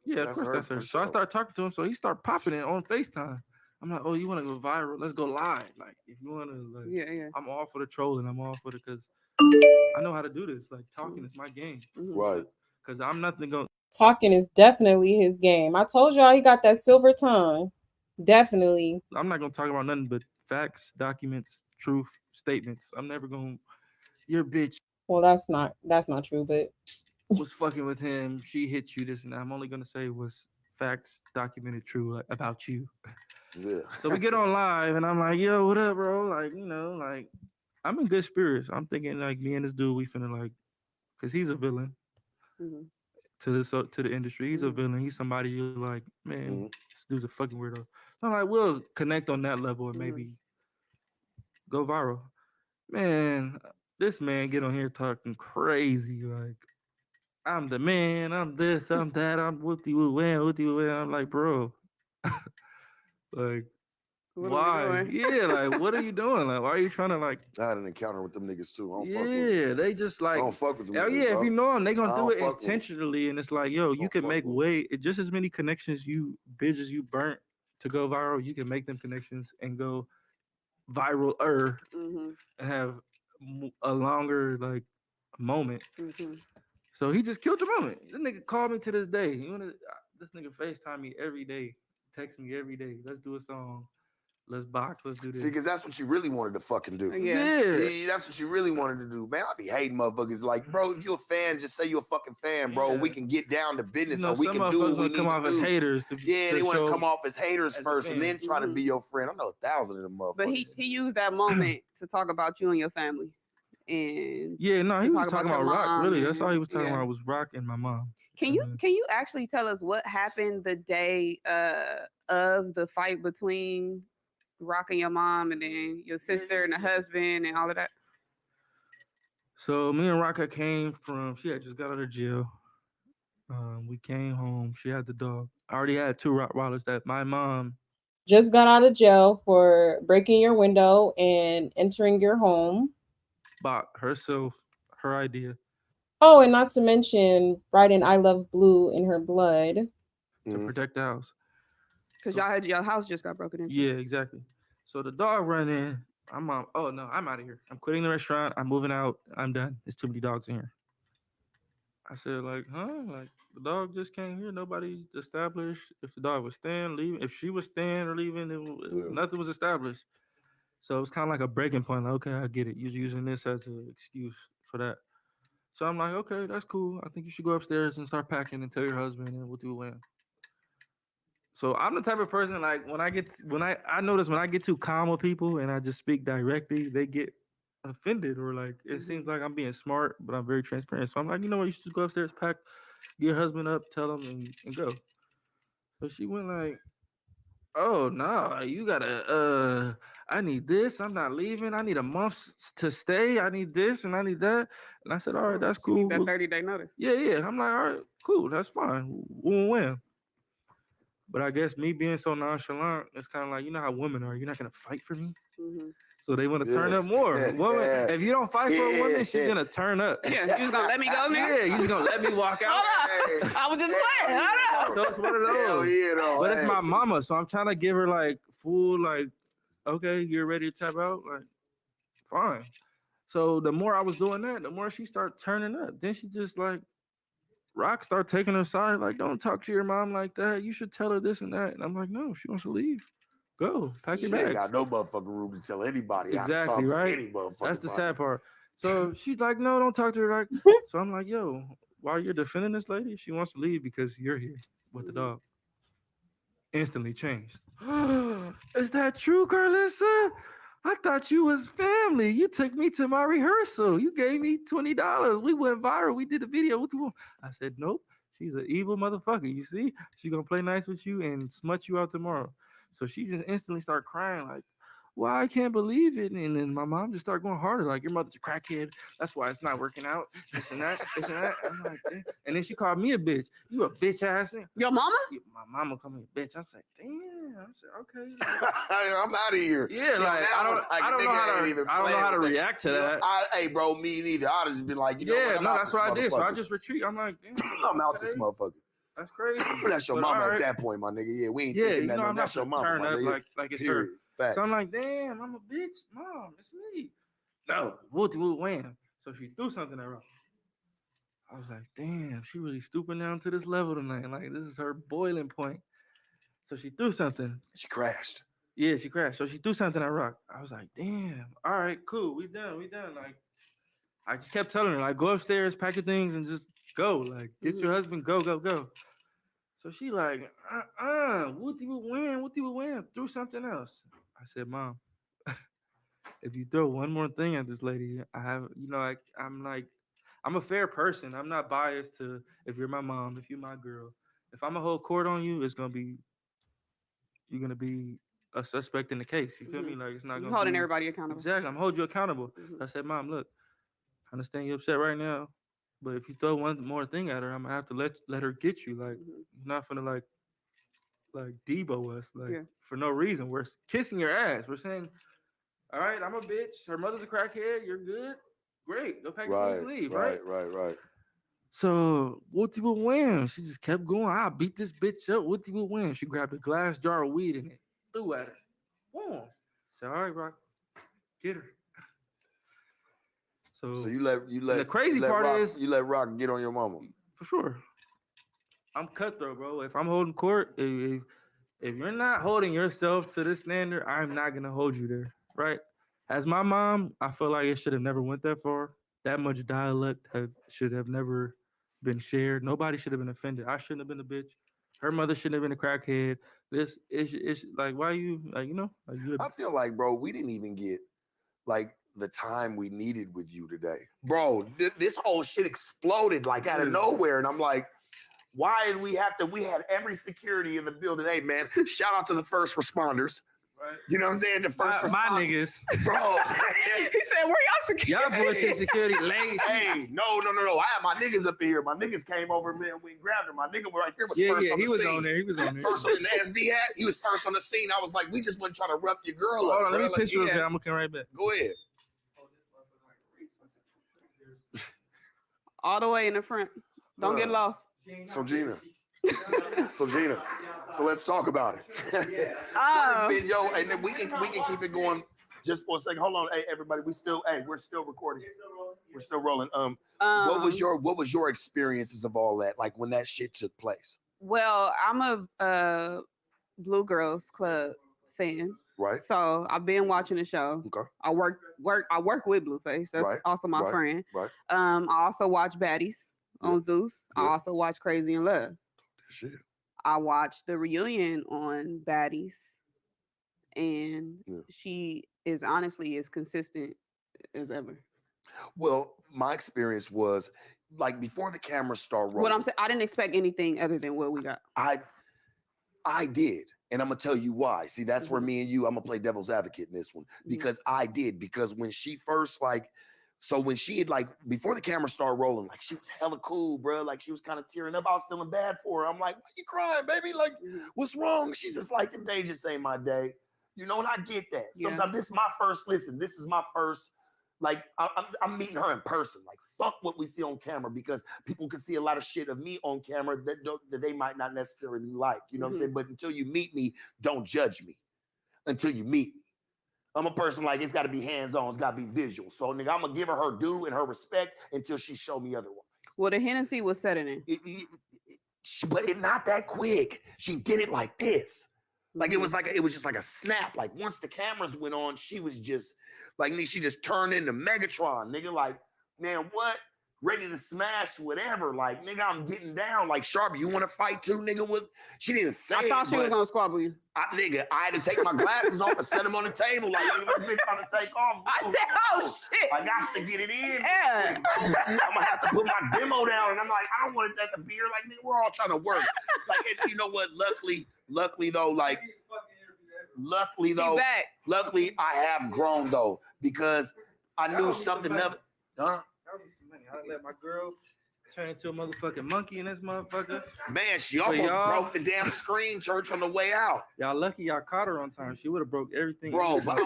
yeah, of That's course her that's her. for So I sure. started talking to him. So he started popping it on FaceTime. I'm like, oh, you want to go viral? Let's go live. Like, if you want to, like, Yeah. I'm all for the trolling. I'm all for it because I know how to do this. Like, talking is my game. Mm-hmm. Right. Because I'm nothing going. Talking is definitely his game. I told y'all he got that silver tongue. Definitely. I'm not gonna talk about nothing but facts, documents, truth, statements. I'm never gonna. Your bitch Well, that's not true, but was fucking with him. She hit you. This and that. I'm only gonna say was facts, documented, true about you. Yeah. So we get on live, and I'm like, yo, what up, bro? Like, like I'm in good spirits. I'm thinking like me and this dude, we finna like, cause he's a villain Mm-hmm. to the industry. He's a villain. He's somebody you're like, man, Mhm. this dude's a fucking weirdo. So I'm like, we'll connect on that level and Mhm. maybe go viral. Man, this man get on here talking crazy like I'm the man, I'm this, I'm that, I'm whoopty whoop whoopty whoop. I'm like, bro, like, What are we why? doing? Yeah, like, what are you doing? Like, why are you trying to like? I had an encounter with them niggas too. I don't fuck with them. Yeah, they just I like, don't fuck with them oh niggas, yeah, if bro. you know them, they gonna I do don't it fuck with them. intentionally, and it's like, yo, you Don't can fuck make with 'em. just as many connections you bitches you burnt to go viral. You can make them connections and go viral Mm-hmm. and have a longer like moment. Mm-hmm. So he just killed the moment. This nigga called me to this day. This nigga FaceTime me every day, text me every day. Let's do a song. Let's box. Let's do this. See, because that's what you really wanted to fucking do. Yeah. Yeah, that's what you really wanted to do, man. I be hating motherfuckers like, bro, if you're a fan, just say you're a fucking fan, bro. We Yeah. can get down to business, You know, or we some can do motherfuckers what we want to need come to off as do. haters. Yeah, to they want to show come off as haters as a first, and fan. then try to be your friend. I know 1,000 of them motherfuckers. But he used that moment to talk about you and your family. And Yeah, no, to he was talk talking about about your Rock. mom Really, that's all he and- was talking yeah. about was Rock and my mom. Can you actually tell us what happened the day of the fight between Rock and your mom, and then your sister and the husband and all of that? So me and Rocka came from. She had just got out of jail. We came home. She had the dog. I already had 2 Rottweilers that my mom Just got out of jail for breaking your window and entering your home. bought herself, her idea. Oh, and not to mention writing "I love blue" in her blood. To protect the house. Because y'all had your house just got broken into. Yeah, exactly. So the dog run in. I'm out of here. I'm quitting the restaurant. I'm moving out. I'm done. There's too many dogs in here. I said, like, huh? Like, the dog just came here. Nobody established if the dog was staying, leaving. If she was staying or leaving, nothing was established. So it was kind of like a breaking point. Like, okay, I get it. You're using this as an excuse for that. So I'm like, okay, that's cool. I think you should go upstairs and start packing and tell your husband, and we'll do it. So I'm the type of person, like, I notice when I get too calm with people and I just speak directly, they get offended, or like it seems like I'm being smart, but I'm very transparent. So I'm like, you know what, you should just go upstairs, pack, get your husband up, tell him, and go. So she went like, oh no, you gotta I need this. I'm not leaving. I need a month to stay. I need this and I need that. And I said, all right, that's You need cool. that 30-day notice. Yeah. I'm like, all right, cool, that's fine. We'll win. But I guess me being so nonchalant, it's kind of like, you know how women are. You're not gonna fight for me. So they want to turn up more. Woman, if you don't fight for a woman, she's gonna turn up. Yeah, she's gonna let me go, nigga. Yeah, you just gonna let me walk out. Hold up. I was just playing. Hold up. So it's one of those. Hell yeah, though. But it's my mama, so I'm trying to give her like full, like, okay, you're ready to tap out, like, fine. So the more I was doing that, the more she started turning up. Then she just like Rock started taking her side, like, don't talk to your mom like that. You should tell her this and that. And I'm like, no, she wants to leave. Go, pack your She ain't bags. got no motherfucking room to tell anybody how to talk Exactly, to right? any motherfucking That's the body. sad part. So she's like, no, don't talk to her. Like, so I'm like, yo, while you're defending this lady, she wants to leave because you're here with the dog. Instantly changed. Is that true, Carlissa? I thought you was family. You took me to my rehearsal. You gave me $20. We went viral. We did a video. What you want? I said, nope. She's an evil motherfucker. You see? She's gonna play nice with you and smut you out tomorrow. So she just instantly started crying, like, well, I can't believe it. And then my mom just started going harder, like, your mother's a crackhead. That's why it's not working out. This and that, this and that. I'm like, damn. And then she called me a bitch. You a bitch ass nigga. Your mama? My mama called me a bitch. I was like, damn. I said, okay. I'm out of here. Yeah, See, like, that I was don't like, know nigga how ain't to even I don't know playing how to with that. react to You know, that. hey, bro, me neither. I'd just been like, you know Yeah, what? I'm no, out that's this what I did. So I motherfucker. just retreat. I'm like, damn, I'm out this okay. motherfucker. That's crazy. That's your But mama all at right. that point, my nigga. Yeah, we ain't Yeah, thinking you that. know, I'm That's not your gonna mama, turn my up nigga. like it's Period. her. Facts. So I'm like, damn, I'm a bitch. Mom, it's me. No, whoop wham. So she threw something at her. I was like, damn, she really stooping down to this level tonight. Like, this is her boiling point. So she threw something. She crashed. Yeah, she crashed. So she threw something at Rock. I was like, damn. All right, cool. We done. Like, I just kept telling her, like, go upstairs, pack your things, and just go. Like, get your husband, go. So she like, whoopty wham, threw something else. I said, Mom, if you throw one more thing at this lady, I have, you know, I'm a fair person. I'm not biased to if you're my mom, if you're my girl. If I'm a hold court on you, you're gonna be a suspect in the case. You feel me? Like, it's not You gonna holding be everybody accountable. exactly. I'm holding you accountable. I said, Mom, look, I understand you're upset right now, but if you throw one more thing at her, I'm gonna have to let her get you. Like, you're not gonna like Debo us, like, for no reason. We're kissing your ass. We're saying, all right, I'm a bitch. Her mother's a crackhead. You're good. Great. Go pack your things and leave, right? Right. So whoopty wham. She just kept going. I'll beat this bitch up. Whoopty wham. She grabbed a glass jar of weed in it, threw at her. Boom. Said, all right, Rock, get her. So you let the crazy part Rock, is you let Rock get on your mama. For sure. I'm cutthroat, bro. If I'm holding court, if if you're not holding yourself to this standard, I'm not gonna hold you there, right? As my mom, I feel like it should have never went that far. That much dialect should have never been shared. Nobody should have been offended. I shouldn't have been a bitch. Her mother shouldn't have been a crackhead. This is like, why you like, like you. I feel like, bro, we didn't even get like the time we needed with you today, bro. This whole shit exploded like out of nowhere, and I'm like, why did we have to? We had every security in the building. Hey, man, shout out to the first responders. Right. You know what I'm saying? The first my niggas, bro. He said, "Where y'all security? Y'all bullshit security late." Hey, no. I had my niggas up in here. My niggas came over, man. We grabbed him. My nigga right there was first on the scene. He was on there. He was on there. First on the SD hat. He was first on the scene. I was like, we just wasn't trying to rough your girl up. Hold on, let me like, piss you up. I'm gonna come right back. Go ahead. All the way in the front. Don't get lost. So Gina. So let's talk about it. Oh. Been, yo, and then we can keep it going just for a second. Hold on, hey everybody, we're still recording. We're still rolling. What was your experiences of all that, like when that shit took place? Well, I'm a Blue Girls Club fan. Right. So I've been watching the show. Okay. I work with Blueface. That's also my friend. Right. I also watch Baddies on Zeus. I also watch Crazy in Love. Shit. I watched the reunion on Baddies, and she is honestly as consistent as ever. Well, my experience was like before the cameras start rolling. What I'm saying, I didn't expect anything other than what we got. I did. And I'm going to tell you why. See, that's where me and you, I'm going to play devil's advocate in this one. Because I did. Because when she first, when she had, before the camera started rolling, she was hella cool, bro. Like, she was kind of tearing up. I was feeling bad for her. I'm like, why you crying, baby? Like, what's wrong? She's just like, today just ain't my day. You know, and I get that. Sometimes this is my first, this is my first, I'm meeting her in person. Like, fuck what we see on camera, because people can see a lot of shit of me on camera that they might not necessarily like. You know what I'm saying? But until you meet me, don't judge me. Until you meet me. I'm a person it's got to be hands-on. It's got to be visual. So, nigga, I'm going to give her due and her respect until she show me otherwise. Well, the Hennessy was setting in. But not that quick. She did it like this. It was just like a snap. Like, once the cameras went on, she was just, she just turned into Megatron. Nigga, man, what? Ready to smash whatever. Like, nigga, I'm getting down. Like, Sharp, you want to fight too, nigga? She didn't say I thought she was going to squabble you. I had to take my glasses off and set them on the table. Like, nigga, this bitch trying to take off. I said, oh, shit. I got to get it in. Yeah. I'm going to have to put my demo down. And I'm like, I don't want it at the beer. Like, nigga, we're all trying to work. And you know what? Luckily, though, luckily, I have grown, though, because I knew something of it. Huh? I let my girl turn into a motherfucking monkey in this motherfucker. Man, she almost broke the damn screen, church, on the way out. Y'all lucky y'all caught her on time. She would have broke everything. Bro, but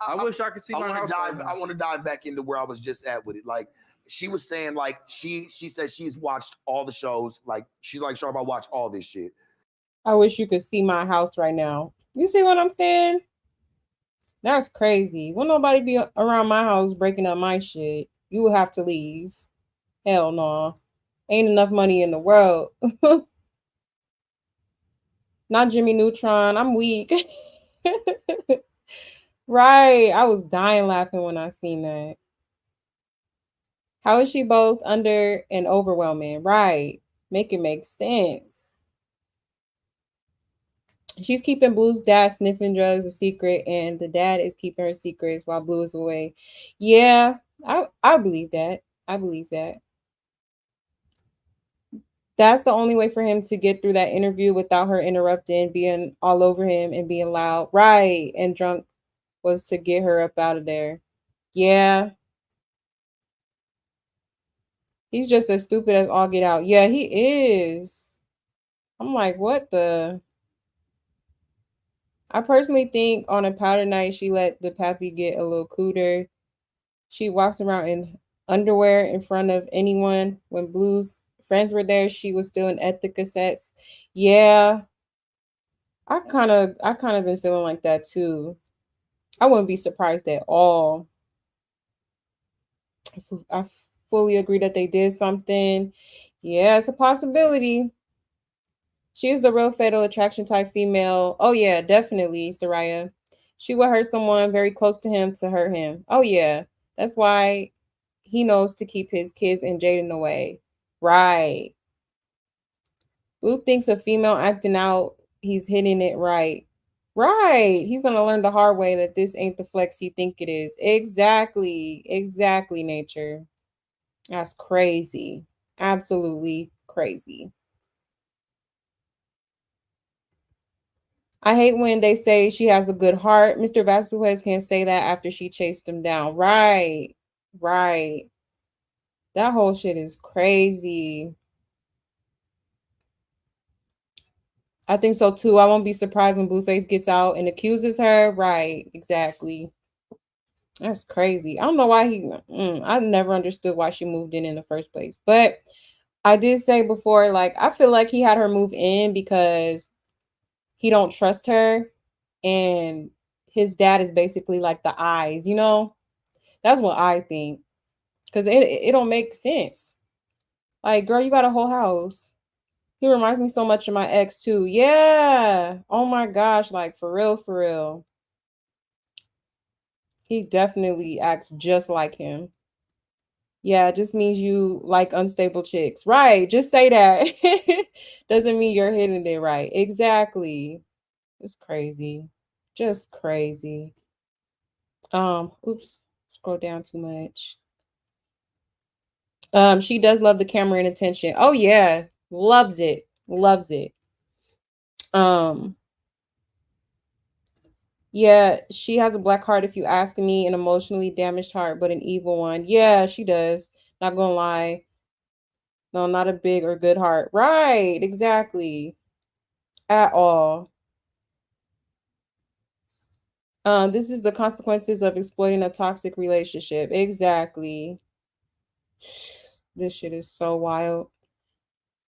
I wish I could see my house. I want to dive back into where I was just at with it. Like, she was saying, she said she's watched all the shows. Like, she's like, Sharp, I watch all this shit. I wish you could see my house right now. You see what I'm saying? That's crazy. Will nobody be around my house breaking up my shit? You would have to leave. Hell no. Ain't enough money in the world. Not Jimmy Neutron. I'm weak. Right. I was dying laughing when I seen that. How is she both under and overwhelming? Right. Make it make sense. She's keeping Blue's dad sniffing drugs a secret, and the dad is keeping her secrets while Blue is away. Yeah, I believe that. I believe that. That's the only way for him to get through that interview without her interrupting, being all over him and being loud. Right. And drunk, was to get her up out of there. Yeah. He's just as stupid as all get out. Yeah, he is. I'm like, what the? I personally think on a powder night, she let the pappy get a little cooter. She walks around in underwear in front of anyone. When Blue's friends were there, she was still in Ethica sets. Yeah. I kind of been feeling like that too. I wouldn't be surprised at all. I fully agree that they did something. Yeah, it's a possibility. She is the real fatal attraction type female. Oh yeah, definitely, Soraya. She would hurt someone very close to him to hurt him. Oh yeah. That's why he knows to keep his kids and Jaden away. Right. Blue thinks a female acting out, he's hitting it right. Right. He's gonna learn the hard way that this ain't the flex he think it is. Exactly. Exactly, nature. That's crazy. Absolutely crazy. I hate when they say she has a good heart. Mr. Vasquez can't say that after she chased him down. Right. Right. That whole shit is crazy. I think so too. I won't be surprised when Blueface gets out and accuses her. Right. Exactly. That's crazy. I don't know why I never understood why she moved in the first place. But I did say before, like, I feel like he had her move in because he don't trust her. And his dad is basically like the eyes, you know? That's what I think. Because it don't make sense. Like, girl, you got a whole house. He reminds me so much of my ex too. Yeah. Oh my gosh, like for real, for real. He definitely acts just like him. Yeah, it just means you like unstable chicks. Right. Just say that. Doesn't mean you're hitting it right. Exactly. It's crazy. Just crazy. Oops. Scroll down too much. She does love the camera and attention. Oh yeah. Loves it. Loves it. Um, yeah, she has a black heart if you ask me, an emotionally damaged heart, but an evil one. Yeah, she does. Not gonna lie. No, not a big or good heart. Right, exactly. At all. This is the consequences of exploiting a toxic relationship. Exactly. This shit is so wild.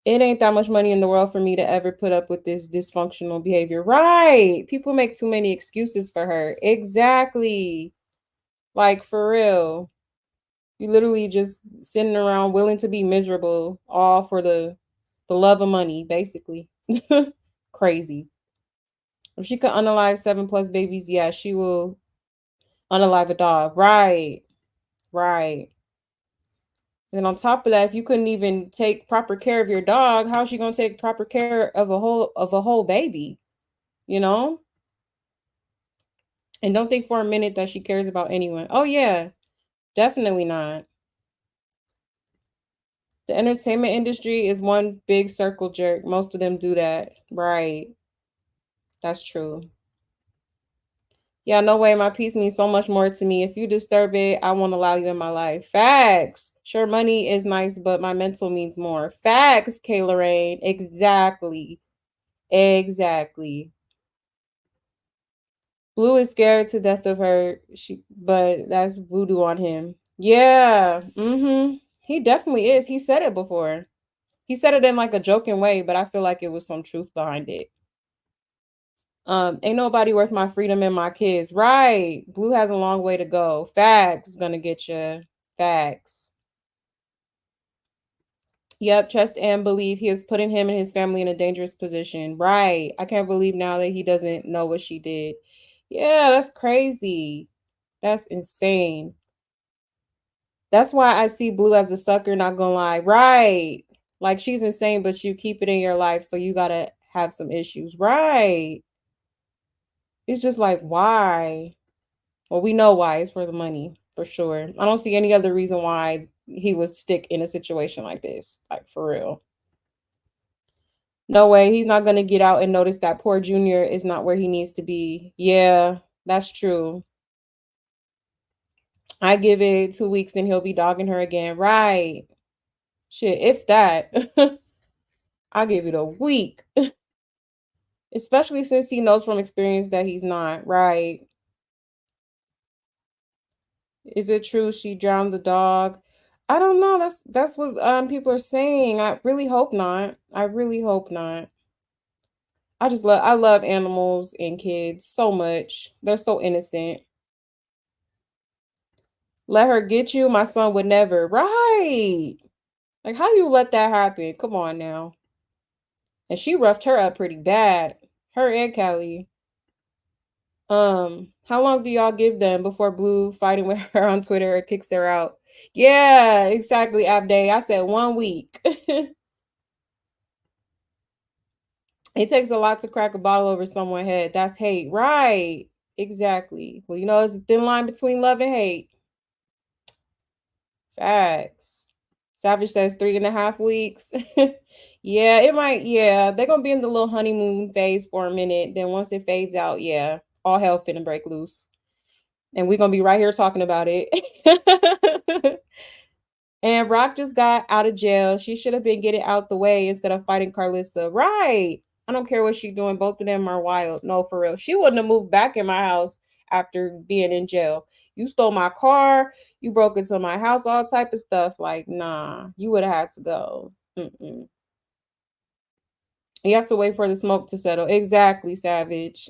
It ain't that much money in the world for me to ever put up with this dysfunctional behavior. Right. People make too many excuses for her. Exactly. Like for real. You literally just sitting around willing to be miserable all for the love of money, basically. Crazy. If she could unalive 7+ babies, yeah, she will unalive a dog. Right. Right. And on top of that, if you couldn't even take proper care of your dog, how's she gonna take proper care of a whole baby? You know? And don't think for a minute that she cares about anyone. Oh yeah, definitely not. The entertainment industry is one big circle jerk. Most of them do that. Right. That's true. Yeah, no way. My peace means so much more to me. If you disturb it, I won't allow you in my life. Facts. Sure, money is nice, but my mental means more. Facts, Kayla Rain. Exactly. Exactly. Blue is scared to death of her. But that's voodoo on him. Yeah. Mm-hmm. He definitely is. He said it before. He said it in like a joking way, but I feel like it was some truth behind it. Ain't nobody worth my freedom and my kids. Right. Blue has a long way to go. Facts is gonna get you. Facts. Yep, trust and believe he is putting him and his family in a dangerous position. Right. I can't believe now that he doesn't know what she did. Yeah, that's crazy. That's insane. That's why I see Blue as a sucker, not gonna lie. Right. Like she's insane, but you keep it in your life, so you gotta have some issues. Right. It's just like, why? Well, we know why. It's for the money, for sure. I don't see any other reason why he would stick in a situation like this. Like, for real. No way. He's not going to get out and notice that poor Junior is not where he needs to be. Yeah, that's true. I give it 2 weeks and he'll be dogging her again. Right. Shit, if that. I'll give it a week. Especially since he knows from experience that he's not. Right. Is it true she drowned the dog? I don't know. That's what people are saying. I really hope not. I really hope not. I love animals and kids so much. They're so innocent. Let her get you. My son would never. Right. Like how you let that happen? Come on now. And she roughed her up pretty bad. Her and Callie. How long do y'all give them before Blue fighting with her on Twitter kicks her out? Yeah, exactly, Abday. I said 1 week. It takes a lot to crack a bottle over someone's head. That's hate. Right. Exactly. Well, it's a thin line between love and hate. Facts. Savage says 3.5 weeks. Yeah, it might. Yeah, they're gonna be in the little honeymoon phase for a minute. Then once it fades out, yeah, all hell finna break loose. And we're gonna be right here talking about it. And Rock just got out of jail. She should have been getting out the way instead of fighting Carlissa. Right. I don't care what she's doing. Both of them are wild. No, for real. She wouldn't have moved back in my house after being in jail. You stole my car. You broke into my house. All type of stuff. Like, nah. You would have had to go. Mm-mm. You have to wait for the smoke to settle. Exactly, Savage.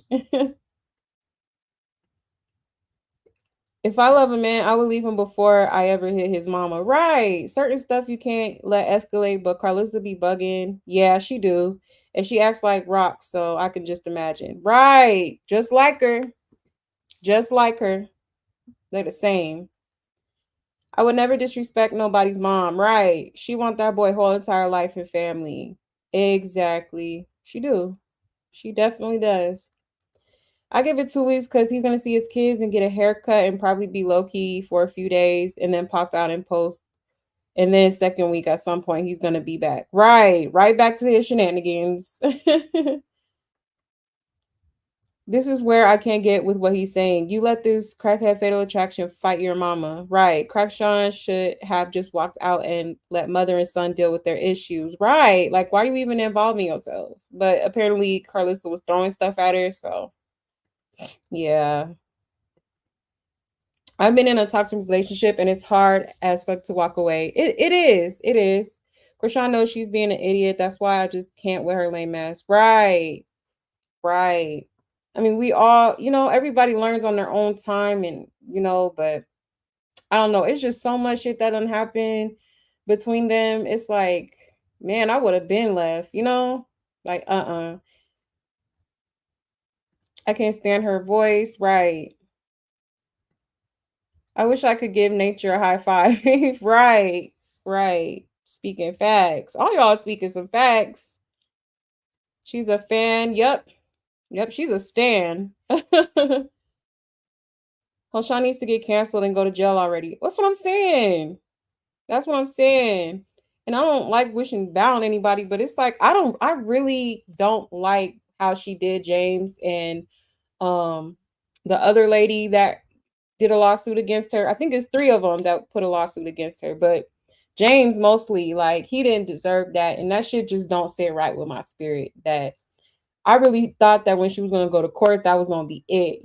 If I love a man, I would leave him before I ever hit his mama. Right. Certain stuff you can't let escalate, but Carlissa be bugging. Yeah, she do. And she acts like rock, so I can just imagine. Right. Just like her. Just like her. They're the same. I would never disrespect nobody's mom. Right. She want that boy whole entire life and family. Exactly. She do. She definitely does. I give it 2 weeks because he's gonna see his kids and get a haircut and probably be low key for a few days and then pop out and post. And then second week at some point he's gonna be back. Right back to his shenanigans. This is where I can't get with what he's saying. You let this crackhead fatal attraction fight your mama. Right. Crackshawn should have just walked out and let mother and son deal with their issues. Right. Like, why are you even involving yourself? But apparently Carlissa was throwing stuff at her, so yeah. I've been in a toxic relationship and it's hard as fuck to walk away. It is. It is. Krishan knows she's being an idiot. That's why I just can't wear her lame ass. Right. Right. I mean, we all, everybody learns on their own time and, but I don't know. It's just so much shit that done happen between them. It's like, man, I would have been left. Like, I can't stand her voice. Right. I wish I could give nature a high five. Right. Right. Speaking facts. All y'all speaking some facts. She's a fan. Yep. Yep. She's a stan. Hoshan needs to get canceled and go to jail already. That's what I'm saying. That's what I'm saying. And I don't like wishing bad on anybody, but it's like I really don't like how she did James and the other lady that did a lawsuit against her. I think it's 3 of them that put a lawsuit against her, but James mostly, like, he didn't deserve that, and that shit just don't sit right with my spirit. That I really thought that when she was gonna go to court, that was gonna be it.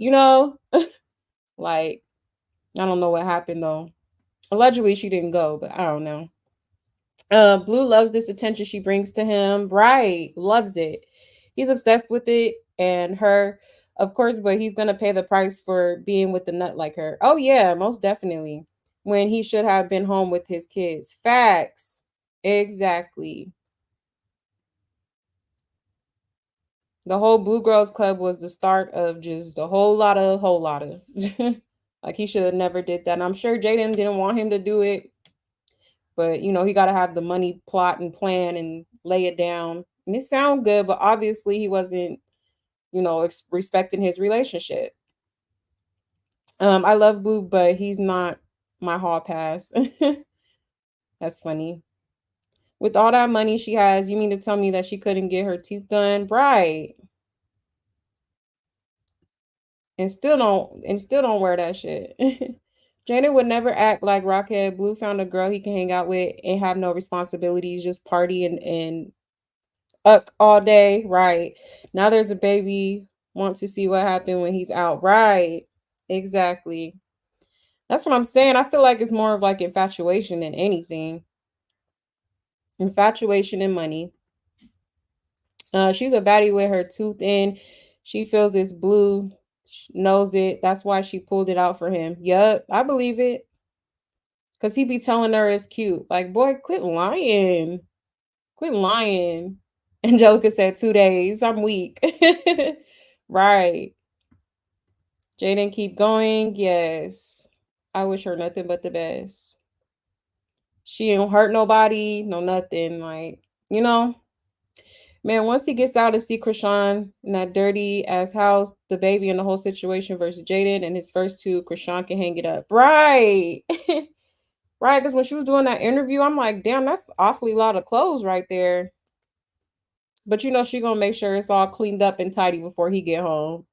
Like, I don't know what happened though. Allegedly, she didn't go, but I don't know. Blue loves this attention she brings to him. Right, loves it. He's obsessed with it, and her, of course, but he's gonna pay the price for being with the nut like her. Oh yeah, most definitely. When he should have been home with his kids. Facts. Exactly. The whole Blue Girls Club was the start of just a whole lot of. Like, he should have never did that. And I'm sure Jaden didn't want him to do it, but he got to have the money plot and plan and lay it down. And it sounds good, but obviously he wasn't, respecting his relationship. I love Blue, but he's not my hall pass. That's funny. With all that money she has, you mean to tell me that she couldn't get her teeth done? Right. And still don't wear that shit. Jaden would never act like Rockhead. Blue found a girl he can hang out with and have no responsibilities, just party and up all day. Right. Now there's a baby. Want to see what happened when he's out. Right. Exactly. That's what I'm saying. I feel like it's more of like infatuation than anything. Infatuation and money. She's a baddie with her tooth in. She feels it's blue. Knows it. That's why she pulled it out for him. Yup, I believe it. Cause he be telling her it's cute. Like, boy, quit lying. Quit lying. Angelica said 2 days. I'm weak. Right. Jaden, keep going. Yes. I wish her nothing but the best. She ain't hurt nobody, no nothing. Like, you know, man, once he gets out and see Krishan in that dirty ass house, the baby and the whole situation versus Jaden and his first two, Krishan can hang it up. Right. Right. Because when she was doing that interview, I'm like, damn, that's awfully lot of clothes right there. But you know, she gonna make sure it's all cleaned up and tidy before he get home.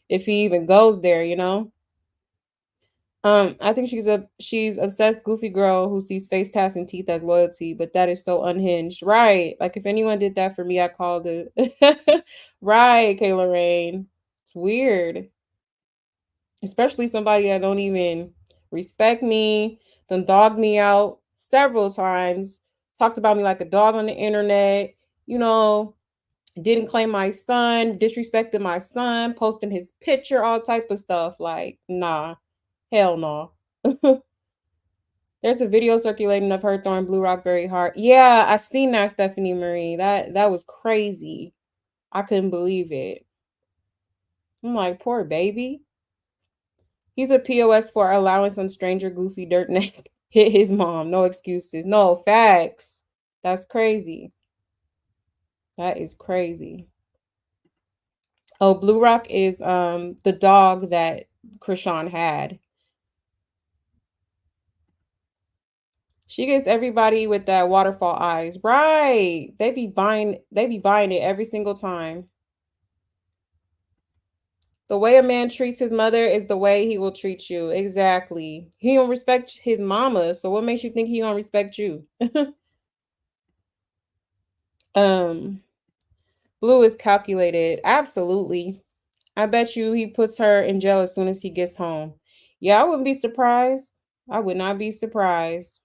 If he even goes there, you know. I think she's obsessed goofy girl who sees face tats and teeth as loyalty, but that is so unhinged. Right. Like if anyone did that for me, I called it. Right, Kayla Rain. It's weird. Especially somebody that don't even respect me, done dogged me out several times, talked about me like a dog on the internet, you know, didn't claim my son, disrespected my son, posting his picture, all type of stuff. Like, nah, hell no. There's a video circulating of her throwing Blue Rock very hard. Yeah, I seen that, Stephanie Marie. That was crazy. I couldn't believe it. I'm like, poor baby. He's a POS for allowing some stranger goofy dirt neck hit his mom. No excuses. No facts. That's crazy. That is crazy. Oh, Blue Rock is the dog that Krishan had. She gets everybody with that waterfall eyes. Right. They be buying it every single time. The way a man treats his mother is the way he will treat you. Exactly. He don't respect his mama, so what makes you think he don't respect you? um Blue is calculated. Absolutely. I bet you he puts her in jail as soon as he gets home. Yeah, I wouldn't be surprised. I would not be surprised.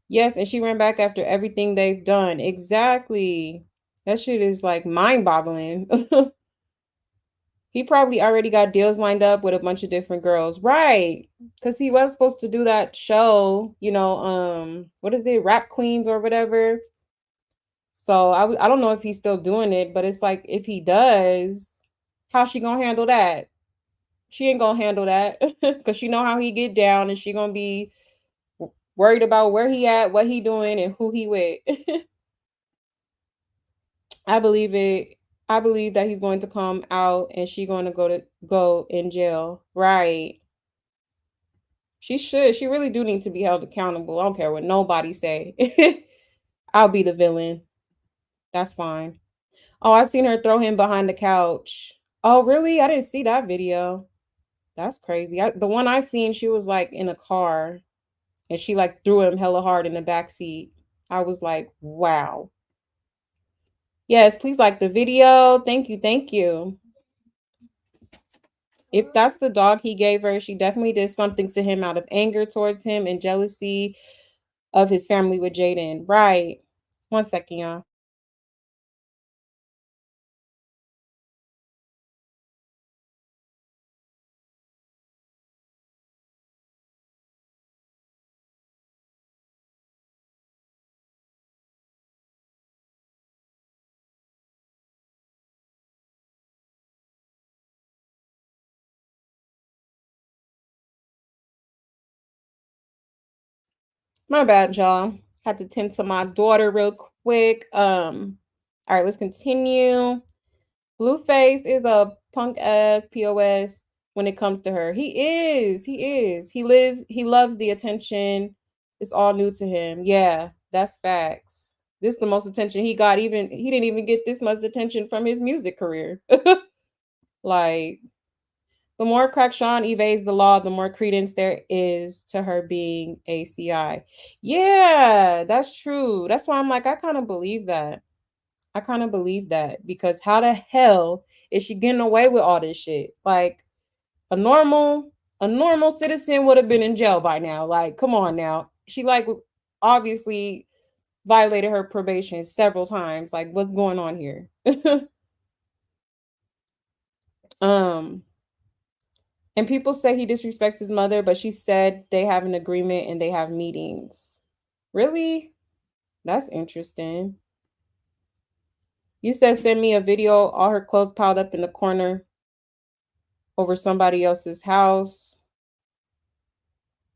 Yes, and she ran back after everything they've done. Exactly. That shit is like mind-boggling. He probably already got deals lined up with a bunch of different girls. Right. Cuz he was supposed to do that show, you know, what is it? Rap Queens or whatever. So I don't know if he's still doing it, but it's like if he does, how's she going to handle that? She ain't going to handle that cuz she know how he get down and she going to be worried about where he at, what he doing and who he with. I believe it. I believe that he's going to come out and she going to go in jail. Right. She should. She really do need to be held accountable. I don't care what nobody say. I'll be the villain. That's fine. Oh, I seen her throw him behind the couch. Oh, really? I didn't see that video. That's crazy. The one I seen, she was like in a car and she like threw him hella hard in the back seat. I was like, wow. Yes, please like the video. Thank you. Thank you. If that's the dog he gave her, she definitely did something to him out of anger towards him and jealousy of his family with Jaden. Right. 1 second, y'all. My bad, y'all. Had to tend to my daughter real quick. All right, let's continue. Blueface is a punk ass POS when it comes to her. He is. He is. He loves the attention. It's all new to him. Yeah, that's facts. This is the most attention he got. Even he didn't even get this much attention from his music career. Like the more Crackshawn evades the law, the more credence there is to her being ACI. Yeah, that's true. That's why I'm like, I kind of believe that. I kind of believe that because how the hell is she getting away with all this shit? Like a normal a normal citizen would have been in jail by now. Like, come on now. She like obviously violated her probation several times. Like, what's going on here? um And people say he disrespects his mother, but she said they have an agreement and they have meetings. Really? That's interesting. You said send me a video, all her clothes piled up in the corner over somebody else's house.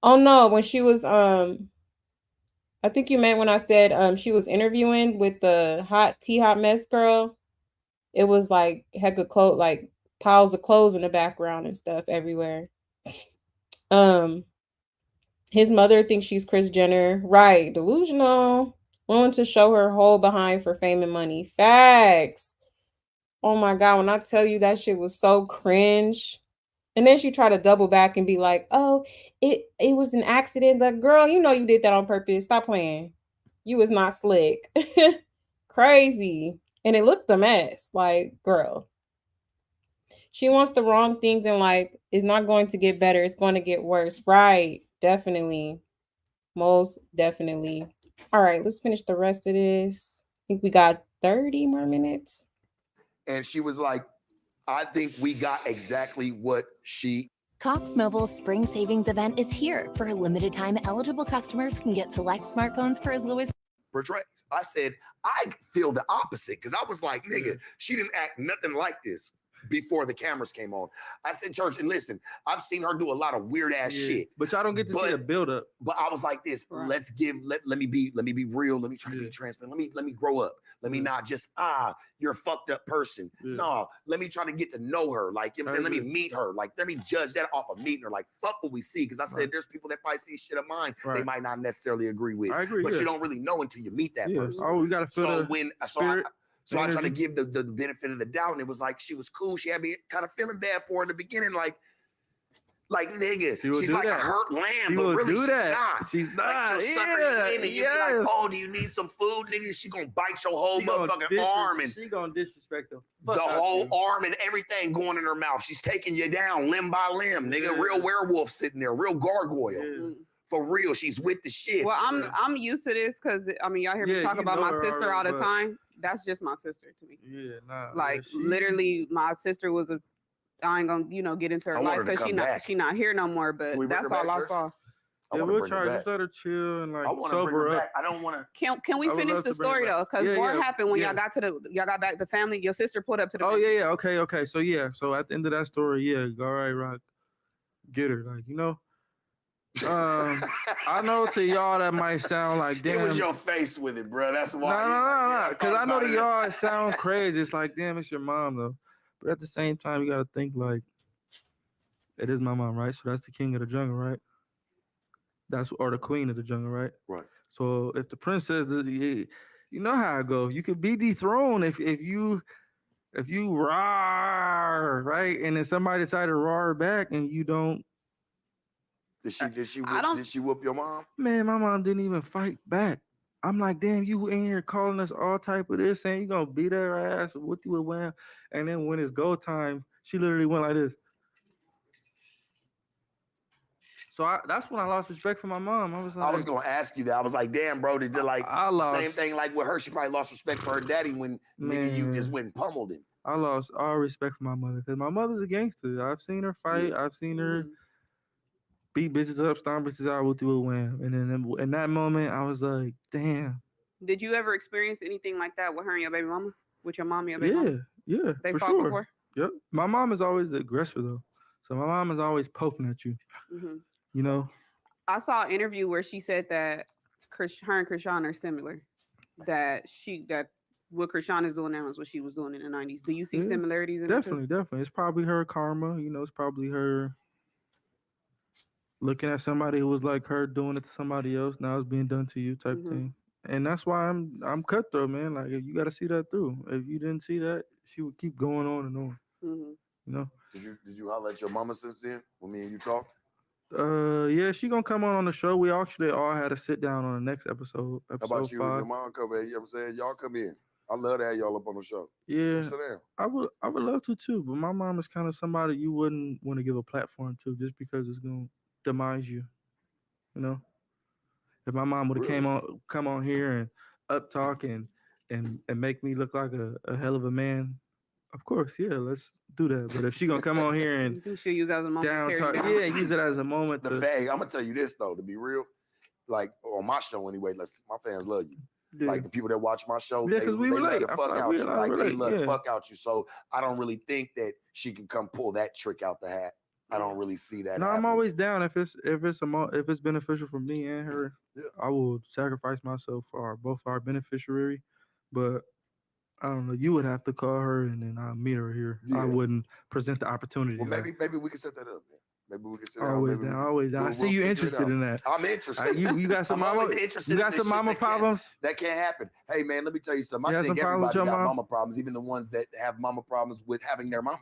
Oh no, when she was I think you meant when I said she was interviewing with the hot mess girl. It was like heck of clothes, like piles of clothes in the background and stuff everywhere. Um his mother thinks she's Kris Jenner. Right, delusional. Willing to show her whole behind for fame and money. Facts. Oh my god, when I tell you that shit was so cringe. And then she tried to double back and be like, "Oh, it was an accident." Like, girl, you know you did that on purpose. Stop playing. You was not slick. Crazy. And it looked a mess. Like, girl. She wants the wrong things in life. It's not going to get better. It's going to get worse. Right. Definitely. Most definitely. All right, let's finish the rest of this. I think we got 30 more minutes. And she was like, I think we got exactly what she. Cox Mobile's spring savings event is here. For a limited time, eligible customers can get select smartphones for as low as portrays. I said, I feel the opposite because I was like, nigga, she didn't act nothing like this before the cameras came on. I said, Church, and listen, I've seen her do a lot of weird ass shit. But y'all don't get to see the build up. But I was like this, let me be real. Let me try to be transparent. Let me grow up. Let me not just, you're a fucked up person. No, let me try to get to know her. Like, you know what I'm saying? Let me meet her. Like, let me judge that off of meeting her. Like, fuck what we see. Because I said there's people that probably see shit of mine they might not necessarily agree with. I agree, but you don't really know until you meet that person. Oh, you gotta feel So I tried to give the benefit of the doubt, and it was like she was cool. She had me kind of feeling bad for her in the beginning, like nigga, she's like a hurt lamb, but really she's not. She's not. Like, she'll suck her in and you be like, oh, do you need some food, nigga? She gonna bite your whole motherfucking arm, and she gonna disrespect the whole arm and everything going in her mouth. She's taking you down limb by limb, nigga. Real werewolf sitting there, real gargoyle. For real, she's with the shit. Well, I'm used to this because I mean y'all hear me talk about my sister all the time. That's just my sister to me. Yeah, nah. Like literally, my sister was a. I ain't gonna get into her life because she not here no more. But that's all I saw. Yeah, we'll try to just let her chill and like sober up. I don't want to. Can we finish the story though? Because what happened when y'all got back the family? Your sister pulled up to the. Oh yeah. Okay. So at the end of that story, all right, Rock, get her. Like I know to y'all that might sound like damn. It was your face with it, bro. That's why. No. Because I know to y'all it sounds crazy. It's like damn, it's your mom though. But at the same time, you gotta think like, it is my mom, right? So that's the king of the jungle, right? Or the queen of the jungle, right? Right. So if the princess, you know how it goes. You could be dethroned if you roar, right? And then somebody decide to roar back, and you don't. Did she whoop your mom? Man, my mom didn't even fight back. I'm like, damn, you in here calling us all type of this, saying you gonna beat her ass, what you would wham. And then when it's go time, she literally went like this. So that's when I lost respect for my mom. I was gonna ask you that. I was like, damn, bro, did same thing like with her? She probably lost respect for her daddy when nigga you just went and pummeled him. I lost all respect for my mother because my mother's a gangster. I've seen her fight. I've seen her beat bitches up, stomp bitches out, with a wham. And then in that moment, I was like, damn. Did you ever experience anything like that with her and your baby mama? With your mom and your baby mama? Yeah. They fought before? Yep. My mom is always the aggressor, though. So my mom is always poking at you. Mm-hmm. You know? I saw an interview where she said that her and Krishan are similar. That what Krishan is doing now is what she was doing in the 90s. Do you see similarities in definitely. It's probably her karma. You know, it's probably her looking at somebody who was like her doing it to somebody else. Now it's being done to you type thing. And that's why I'm cutthroat, man. Like you got to see that through. If you didn't see that, she would keep going on and on. Mm-hmm. You know. Did you holler at your mama since then when me and you talked? Yeah, she gonna come on the show. We actually all had a sit down on the next episode. How about you 5. And your mom come in? You know what I'm saying? Y'all come in. I love to have y'all up on the show. Yeah, sit down. I would love to too, but my mom is kind of somebody you wouldn't want to give a platform to just because it's gonna demise you. You know, if my mom would have come on here and up talk and make me look like a hell of a man, of course, yeah, let's do that. But if she gonna come on here and she'll use that as a moment down talk, use it as a moment. I'm gonna tell you this though, to be real, like on my show anyway, like my fans love you. Like the people that watch my show, Yeah, they 'cause we love relate. the I feel fuck like out we you. and I Like they relate, love the yeah. fuck out you. So I don't really think that she can come pull that trick out the hat. I don't really see that. No, I'm happening. always down if it's beneficial for me and her. Yeah. I will sacrifice myself for both our beneficiary, but I don't know. You would have to call her and then I'll meet her here. Yeah. I wouldn't present the opportunity. Well, like, maybe we can set that up, man. Maybe we can sit down. always Maybe we down, can- always down. I we'll- see we'll you figure it interested out. in that. I'm interested. You got some I'm mama. always interested You in got this some shit mama that can't- problems. That can't happen. Hey, man, let me tell you something. You I had think some problems with everybody your got mom? mama problems, even the ones that have mama problems with having their mama.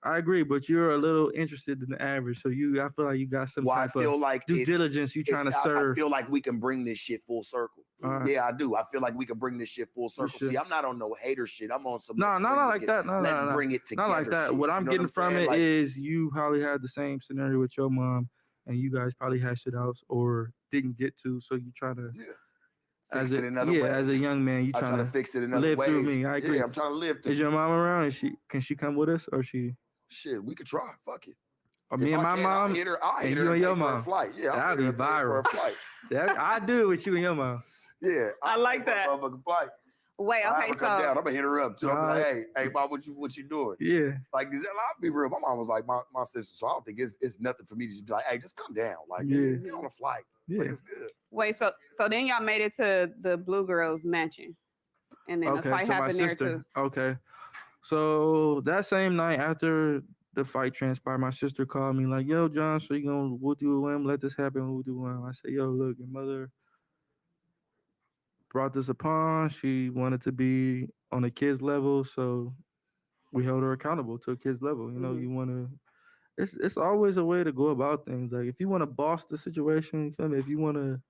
I agree, but you're a little interested than the average. So I feel like you got some Well, I type feel of like due diligence. You trying to I serve. feel like we can bring this shit full circle. Alright. Yeah, I do. I feel like we can bring this shit full circle. should. See, I'm not on no hater shit. I'm on some. No, let's not bring it like together. that. No, let's no, bring it together. not like that. shit. What You I'm know getting what from saying? it Like, is you probably had the same scenario with your mom, and you guys probably hashed it out or didn't get to. So you try to, yeah. as Fix it a in other ways. as a young man, you I trying try to to fix it in other live ways. through me. I agree. Yeah, I'm trying to live through. Is your mom around? Can she come with us or she? Shit, we could try. Fuck it. Or If me and I my can, mom I'll hit her. I'll and hit you her and your pay for a mom. flight. Yeah, I'll That'd hit be her pay for viral. a flight. That I do with you and your mom. Yeah, I I'll like pay for a that. motherfucking flight. Wait, I'll have okay, her come down. so I'm gonna hit her up too. I'll be like, Alright. hey, mom, what you doing? Yeah. Like, I'll be real. My mom was like my sister, so I don't think it's nothing for me to just be like, hey, just come down. Like, Yeah. get on a flight. Yeah. Like, it's good. wait, so then y'all made it to the Blue Girls mansion, and then the Okay, fight so my happened there sister. too. Okay, so that same night after the fight transpired, my sister called me like, "Yo, John, so you gonna we'll do him? Let this happen. We'll do him." I said, "Yo, look, your mother brought this upon. She wanted to be on a kid's level, so we held her accountable to a kid's level. You know, Mhm. you want to. It's always a way to go about things. Like if you want to boss the situation, you feel me? If you want to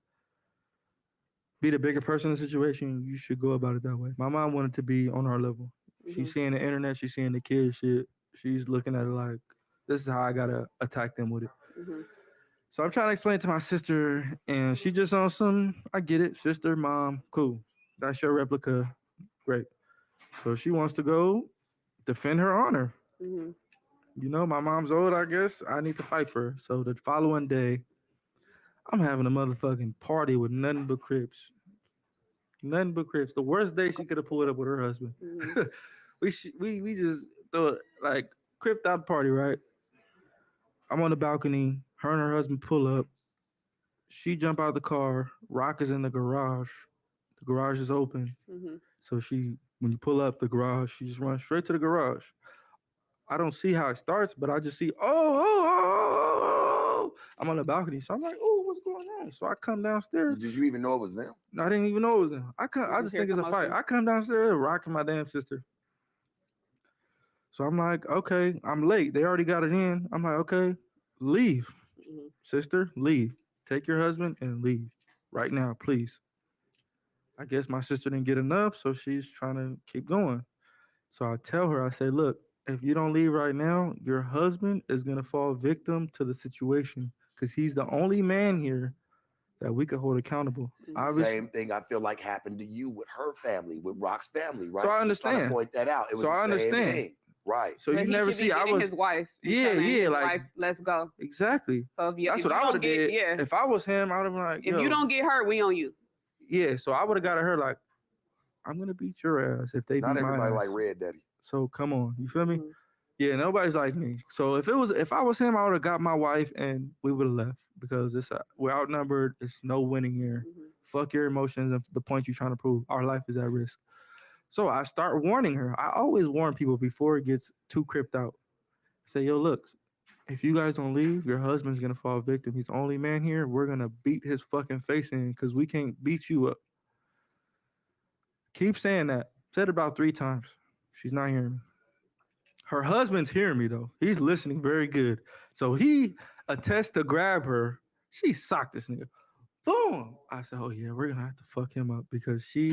be the bigger person in the situation, you should go about it that way. My mom wanted to be on our level. She's Mhm. seeing the internet, she's seeing the kids shit. She's looking at it like, this is how I gotta attack them with it. Mhm. So I'm trying to explain it to my sister, and she just on some, I get it, sister, mom, cool. That's your replica, great. So she wants to go defend her honor. Mhm. You know, my mom's old, I guess. I need to fight for her. So the following day, I'm having a motherfucking party with nothing but Crips. Nothing but Crips. The worst day she could have pulled up with her husband. Mhm. we just thought like Cripped out party, right? I'm on the balcony. Her and her husband pull up. She jump out the car. Rock is in the garage. The garage is open. Mhm. So when you pull up the garage, she just runs straight to the garage. I don't see how it starts, but I just see, oh. I'm on the balcony. So I'm like, oh, what's going on? So I come downstairs. Did you even know it was them? No, I didn't even know it was them. I You just hear think it's a fight. commotion? I come downstairs rocking my damn sister. So I'm like, okay, I'm late. They already got it in. I'm like, okay, leave. Mhm. Sister, leave. Take your husband and leave right now, please. I guess my sister didn't get enough, so she's trying to keep going. So I tell her, I say, look, if you don't leave right now, your husband is going to fall victim to the situation because he's the only man here that we could hold accountable. Obviously, Same thing I feel like happened to you with her family, with Rock's family, right? I Just trying to understand. point that out. It was So I the same understand. thing. Right. So But you he never should be see, I getting was, his wife. and Yeah, telling yeah, his like- wife, let's go. exactly. So if you, That's if what you I don't would have get, did. yeah, If I was him, I would have been like, if you don't get hurt, we on you. yeah. So I would have got at her like, I'm gonna beat your ass if they Not beat my everybody ass. like Red Daddy. So come on, you feel me? Mhm. Yeah, nobody's like me. So if I was him, I would have got my wife and we would have left because we're outnumbered. It's no winning here. Mhm. Fuck your emotions and the point you're trying to prove. Our life is at risk. So I start warning her. I always warn people before it gets too cripped out. Say, yo, look, if you guys don't leave, your husband's gonna fall victim. He's the only man here. We're gonna beat his fucking face in because we can't beat you up. Keep saying that. Said it about 3 times. She's not hearing me. Her husband's hearing me though. He's listening very good. So he attests to grab her. She socked this nigga. Boom. I said, oh yeah, we're gonna have to fuck him up because she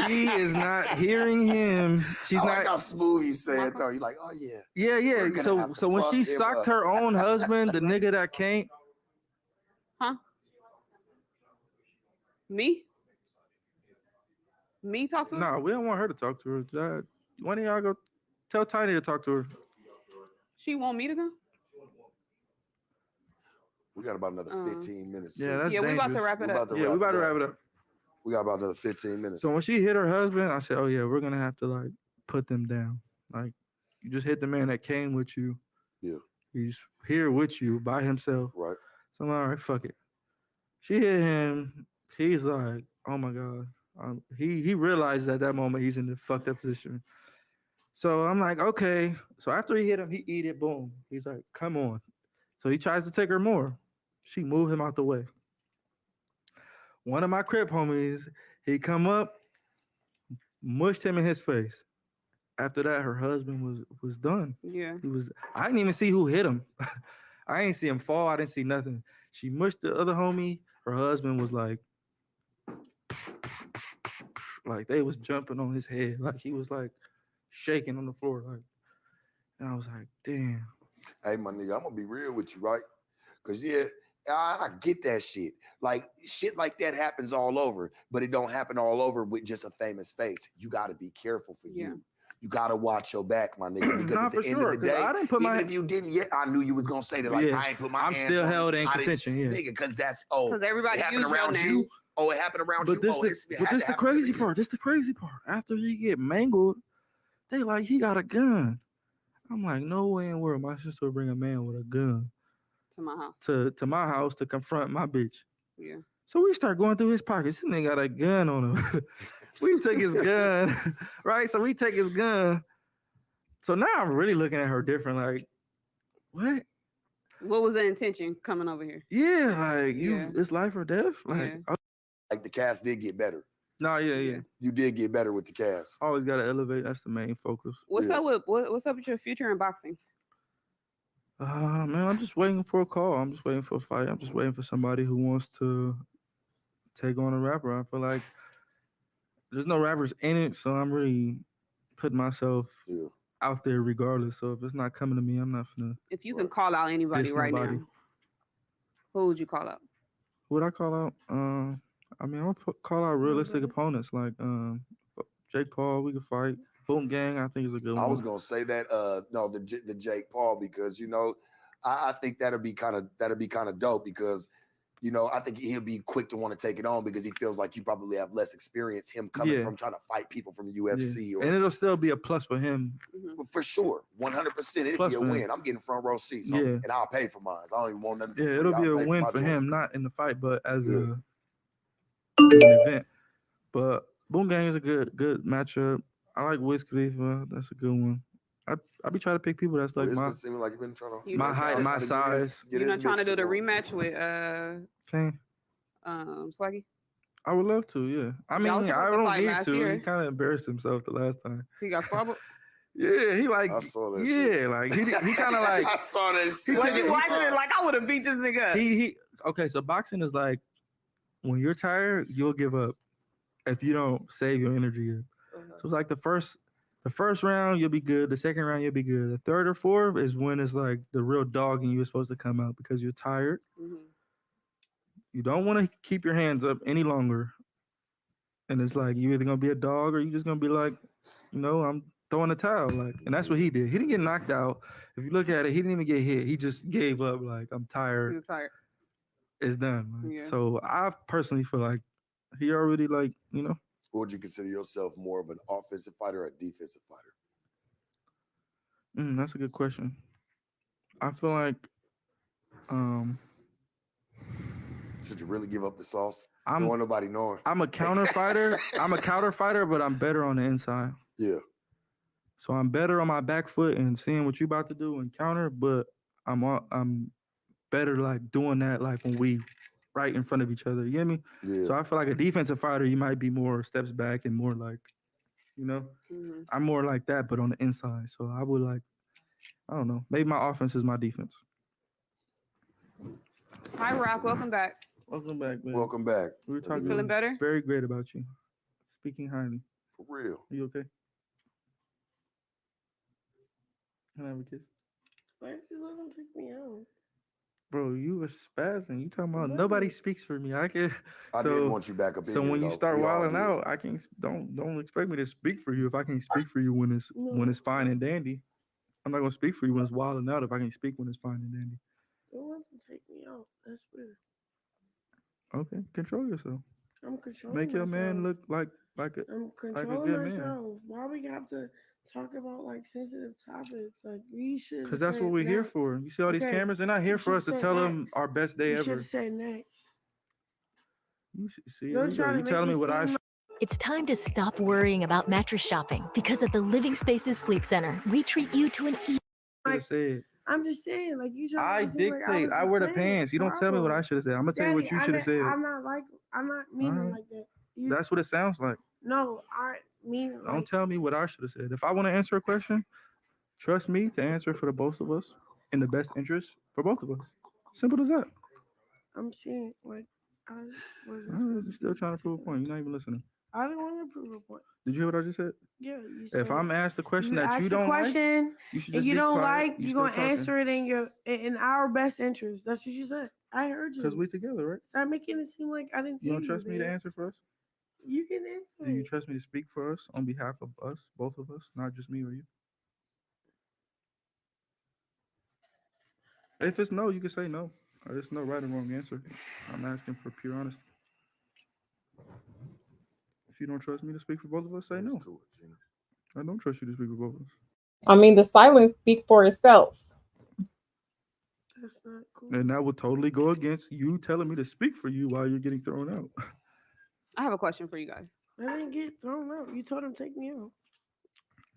is not hearing him. She's I like not. how smooth you say it though. You're like, oh yeah. Yeah, We're yeah. gonna So have to so when fuck she him socked up. her own husband, the nigga that can't. Me? Me talk to her? No, we don't want her to talk to her. Why don't y'all go tell Tiny to talk to her? She want me to go? We got about another 15 minutes. Yeah, too. that's Yeah, we about to dangerous. wrap it We up. about to Yeah, we about to it wrap up. it up. We got about another 15 minutes. So when she hit her husband, I said, "Oh yeah, we're gonna have to like put them down. Like you just hit the man that came with you. Yeah. He's here with you by himself. Right. So I'm like, all right, fuck it." She hit him. He's like, "Oh my god." He realizes at that moment he's in the fucked up position. So I'm like, okay. So after he hit him, he eat it. Boom. He's like, "Come on." So he tries to take her more. She moved him out the way. One of my crip homies, he come up, mushed him in his face. After that, her husband was done. Yeah. He was. I didn't even see who hit him. I didn't see him fall. I didn't see nothing. She mushed the other homie. Her husband was like they was jumping on his head, like he was like shaking on the floor, like. And I was like, damn. Hey, my nigga, I'm gonna be real with you, right? Cause yeah, I get that shit. Like shit like that happens all over, but it don't happen all over with just a famous face. You got to be careful for you. You got to watch your back, my nigga. Because at the end of the day, I didn't put even my. if you didn't yet, I knew you was gonna say that. Like Yeah. I ain't put my. I'm hands still on held it. in I didn't- contention, yeah. nigga. Because that's Because everybody it happened use your around name. you. Oh, it happened around But you. this the crazy part. This the crazy part. After he get mangled, they like he got a gun. I'm like, no way in the world my sister would bring a man with a gun To my house. to my house to confront my bitch. Yeah. So we start going through his pockets. This nigga got a gun on him. We take his gun, right? So we take his gun. So now I'm really looking at her different. Like, what? What was the intention coming over here? Yeah, like Yeah. it's life or death. Like, Yeah. Like the cast did get better. no, yeah. You did get better with the cast. Always gotta elevate. That's the main focus. What's up with what's up with your future in boxing? Man, I'm just waiting for a call. I'm just waiting for a fight. I'm just waiting for somebody who wants to take on a rapper. I feel like there's no rappers in it, so I'm really putting myself out there regardless. So if it's not coming to me, I'm not gonna. If you can call out anybody diss right nobody. now, who would you call out? Who would I call out? I mean, I'll call out realistic opponents like Jake Paul. We could fight. Boom Gang, I think is a good one. I was gonna say that no, the Jake Paul, because I think that'll be kind of dope, because I think he'll be quick to want to take it on because he feels like you probably have less experience, him coming from trying to fight people from the UFC. And it'll still be a plus for him. For sure, 100%, it'll be a win. I'm getting front row seats, and I'll pay for mine. I don't even want nothing for free. It'll be I'll a pay win my for joints. him, not in the fight, but as an event. But Boom Gang is a good matchup. I like Wiz Khalifa. That's a good one. I be trying to pick people that's like It's my been seeming like you've been trying to my height, my size. You're not trying to do the rematch with Okay. Swaggy? I would love to, yeah. I mean, Y'all was I supposed to don't fight need last to. year. He kind of embarrassed himself the last time. He got squabbled. Yeah, he like. I saw that. Yeah, like he kind of like. I saw that shit. When you watching it, like I would have beat this nigga up. He okay. So boxing is like when you're tired, you'll give up if you don't save your energy up. So it's like the first round you'll be good. The second round you'll be good. The third or fourth is when it's like the real dog and you're supposed to come out because you're tired. You don't want to keep your hands up any longer. And it's like you either gonna be a dog or you just gonna be like, I'm throwing a towel. Like, and that's what he did. He didn't get knocked out. If you look at it, he didn't even get hit. He just gave up. Like, I'm tired. He was tired. It's done. Like, Yeah. So I personally feel like he already Or would you consider yourself more of an offensive fighter or a defensive fighter? That's a good question. I feel like Should you really give up the sauce? I'm- Don't want nobody knowing. I'm a counter fighter. I'm a counter fighter, but I'm better on the inside. Yeah. So I'm better on my back foot and seeing what you about to do and counter, but I'm better like doing that like when we right in front of each other. You get me? Yeah. So I feel like a defensive fighter, you might be more steps back and more like, I'm more like that, but on the inside. So I would like, I don't know, maybe my offense is my defense. Hi, Rock. Welcome back. Welcome back, man. Welcome back. We were talking feeling better? Very great about you. Speaking highly. For real. Are you okay? Can I have a kiss? Why did you let him take me out? Bro, you were spazzing. You talking about nobody speaks for me. I can. I did want you back up in So here, when you though. start We all wilding did. out, I can't. Don't expect me to speak for you if I can't speak for you when it's fine and dandy. I'm not gonna speak for you when it's wilding out if I can't speak when it's fine and dandy. Don't let him take me out. That's weird. Okay, control yourself. I'm controlling Make your man myself. look like a I'm like a controlling good man. myself. Why we have to talk about like sensitive topics? Like we should. Because that's what we're here for. You see all these Okay, cameras? They're not here you for us to should've tell said them next. our best day You should ever. have said next. You should see. Don't try to You make telling it me what I seem should It's time to stop worrying about mattress shopping because at the Living Spaces Sleep Center, we treat you to an have said. I'm just saying, like you trying I to make it seem like I dictate. was I wear the playing pants. You don't tell me what I problem. should have said. I'm gonna tell you Daddy, what you should have said. I'm not meaning Alright. like that. You, That's what it sounds like. no, I mean Don't like tell me what I should have said. If I want to answer a question, trust me to answer for the both of us in the best interest for both of us. Simple as that. I'm saying like I wasn't. You're still trying to prove a point. You're not even listening. I didn't want to prove a point. Did you hear what I just said? Yeah, you said If I'm asked a question that ask you a don't like, question you should and just you be don't quiet. like, You you're still gonna talking. answer it in our best interest. That's what you said. I heard you. Because we together, right? Stop making it seem like I didn't You hear don't trust me to babe. answer for us? You can answer Do you it. trust me to speak for us on behalf of us, both of us, not just me or you? If it's no, you can say no. There's no right or wrong answer. I'm asking for pure honesty. If you don't trust me to speak for both of us, say no. I don't trust you to speak for both of us. I mean, the silence speak for itself. That's not cool. And that would totally go against you telling me to speak for you while you're getting thrown out. I have a question for you guys. I didn't get thrown out. You told him take me out.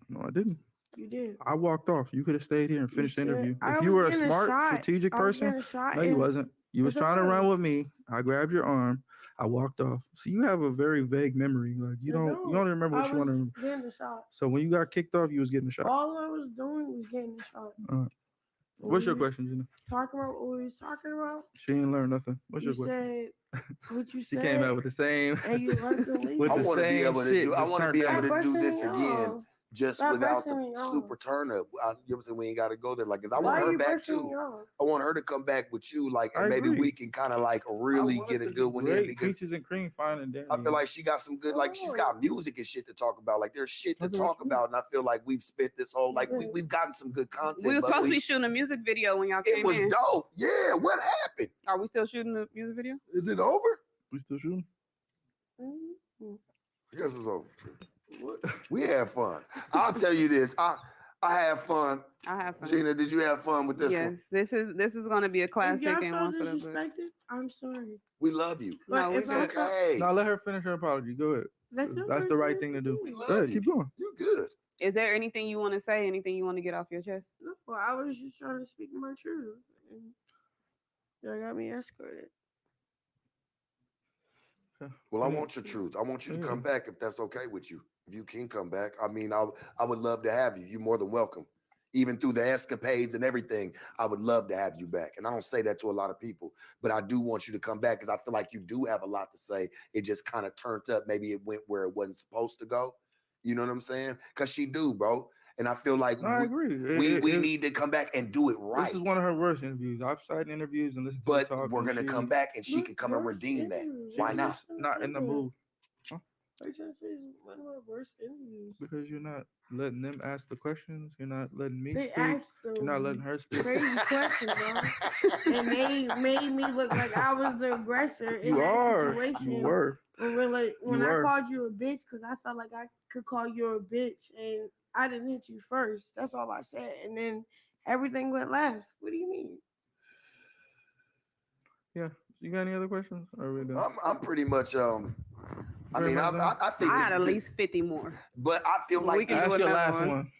No, I didn't. You did. I walked off. You could have stayed here and You finished the said- interview. I If you was were a getting a smart, shot. strategic I was person, getting a shot no, you and- wasn't. You was Yes, I trying to run was. with me. I grabbed your arm. I walked off. So you have a very vague memory. Like you don't remember what you want to remember. Getting a shot. So when you got kicked off, you was getting a shot. All I was doing was getting a shot. What's your question, Gina? Talking about what we was talking about. She ain't learned nothing. What's You your question? said what you She said. came out with the same. And you left the leave. with I the want to be same able to shit. do. I just want to turned be able out. to do this Stop brushing me again, off. just Stop without brushing the me off. super turn up. You know what I'm saying? We ain't got to go there. Like, cause I Why want are her you back brushing too. me off? I want her to come back with you, like, and I maybe agree. we can kind of like really get a good one in Great because peaches and cream, fine and dandy. I feel like she got some good, like she's got music and shit to talk about. Like there's shit to Okay, talk what's about, and I feel like we've spent this whole like Listen. we've gotten some good content. We were but supposed to be shooting a music video when y'all It came was in. dope. Yeah, what happened? Are we still shooting the music video? Is it over? We still shooting? Mhm. I guess it's over. We had fun. I'll tell you this. I had fun. I have fun. Gina, did you have fun with this yes, one? this is going to be a If classic y'all and felt one for the books. disrespected, I'm sorry. We love you. No, But we if I good. felt- Okay. Now let her finish her apology. Go ahead. That's the right thing to do. We love Go ahead, you. keep going. You good. Is there anything you want to say? Anything you want to get off your chest? No, I was just trying to speak my truth. And y'all got me escorted. Well, I want your truth. I want you to come back if that's okay with you. If you can come back, I mean, I would love to have you. You're more than welcome. Even through the escapades and everything, I would love to have you back. And I don't say that to a lot of people, but I do want you to come back because I feel like you do have a lot to say. It just kind of turned up. Maybe it went where it wasn't supposed to go. You know what I'm saying? Because she do, bro. And I feel like No, I agree. we need to come back and do it right. This is one of her worst interviews. I've cited interviews and listened to But her talk. we're and gonna come back and she can come and redeem that. Why not? Not in the mood. What you trying to say is one of my worst interviews. Because you're not letting them ask the questions. You're not letting me They speak. asked You're not letting her speak. crazy questions, bro. And they made me look like I was the aggressor in You that are. situation. You were. When I were. called you a bitch, because I felt like I could call you a bitch, and I didn't hit you first. That's all I said. And then everything went left. What do you mean? Yeah. You got any other questions? Or are we done? I'm pretty much I Very mean, much done? I think I it's had at good. least 50 more. But I feel We like can That's do your another last one.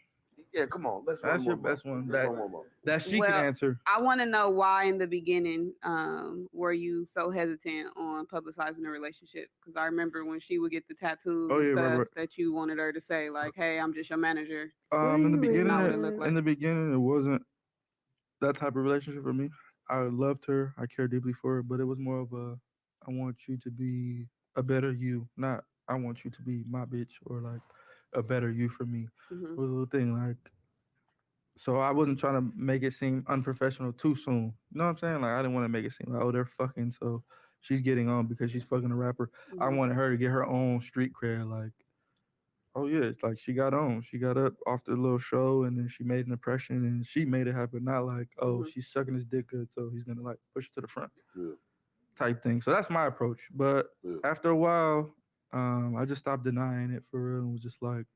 yeah, come on, let's That's run your one more. best one. Let's run one more. That she Well, can answer. I want to know why in the beginning were you so hesitant on publicizing the relationship? Because I remember when she would get the tattoos Oh, and yeah, stuff right. that you wanted her to say like, "Hey, I'm just your manager." In the do you beginning, Not what it looked like. in the beginning, it wasn't that type of relationship for me. I loved her. I care deeply for her, but it was more of a, I want you to be a better you, not I want you to be my bitch or like a better you for me. Mhm. It was a little thing like, so I wasn't trying to make it seem unprofessional too soon. You know what I'm saying? Like I didn't want to make it seem like, oh, they're fucking, so she's getting on because she's fucking a rapper. I Mhm. wanted her to get her own street cred, like. Oh yeah, it's like she got on. She got up off the little show and then she made an impression and she made it happen. Not like, oh, Mhm. she's sucking his dick good, so he's gonna like push her to the front. Yeah. type thing. So that's my approach. But after a while, I just stopped denying it for real and was just like,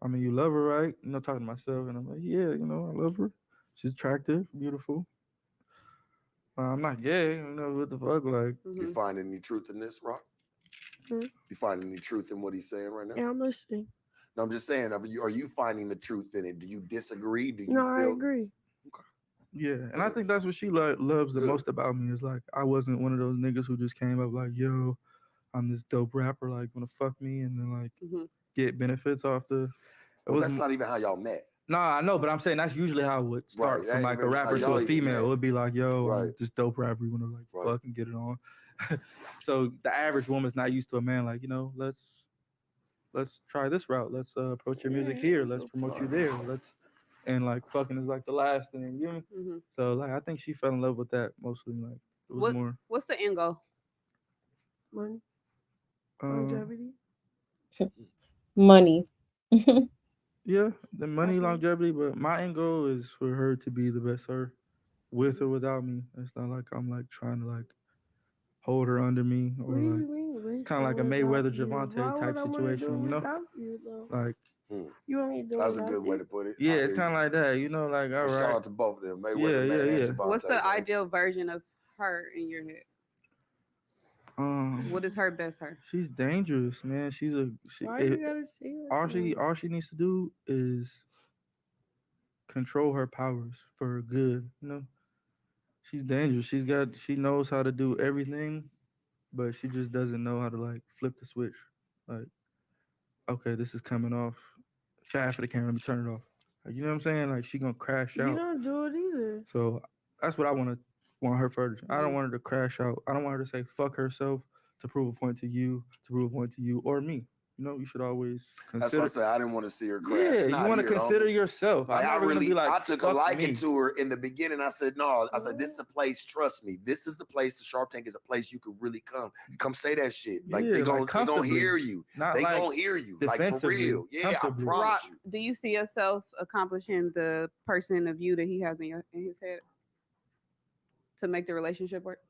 I mean, you love her, right? Talking to myself, and I'm like, yeah, I love her. She's attractive, beautiful. I'm not gay, what the fuck, like. You find any truth in this, Rock? Hmm? You find any truth in what he's saying right now? Yeah, I'm listening. No, I'm just saying, are you finding the truth in it? Do you disagree? Do you No, feel? I agree. Okay. Yeah, and I think that's what she loves the most about me is like I wasn't one of those niggas who just came up like, yo, I'm this dope rapper, like wanna fuck me and then like get benefits off the. Well, that's not even how y'all met. Nah, I know, but I'm saying that's usually how it would start from like a rapper to a female. It would be like, yo, I'm this dope rapper, you wanna like fuck and get it on. So the average woman's not used to a man like, let's try this route. Let's approach your music here. Let's promote you there. And like fucking is like the last thing, you know? So like I think she fell in love with that mostly. Like it was more. What's the end goal? Money, longevity, money. Yeah, the money, longevity. But my end goal is for her to be the best her, with or without me. It's not like I'm like trying to like hold her under me or like. It's kind of like a Mayweather Javante type situation, Like. You want me to do That's a good way to put it. Yeah, it's kind of like that, like all right. Shout out to both of them, Mayweather man and Javante. What's the ideal version of her in your head? What is her best her? She's dangerous, man. Why you gotta say that? All she needs to do is control her powers for her good. She's dangerous. She knows how to do everything, but she just doesn't know how to like flip the switch. Like, okay, this is coming off. Half of the camera, let me turn it off. Like, you know what I'm saying? Like she gonna crash out. You don't do it either. So that's what I want her further. I don't want her to crash out. I don't want her to say fuck herself to prove a point to you, or me. You should always consider. That's what I said. I didn't want to see her crash. Yeah, you want to consider yourself. Like, I took a liking me. to her in the beginning. I said, no. I said, this is the place. Trust me. This is the place. The Sharp Tank is a place you could really come say that shit. Like they gonna hear you. They gonna hear you. Like for real. Yeah, I promise you. Do you see yourself accomplishing the person of you that he has in his head to make the relationship work?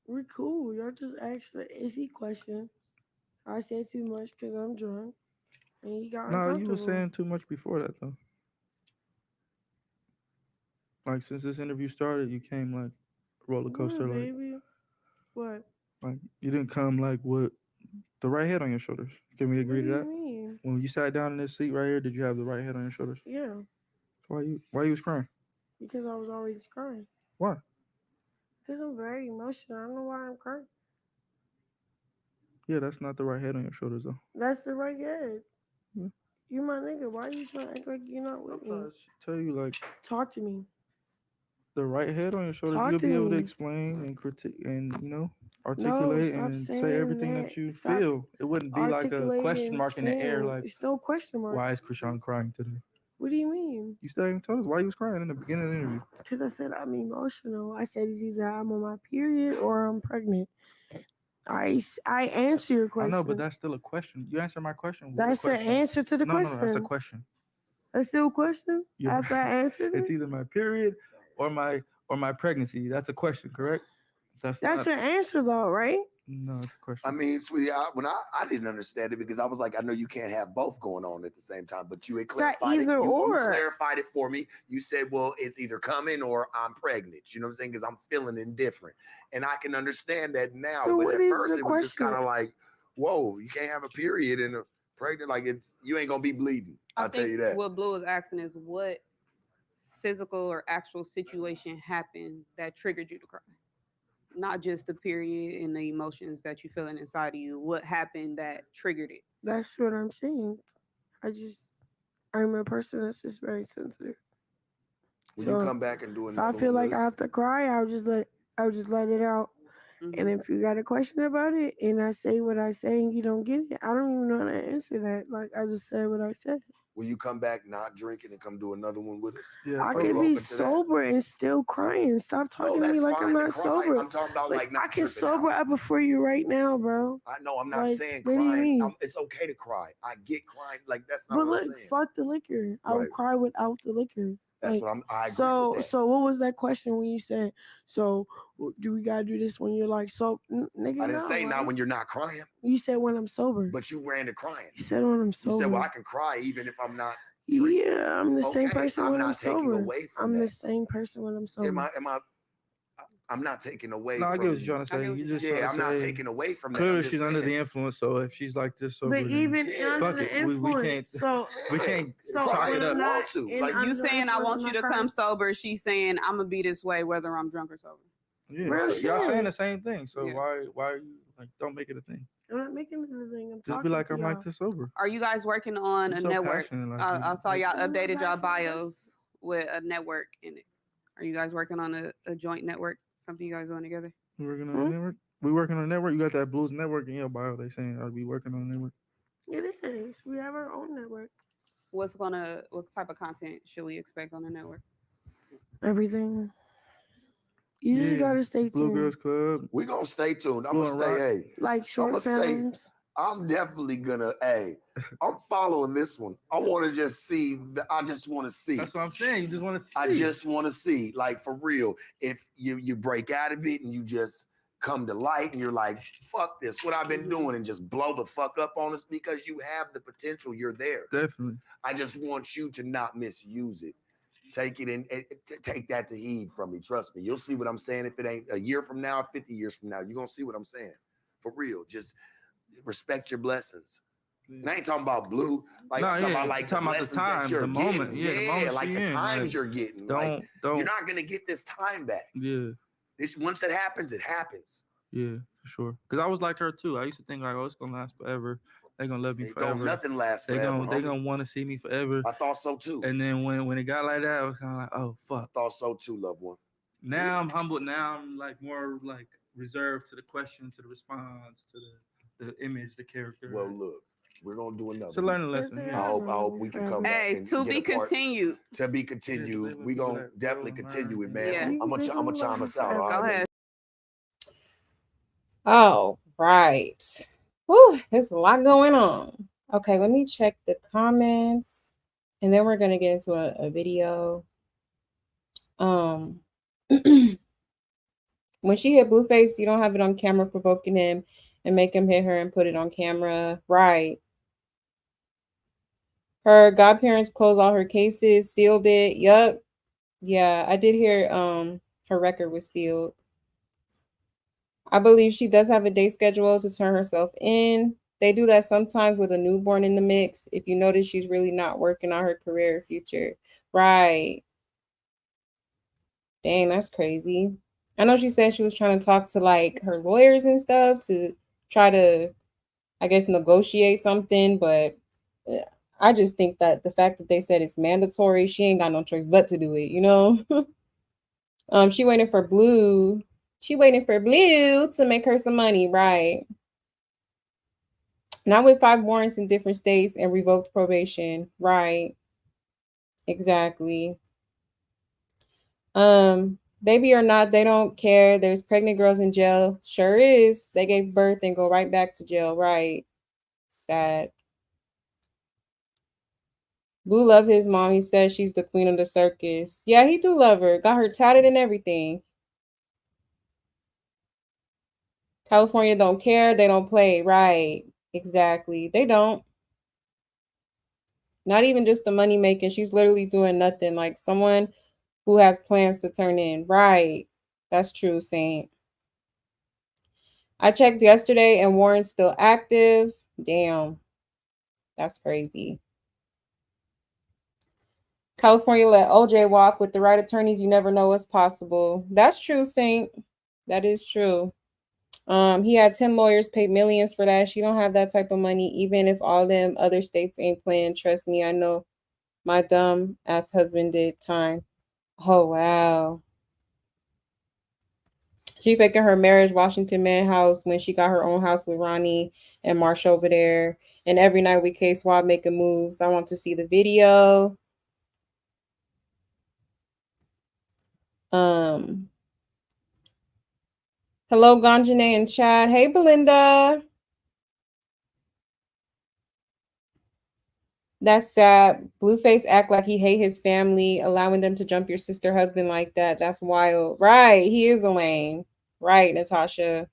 We're cool. Y'all just asked an iffy question. I said too much because I'm drunk, and he got uncomfortable. No, you were saying too much before that though. Like since this interview started, you came like roller coaster, like baby. What? Like you didn't come like with the right head on your shoulders. Can we agree to that? Mean? When you sat down in this seat right here, did you have the right head on your shoulders? Yeah. So why you was crying? Because I was already crying. Why? Because I'm very emotional. I don't know why I'm crying. Yeah, that's not the right head on your shoulders though. That's the right head. Yeah. You my nigga. Why are you trying to act like you're not with me? Tell you like talk to me. The right head on your shoulders, you'll be able to explain and critique and articulate and say everything that you feel. It wouldn't be like a question mark in the air. Like it's still question mark. Why is Krishan crying today? What do you mean? You still haven't told us why you was crying in the beginning of the interview. Because I said I'm emotional. I said it's either I'm on my period or I'm pregnant. I answer your question. I know, but that's still a question. You answer my question. That's the answer to the question. No, that's a question. That's still a question? Yeah. After I answered it? It's either my period or my pregnancy. That's a question, correct? That's an answer though, right? No, it's a question. I mean, sweetie, when I didn't understand it because I was like, I know you can't have both going on at the same time, but you had clarified it. You clarified it for me. You said, well, it's either coming or I'm pregnant. You know what I'm saying? Because I'm feeling indifferent. And I can understand that now. So but at first it was just kind of like, whoa, you can't have a period and a pregnant. Like you ain't gonna be bleeding. I'll tell you that. What Blue is asking is what physical or actual situation happened that triggered you to cry? Not just the period and the emotions that you're feeling inside of you. What happened that triggered it? That's what I'm saying. I'm a person that's just very sensitive. When you come back and do another, if I feel like I have to cry, I'll just let it out. Mm-hmm. And if you got a question about it and I say what I say and you don't get it, I don't even know how to answer that. Like I just said what I said. Will you come back not drinking and come do another one with us? Yeah, I can be sober and still crying. Stop talking to me like I'm not sober. I'm talking about like not I can sober up before you right now, bro. I know I'm not saying crying. It's okay to cry. I get crying. Like that's not what I'm saying. But look, fuck the liquor. I would cry without the liquor. That's Like, what I agree so with that. so what was that question when you said, so do we gotta do this when you're like, so nigga? I didn't say no, not right? when you're not crying, You said when I'm sober. but you ran to crying. You said when I'm You sober. said, well, I can cry even if I'm not drinking. Yeah, I'm the same Okay, person I'm when I'm not taking sober. away from I'm that. the same person when I'm sober. I'm not taking away No, I from. get what you're trying to say. You just Yeah, trying I'm to not say taking away from that. clearly I'm just she's under the saying. influence. So if she's like this sober, But then even Yeah. under fuck the it. We can't influence, so we can't so chalk when it I'm up. not to. in Like, under You the saying I influence, want I'm you not to come crying. sober. She's saying I'm gonna be this way whether I'm drunk or sober. Yeah, Real so y'all saying shit. the same thing. So Yeah. why are you like don't make it a thing? I'm not making it a thing. I'm Just talking be like to I'm y'all. like this sober. Are you guys working on You're a so network? passionate, like I saw like, y'all I'm not updated y'all passionate. bios with a network in it. Are you guys working on a joint network? Something you guys doing together? we working on a network. We working on a network. You got that blues network in your bio. They saying I'll be working on a network. It is. We have our own network. What type of content should we expect on the network? Everything. You just Yeah, gotta stay Blue tuned. Girls Club. We're gonna stay tuned. I'm Blue gonna and stay, Rock. hey. Like I'm short gonna stay. films. I'm definitely gonna, hey, I'm following this one. I wanna just see I just wanna see. That's what I'm saying. You just want to see. I just wanna see, like for real. If you break out of it and you just come to light and you're like, fuck this, what I've been doing, and just blow the fuck up on us because you have the potential, you're there. Definitely. I just want you to not misuse it. Take it and take that to heed from me. Trust me. You'll see what I'm saying. If it ain't a year from now, 50 years from now, you're going to see what I'm saying. For real. Just respect your blessings. And I ain't talking about blue. Like, No, I'm talking yeah, about like the talking about the blessings that time, you're the moment. getting. Yeah, the moment like she the in, times like, you're getting. Don't Like, you're not going to get this time back. Yeah, This once it happens, it happens. yeah, for sure. Because I was like her too. I used to think like, oh, it's gonna last forever. They're gonna love me It forever. don't nothing last They forever. gonna want to see me forever. I thought so too. And then when it got like that, I was kind of like, oh fuck. I thought so too, loved one. Now I'm humbled. Now I'm like more like reserved to the question, to the response, to the image, the character. Well, look, we're gonna do another. It's a learning lesson. I Yeah. hope we can come back. Hey, and to get be a part- continued. To be continued. We gonna definitely continue it, man. Yeah. I'm gonna chime us out. All Go right, ahead. Oh, right. Whew, there's a lot going on. Okay, let me check the comments and then we're gonna get into a video. When she hit Blueface, you don't have it on camera provoking him and make him hit her and put it on camera. Right. Her godparents closed all her cases, sealed it. Yup. Yeah, I did hear her record was sealed. I believe she does have a day schedule to turn herself in. They do that sometimes with a newborn in the mix. If you notice, she's really not working on her career or future. Right. Dang, that's crazy. I know she said she was trying to talk to like her lawyers and stuff to try to, I guess, negotiate something, but I just think that the fact that they said it's mandatory, she ain't got no choice but to do it, you know? She waiting for Blue. She waiting for Blue to make her some money, right? Not with 5 warrants in different states and revoked probation, right? Exactly. Baby or not, they don't care. There's pregnant girls in jail. Sure is. They gave birth and go right back to jail, right? Sad. Boo love his mom. He says she's the queen of the circus. Yeah, he do love her. Got her tatted and everything. California don't care. They don't play. Right. Exactly. They don't. Not even just the money making. She's literally doing nothing. Like someone who has plans to turn in. Right. That's true, Saint. I checked yesterday and Warren's still active. Damn. That's crazy. California let OJ walk. With the right attorneys, you never know what's possible. That's true, Saint. That is true. He had 10 lawyers, paid millions for that. She don't have that type of money, even if all them other states ain't playing. Trust me, I know my dumb ass husband did time. Oh, wow. She faking her marriage, Washington man house, when she got her own house with Ronnie and Marsh over there. And every night with K Swab making moves. I want to see the video. Hello, Ganjane and Chad. Hey, Belinda. That's sad. Blueface act like he hate his family, allowing them to jump your sister husband like that. That's wild. Right. He is a lame. Right, Natasha.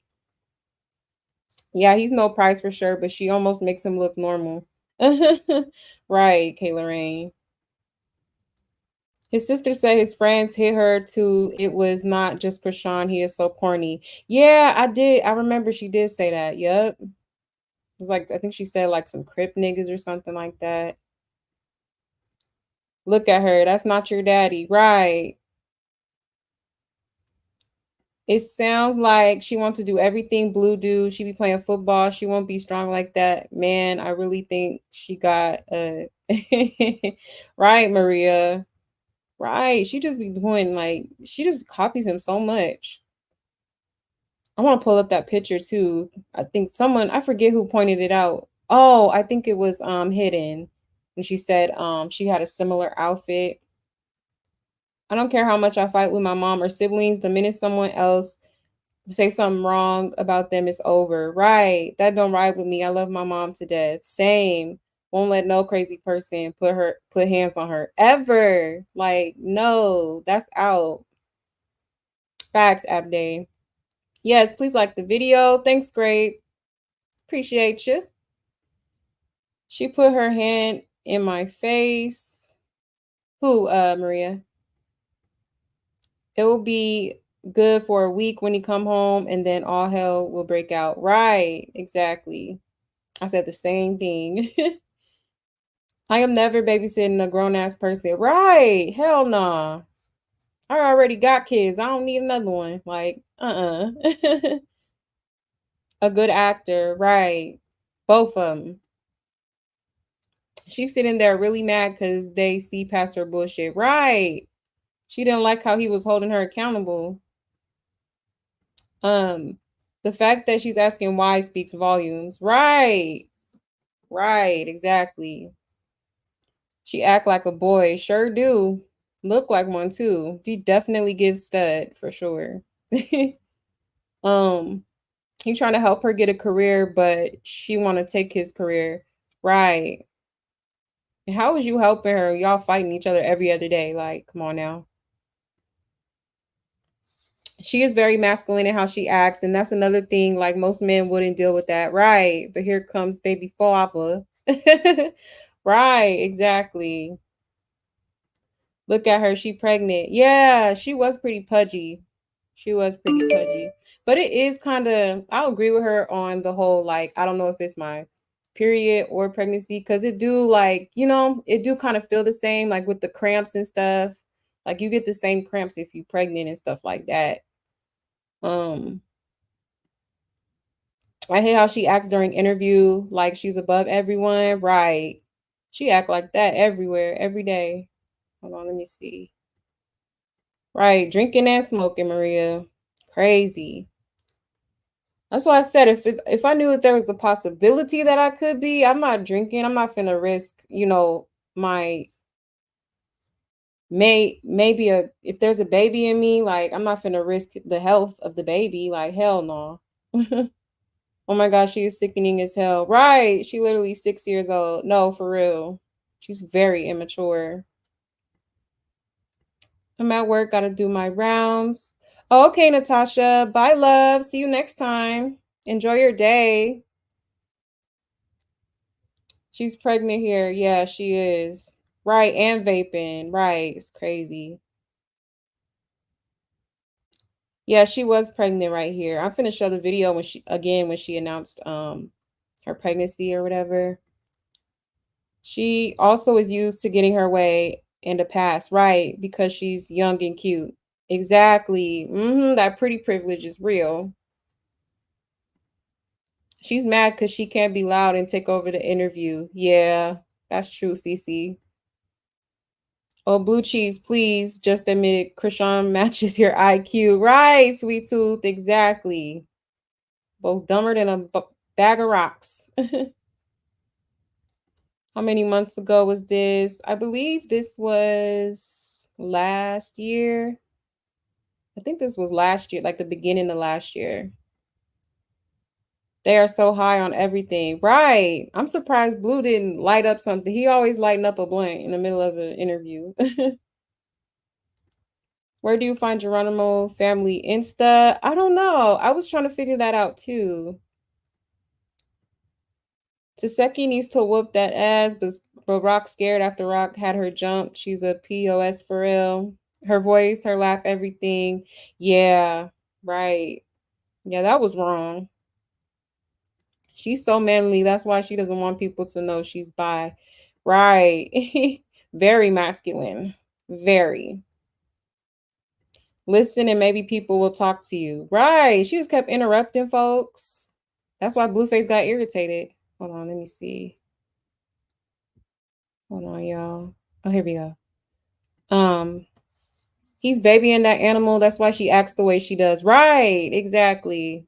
Yeah, he's no prize for sure, but she almost makes him look normal. Right, Kayla Rain. His sister said his friends hit her too. It was not just Krishan. He is so corny. Yeah, I did. I remember she did say that. Yep. It was like, I think she said like some Crip niggas or something like that. Look at her. That's not your daddy. Right. It sounds like she wants to do everything Blue do. She be playing football. She won't be strong like that. Man, I really think she got a right, Maria. Right. She just be doing like she just copies him so much. I want to pull up that picture too. I think someone I forget who pointed it out. Oh, I think it was Hidden. And she said she had a similar outfit. I don't care how much I fight with my mom or siblings, the minute someone else say something wrong about them, it's over. Right. That don't ride with me. I love my mom to death. Same. Won't let no crazy person put hands on her ever. Like, no, that's out. Facts, Abday. Yes, please like the video. Thanks, great. Appreciate you. She put her hand in my face. Who, Maria? It will be good for a week when he come home and then all hell will break out. Right, exactly. I said the same thing. I am never babysitting a grown ass person. Right. Hell nah. I already got kids. I don't need another one. Like, a good actor. Right. Both of them. She's sitting there really mad because they see past her bullshit. Right. She didn't like how he was holding her accountable. Um, the fact that she's asking why speaks volumes. Right. Right, exactly. She act like a boy. Sure do. Look like one too. She definitely gives stud for sure. um, he's trying to help her get a career, but she want to take his career. Right. How is you helping her? Y'all fighting each other every other day. Like, come on now. She is very masculine in how she acts, and that's another thing. Like most men wouldn't deal with that, right? But here comes baby father. Right, exactly. Look at her, she pregnant. Yeah, she was pretty pudgy. She was pretty pudgy. But it is kind of I'll agree with her on the whole like I don't know if it's my period or pregnancy cuz it do like, it do kind of feel the same like with the cramps and stuff. Like you get the same cramps if you pregnant and stuff like that. Um I hate how she acts during interview like she's above everyone. Right. She act like that everywhere, every day. Hold on, let me see. Right, drinking and smoking, Maria. Crazy. That's why I said if I knew that there was a possibility that I could be, I'm not drinking. I'm not finna risk, my maybe a if there's a baby in me, like I'm not finna risk the health of the baby. Like hell no. Oh my gosh, she is sickening as hell. Right. She literally 6 years old. No, for real. She's very immature. I'm at work, gotta do my rounds. Oh, okay, Natasha. Bye, love. See you next time. Enjoy your day. She's pregnant here. Yeah, she is. Right, and vaping. Right. It's crazy. Yeah, she was pregnant right here. I'm finna show the video when she announced her pregnancy or whatever. She also is used to getting her way in the past, right? Because she's young and cute. Exactly. That pretty privilege is real. She's mad because she can't be loud and take over the interview. Yeah, that's true, Cece. Oh, blue cheese, please just admit it. Krishan matches your IQ. Right, sweet tooth. Exactly. Both dumber than a bag of rocks. How many months ago was this? I believe this was last year. I think this was last year, like the beginning of last year. They are so high on everything. Right. I'm surprised Blue didn't light up something. He always lighting up a blunt in the middle of an interview. Where do you find Geronimo family Insta? I don't know. I was trying to figure that out too. Taseki needs to whoop that ass, but Rock scared after Rock had her jump. She's a POS for real. Her voice, her laugh, everything. Yeah, right. Yeah, that was wrong. She's so manly. That's why she doesn't want people to know she's bi. Right. Very masculine. Very. Listen and maybe people will talk to you. Right. She just kept interrupting folks. That's why Blueface got irritated. Hold on, let me see. Hold on, y'all. Oh, here we go. He's babying that animal. That's why she acts the way she does. Right. Exactly.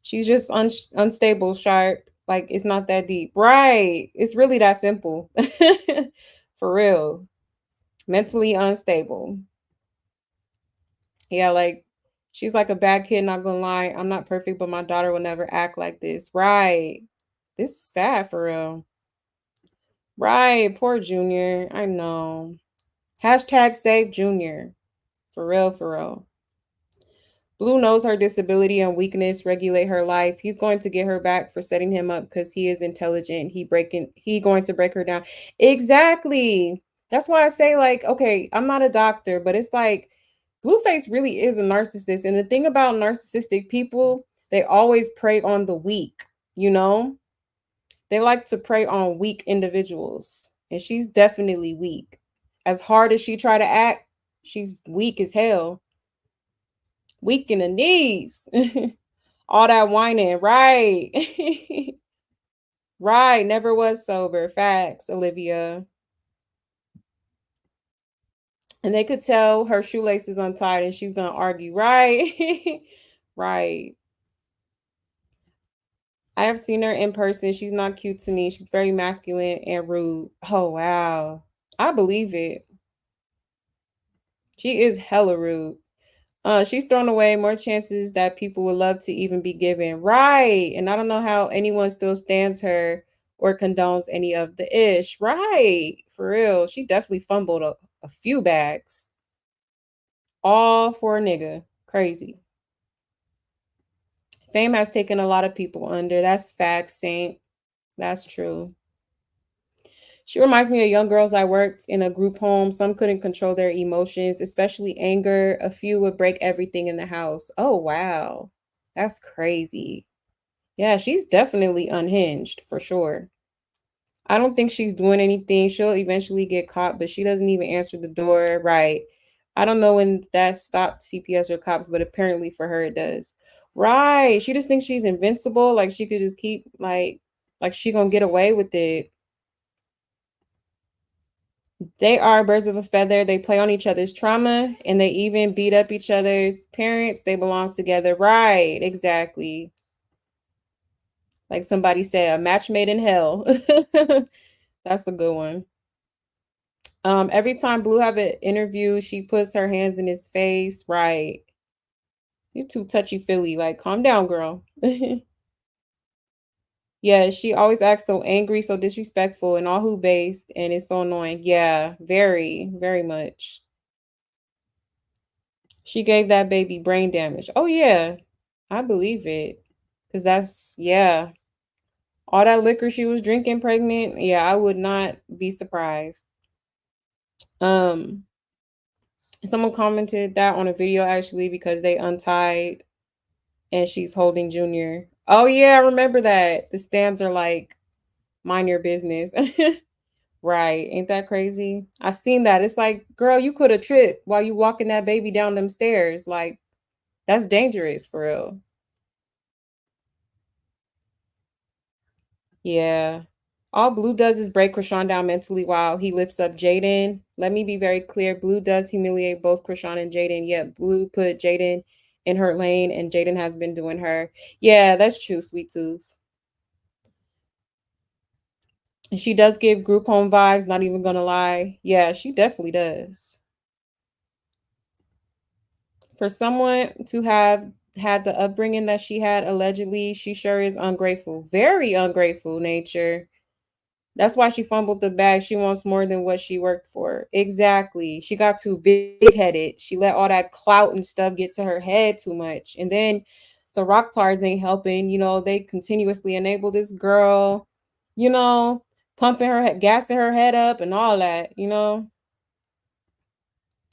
She's just unstable, sharp. Like it's not that deep. Right. It's really that simple. For real. Mentally unstable. Yeah, like she's like a bad kid, not gonna lie. I'm not perfect, but my daughter will never act like this. Right. This is sad for real. Right. Poor Junior. I know. Hashtag save Junior. For real, for real. Blue knows her disability and weakness regulate her life. He's going to get her back for setting him up because he is intelligent. He going to break her down. Exactly. That's why I say, like, okay, I'm not a doctor, but it's like Blueface really is a narcissist. And the thing about narcissistic people, they always prey on the weak, you know? They like to prey on weak individuals. And she's definitely weak. As hard as she try to act, she's weak as hell. Weak in the knees. All that whining, right? Right, never was sober. Facts, Olivia. And they could tell her shoelace is untied and she's gonna argue, right? Right. I have seen her in person. She's not cute to me. She's very masculine and rude. Oh wow. I believe it. She is hella rude. She's thrown away more chances that people would love to even be given. Right. And I don't know how anyone still stands her or condones any of the ish. Right. For real. She definitely fumbled a few bags. All for a nigga. Crazy. Fame has taken a lot of people under. That's facts, Saint. That's true. She reminds me of young girls I worked in a group home. Some couldn't control their emotions, especially anger. A few would break everything in the house. Oh, wow. That's crazy. Yeah, she's definitely unhinged for sure. I don't think she's doing anything. She'll eventually get caught, but she doesn't even answer the door. Right. I don't know when that stopped CPS or cops, but apparently for her it does. Right. She just thinks she's invincible. Like she could just keep like she gonna get away with it. They are birds of a feather. They play on each other's trauma and they even beat up each other's parents. They belong together. Right. Exactly. Like somebody said, a match made in hell. That's a good one. Every time Blue have an interview, she puts her hands in his face. Right. You're too touchy feely. Like, calm down, girl. Yeah, she always acts so angry, so disrespectful, and all who based, and it's so annoying. Yeah, very, very much. She gave that baby brain damage. Oh yeah, I believe it. Cause that's yeah. All that liquor she was drinking pregnant. Yeah, I would not be surprised. Um, someone commented that on a video actually because they untied and she's holding Junior. Oh yeah, I remember that. The stamps are like, mind your business. Right. Ain't that crazy? I seen that. It's like, girl, you could have tripped while you walking that baby down them stairs. Like, that's dangerous for real. Yeah. All Blue does is break Krishan down mentally while he lifts up Jaden. Let me be very clear. Blue does humiliate both Krishan and Jaden. Yet Blue put Jaden in her lane and Jaden has been doing her. Yeah, that's true, Sweet Tooth. And she does give group home vibes, not even gonna lie. Yeah, she definitely does. For someone to have had the upbringing that she had allegedly, she sure is ungrateful. Very ungrateful nature. That's why she fumbled the bag. She wants more than what she worked for. Exactly. She got too big headed. She let all that clout and stuff get to her head too much. And then the Rock Tards ain't helping. They continuously enable this girl, you know, pumping her head, gassing her head up and all that.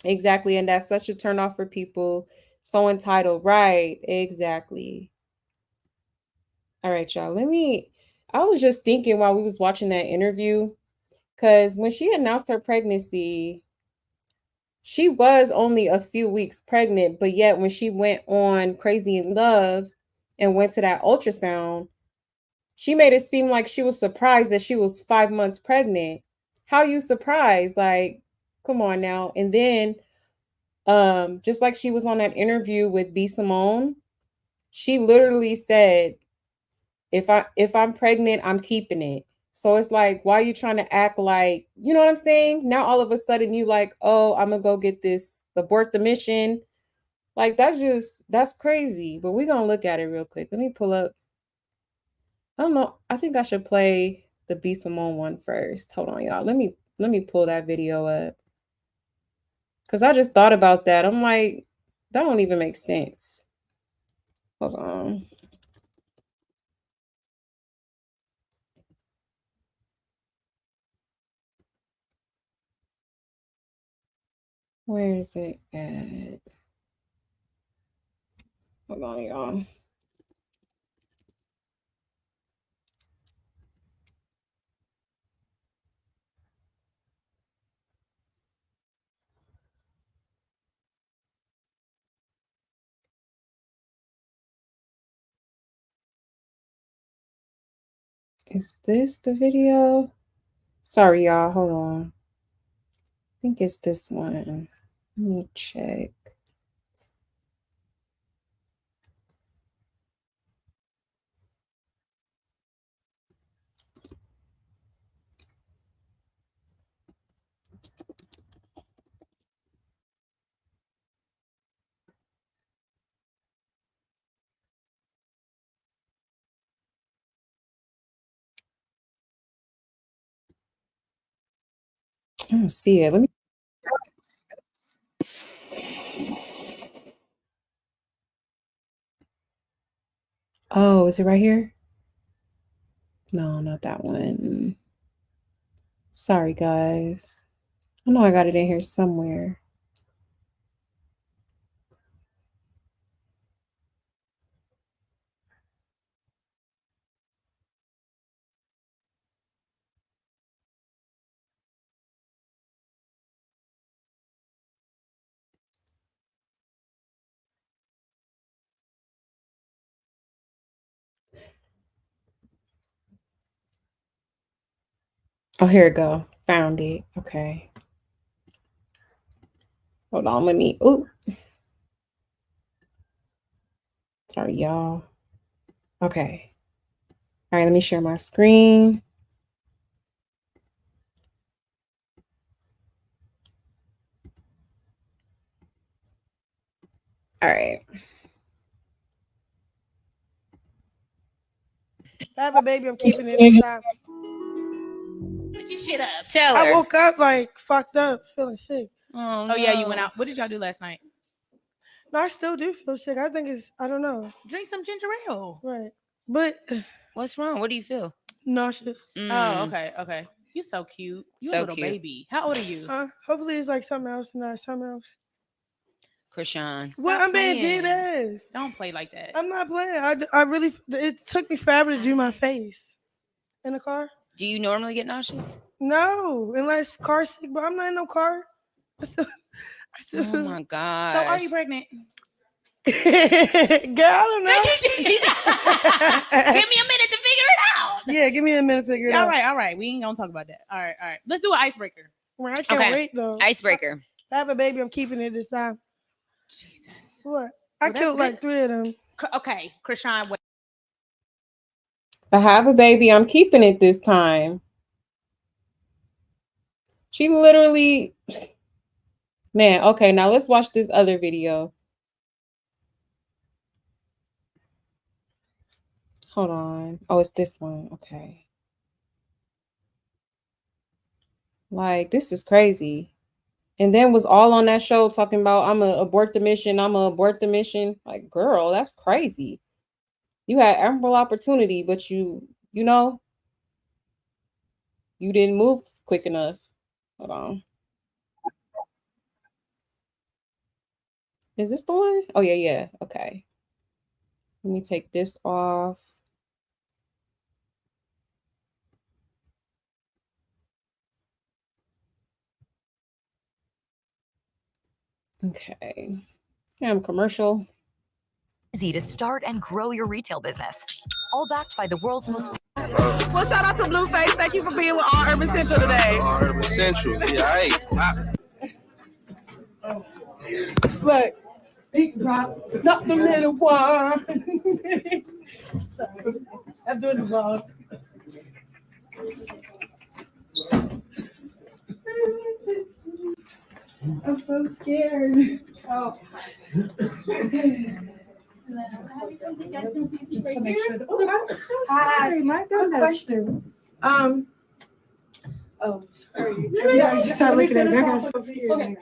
Exactly. And that's such a turnoff for people. So entitled. Right. Exactly. All right, y'all. I was just thinking while we was watching that interview, because when she announced her pregnancy, she was only a few weeks pregnant, but yet when she went on Crazy in Love and went to that ultrasound, she made it seem like she was surprised that she was 5 months pregnant. How you surprised? Like, come on now. And then, just like she was on that interview with B Simone, she literally said, if I'm pregnant, I'm keeping it. So it's like, why are you trying to act like, you know what I'm saying? Now all of a sudden you like, oh, I'm gonna go get this, abort the mission. Like that's crazy. But we're gonna look at it real quick. Let me pull up. I don't know. I think I should play the B Simone one first. Hold on, y'all. Let me pull that video up. Cause I just thought about that. I'm like, that don't even make sense. Hold on. Where is it at? Hold on, y'all. Is this the video? Sorry, y'all. Hold on. I think it's this one. Let me check. I don't see it. Let me. Oh, is it right here? No, not that one. Sorry, guys. I know I got it in here somewhere. Oh, here it go. Found it. Okay. Hold on. Let me. Oh, sorry, y'all. Okay. All right. Let me share my screen. All right. I have a baby. I'm keeping it this time. Put your shit up. Tell I her. woke up like fucked up, feeling sick. Oh, yeah, you went out. What did y'all do last night? No, I still do feel sick. I think I don't know. Drink some ginger ale. Right. But What's wrong? What do you feel? nauseous. Oh, okay. You so cute. You a So little cute. baby. How old are you? Hopefully it's like something else, not something else. Krishan. What? Stop I'm being playing. dead ass. Don't play like that. I'm not playing. I really. It took me forever to do my face in the car. Do you normally get nauseous? No, unless car sick, but I'm not in no car. Oh my god. So are you pregnant? Girl, I don't know. Give me a minute to figure it out. Yeah, give me a minute to figure it out. All right. We ain't gonna talk about that. All right. Let's do an icebreaker. Well, I can't wait though. Icebreaker. I have a baby. I'm keeping it this time. Jesus. What? I Well, that's killed like good. 3 of them. Okay, Krishan. Wait. If I have a baby, I'm keeping it this time. She literally, man. Okay, now let's watch this other video. Hold on. Oh, it's this one. Okay. Like, this is crazy. And then was all on that show talking about I'm gonna abort the mission. I'm gonna abort the mission. Like, girl, that's crazy. You had ample opportunity, but you know, you didn't move quick enough. Hold on. Is this the one? Oh yeah, yeah. Okay. Let me take this off. Okay. Commercial. Easy to start and grow your retail business. All backed by the world's most. Well, shout out to Blueface. Thank you for being with All Urban Central today. All Urban Central. Yeah, Look, big rock, not the little one. Sorry, I'm doing the vlog. I'm so scared. Oh. Just to make sure that, oh, I'm so sorry. My goodness. Question. Oh, sorry. Yeah, just start looking at me. I got so scared. Okay.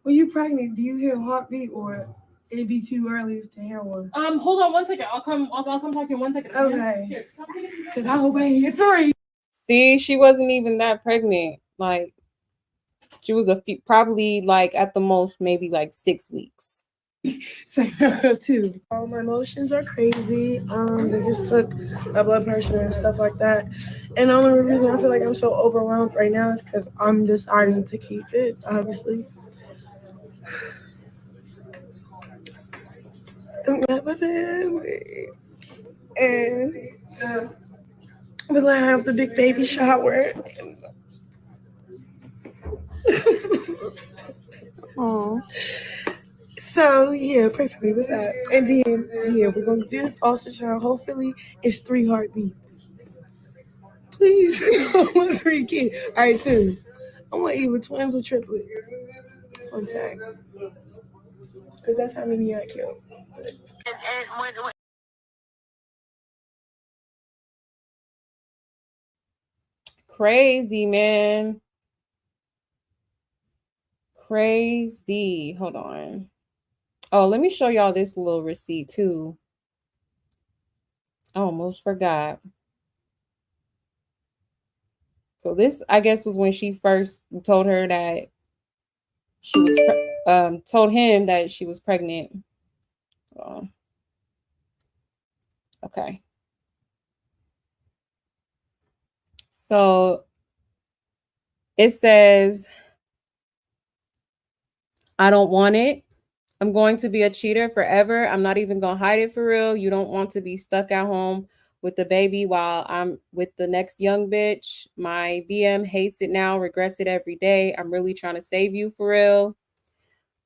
When you pregnant, do you hear a heartbeat or it'd be too early to hear one? Hold on 1 second. I'll come talk to you in 1 second. Okay. Cause I hope I ain't hear 3. See, she wasn't even that pregnant. Like, she was probably like at the most maybe like 6 weeks. Too. All my emotions are crazy. They just took my blood pressure and stuff like that. And the only reason I feel like I'm so overwhelmed right now is because I'm deciding to keep it, obviously. I'm at my family. And we're gonna have the big baby shower. Aww. So yeah, pray for me with that. And then yeah, we're gonna do this ultrasound. Hopefully it's 3 heartbeats. Please, I want 3 kids. All right, 2. I want either twins or triplets. Fun fact, because that's how many I killed. Crazy, man. Crazy. Hold on. Oh, let me show y'all this little receipt too. I almost forgot. So this, I guess, was when she first told her that she was told him that she was pregnant. Okay. So it says, I don't want it. I'm going to be a cheater forever. I'm not even going to hide it for real. You don't want to be stuck at home with the baby while I'm with the next young bitch. My BM hates it now, regrets it every day. I'm really trying to save you for real.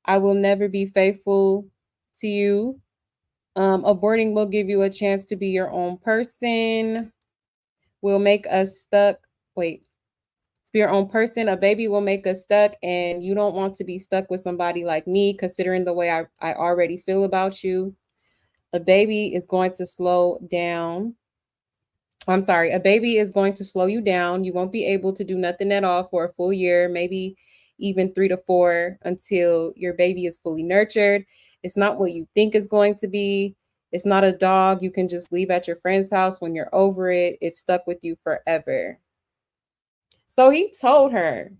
I will never be faithful to you. Aborting will give you a chance to be your own person. Will make us stuck. Wait, to be your own person. A baby will make us stuck, and you don't want to be stuck with somebody like me, considering the way I already feel about you. A baby is going to slow down. I'm sorry, a baby is going to slow you down. You won't be able to do nothing at all for a full year, maybe even 3 to 4 until your baby is fully nurtured. It's not what you think it's going to be. It's not a dog you can just leave at your friend's house when you're over it. It's stuck with you forever. So he told her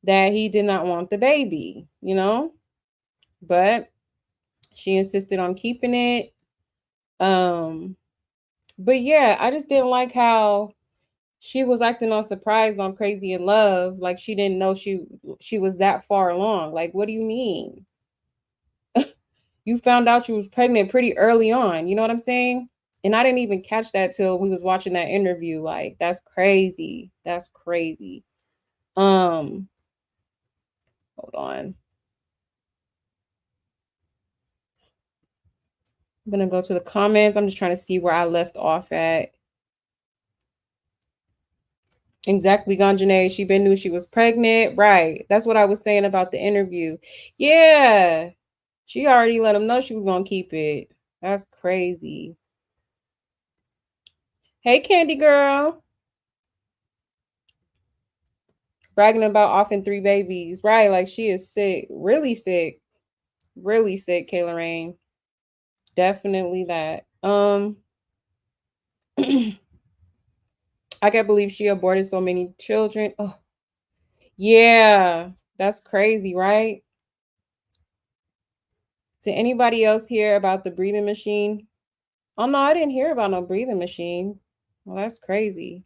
that he did not want the baby, but she insisted on keeping it. But yeah, I just didn't like how she was acting all surprised on Crazy in Love, like she didn't know she was that far along. Like, what do you mean? You found out you was pregnant pretty early on, you know what I'm saying? And I didn't even catch that till we was watching that interview. Like, that's crazy. That's crazy. Hold on. I'm gonna go to the comments. I'm just trying to see where I left off at. Exactly, Ganjane. She been knew she was pregnant. Right. That's what I was saying about the interview. Yeah. She already let him know she was gonna keep it. That's crazy. Hey, Candy Girl. Bragging about often 3 babies. Right, like she is sick. Really sick. Really sick, Kayla Rain. Definitely that. I can't believe she aborted so many children. Oh, yeah. That's crazy, right? Did anybody else hear about the breathing machine? Oh no, I didn't hear about no breathing machine. Well, that's crazy.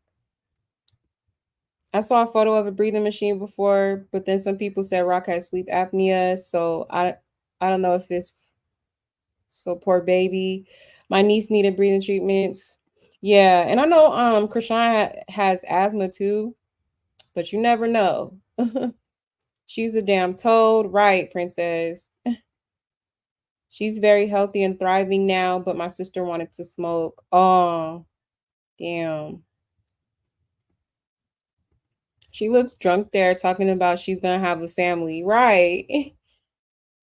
I saw a photo of a breathing machine before, but then some people said Rock has sleep apnea, so I don't know if it's so poor baby. My niece needed breathing treatments. Yeah, and I know Krishan has asthma too, but you never know. She's a damn toad, right, princess? She's very healthy and thriving now, but my sister wanted to smoke. Oh, damn. She looks drunk there talking about she's gonna have a family. Right.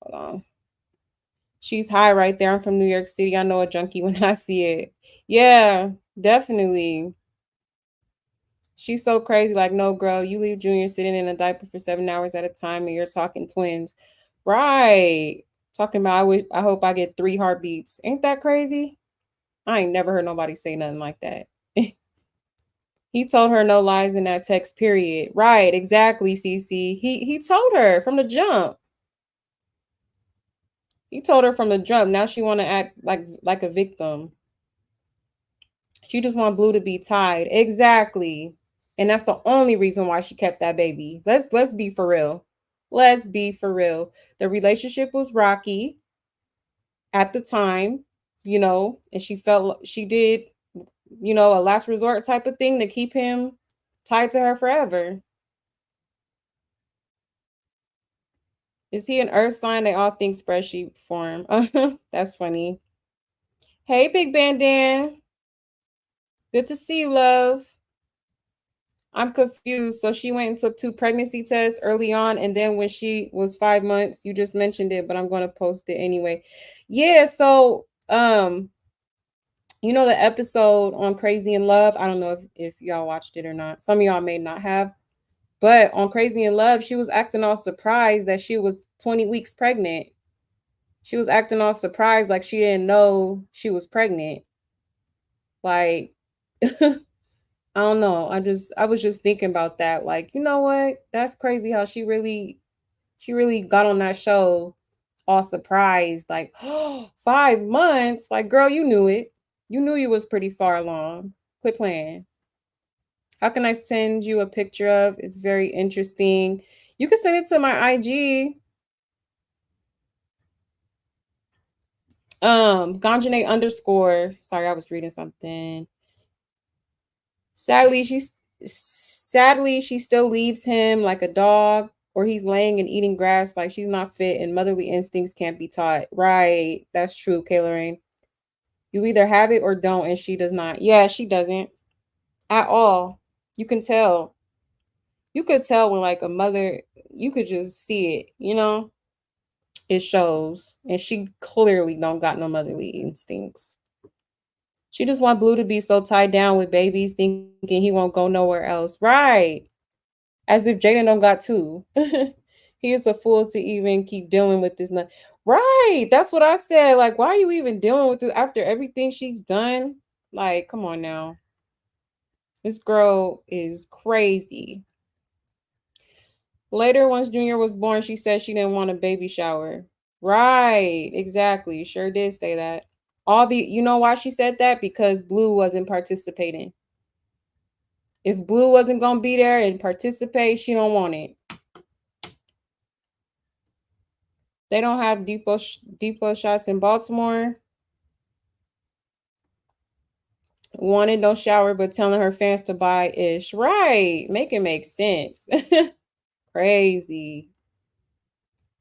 Hold on. She's high right there. I'm from New York City. I know a junkie when I see it. Yeah, definitely. She's so crazy. Like, no, girl, you leave Junior sitting in a diaper for 7 hours at a time and you're talking twins. Right. Talking about I hope I get 3 heartbeats. Ain't that crazy? I ain't never heard nobody say nothing like that. He told her no lies in that text, period. Right, exactly, Cece. He told her from the jump. He told her from the jump. Now she wanna act like a victim. She just want Blue to be tied. Exactly. And that's the only reason why she kept that baby. Let's be for real. Let's be for real. The relationship was rocky at the time, and she felt she did, a last resort type of thing to keep him tied to her forever. Is he an earth sign? They all think spreadsheet form. That's funny. Hey, Big Bandan. Good to see you, love. I'm confused. So she went and took 2 pregnancy tests early on, and then when she was 5 months, you just mentioned it, but I'm going to post it anyway. Yeah, so the episode on Crazy in Love. I don't know if y'all watched it or not. Some of y'all may not have. But on Crazy in Love, she was acting all surprised that she was 20 weeks pregnant. She was acting all surprised like she didn't know she was pregnant. Like I don't know. I was just thinking about that. Like, you know what? That's crazy how she really got on that show all surprised, like, oh, 5 months. Like, girl, you knew it. You knew you was pretty far along. Quit playing. How can I send you a picture of? It's very interesting. You can send it to my IG. Ganjane underscore. Sorry, I was reading something. Sadly, she still leaves him like a dog, or he's laying and eating grass like she's not fit, and motherly instincts can't be taught. Right. That's true, Kayla Rain. You either have it or don't, and she does not. Yeah, she doesn't at all. You can tell. You could tell when like a mother, you could just see it. It shows. And she clearly don't got no motherly instincts. She just want Blue to be so tied down with babies, thinking he won't go nowhere else. Right. As if Jaden don't got two. He is a fool to even keep dealing with this. Right. That's what I said. Like, why are you even dealing with it after everything she's done? Like, come on now. This girl is crazy. Later, once Junior was born, she said she didn't want a baby shower. Right. Exactly. Sure did say that. You know why she said that? Because Blue wasn't participating. If Blue wasn't gonna be there and participate, she don't want it. They don't have depot shots in Baltimore. Wanted no shower, but telling her fans to buy ish. Right. Make it make sense. Crazy.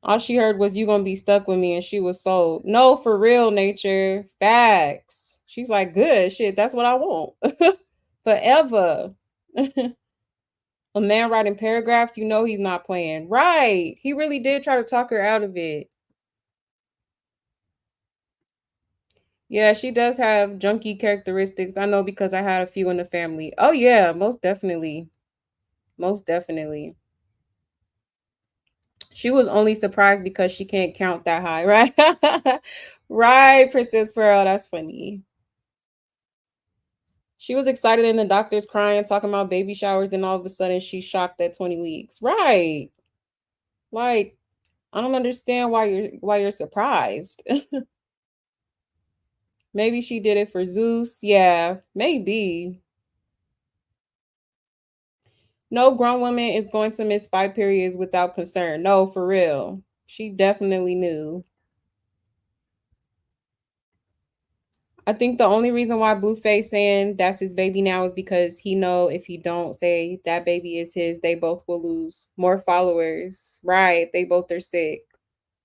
All she heard was you gonna be stuck with me, and she was sold. No, for real, nature. Facts. She's like, good shit. That's what I want. Forever. A man writing paragraphs, he's not playing. Right. He really did try to talk her out of it. Yeah, she does have junkie characteristics. I know because I had a few in the family. Oh yeah, most definitely. Most definitely. She was only surprised because she can't count that high, right? Right, Princess Pearl. That's funny. She was excited and the doctor's crying, talking about baby showers, then all of a sudden she's shocked at 20 weeks. Right. Like, I don't understand why you're surprised. Maybe she did it for Zeus. Yeah, maybe. No grown woman is going to miss 5 periods without concern. No, for real. She definitely knew. I think the only reason why Blueface saying that's his baby now is because he know if he don't say that baby is his, they both will lose more followers. Right. They both are sick.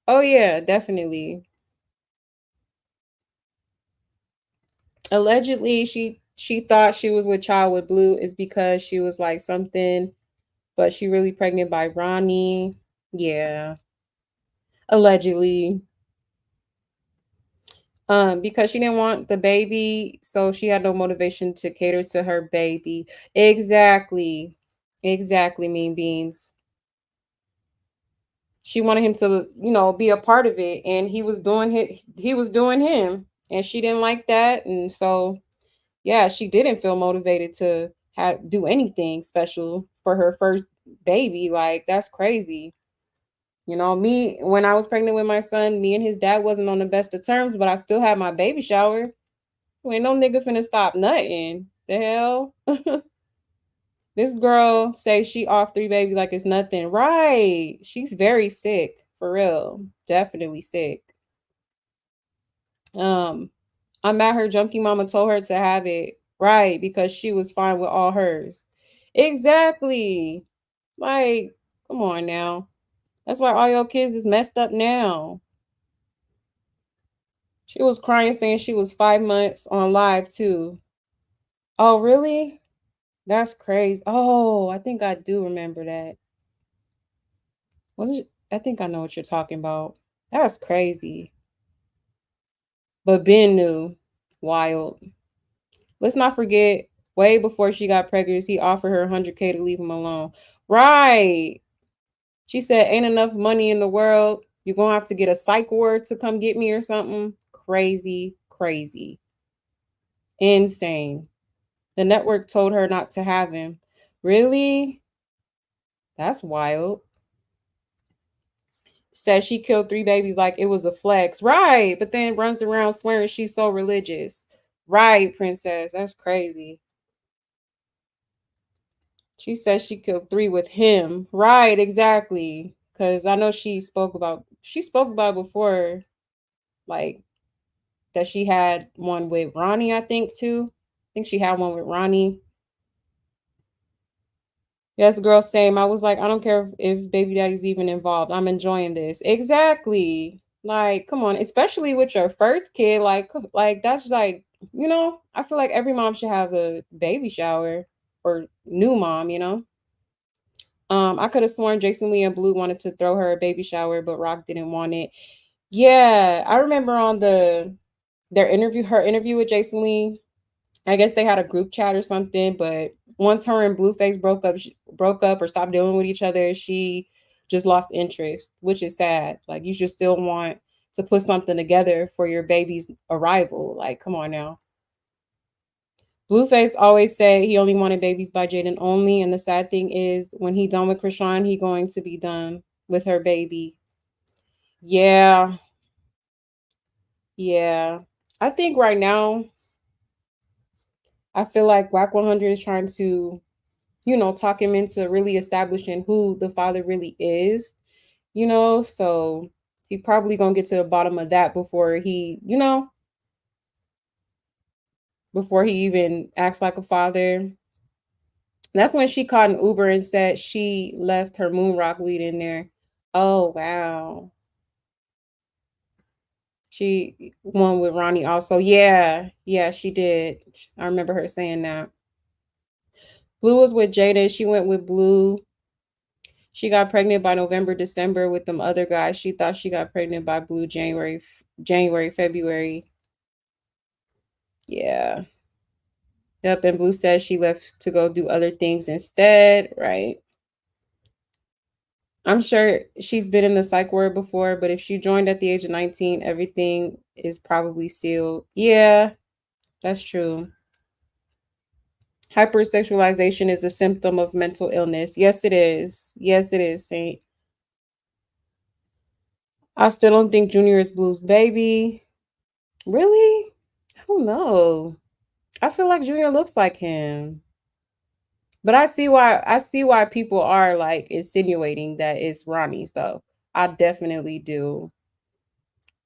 Oh yeah, definitely. Allegedly, she thought she was with child with Blue is because she was like something, but she really pregnant by Ronnie. Yeah. Allegedly. Because she didn't want the baby, so she had no motivation to cater to her baby. Exactly. Exactly, mean beans. She wanted him to, be a part of it, and he was doing him, and she didn't like that, and so yeah, she didn't feel motivated to do anything special for her first baby. Like that's crazy. Me when I was pregnant with my son, me and his dad wasn't on the best of terms, but I still had my baby shower. Ain't no nigga finna stop nothing. The hell? This girl say she off 3 babies like it's nothing. Right. She's very sick. For real. Definitely sick. Um, I'm mad her junkie mama told her to have it. Right, because she was fine with all hers. Exactly. Like, come on now. That's why all your kids is messed up now. She was crying saying she was 5 months on live too. Oh, really? That's crazy. Oh, I think I do remember that. Was it? I think I know what you're talking about. That's crazy. But Ben knew. Wild. Let's not forget, way before she got pregnant, he offered her 100K to leave him alone. Right. She said, ain't enough money in the world. You're going to have to get a psych ward to come get me or something. Crazy, crazy. Insane. The network told her not to have him. Really? That's wild. Says she killed 3 babies like it was a flex. Right. But then runs around swearing she's so religious. Right, princess. That's crazy. She says she killed 3 with him. Right, exactly. Because I know she spoke about before, like that she had one with Ronnie, I think too. I think she had one with Ronnie. Yes, girl, same. I was like, I don't care if baby daddy's even involved. I'm enjoying this. Exactly. Like, come on, especially with your first kid. Like that's like, I feel like every mom should have a baby shower or new mom. I could have sworn Jason Lee and Blue wanted to throw her a baby shower, but Rock didn't want it. Yeah, I remember on her interview with Jason Lee. I guess they had a group chat or something, but once her and Blueface broke up or stopped dealing with each other, she just lost interest, which is sad. Like you should still want to put something together for your baby's arrival. Like, come on now. Blueface always said he only wanted babies by Jaden only, and the sad thing is, when he done with Krishan, he going to be done with her baby. Yeah, yeah. I think right now, I feel like Whack 100 is trying to talk him into really establishing who the father really is. So he probably gonna get to the bottom of that before he even acts like a father. That's when she called an Uber and said she left her moon rock weed in there. Oh wow. She won with Ronnie also. Yeah, yeah, she did. I remember her saying that. Blue was with Jada. She went with Blue. She got pregnant by November, December with them other guys. She thought she got pregnant by Blue January, February. Yeah. Yep. And Blue says she left to go do other things instead. Right. I'm sure she's been in the psych ward before, but if she joined at the age of 19, everything is probably sealed. Yeah, that's true. Hypersexualization is a symptom of mental illness. Yes, it is. Yes, it is, Saint. I still don't think Junior is Blue's baby. Really? I don't know. I feel like Junior looks like him. But I see why people are like insinuating that it's Ronnie's though. I definitely do.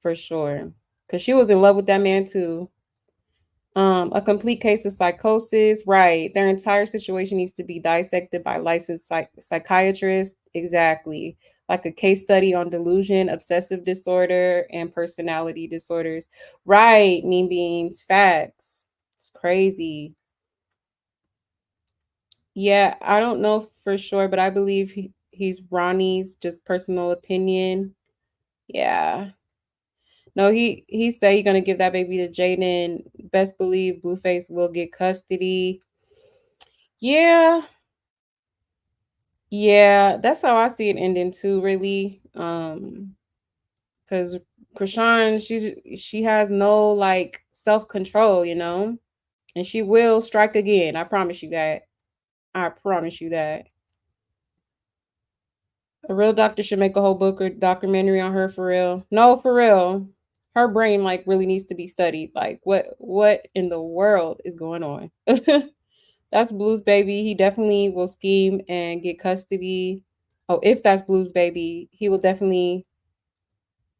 For sure. Cause she was in love with that man too. A complete case of psychosis, right? Their entire situation needs to be dissected by licensed psychiatrists. Exactly. Like a case study on delusion, obsessive disorder, and personality disorders. Right, mean beans, facts. It's crazy. Yeah, I don't know for sure, but I believe he's Ronnie's just personal opinion. Yeah. No, he said he's gonna give that baby to Jaden. Best believe Blueface will get custody. Yeah, yeah, that's how I see it ending too, really. Because Krishan, she has no like self-control, and she will strike again. I promise you that. I promise you that. A real doctor should make a whole book or documentary on her for real. No, for real. Her brain like really needs to be studied. Like what in the world is going on? That's Blue's baby. He definitely will scheme and get custody. Oh, if that's Blue's baby, he will definitely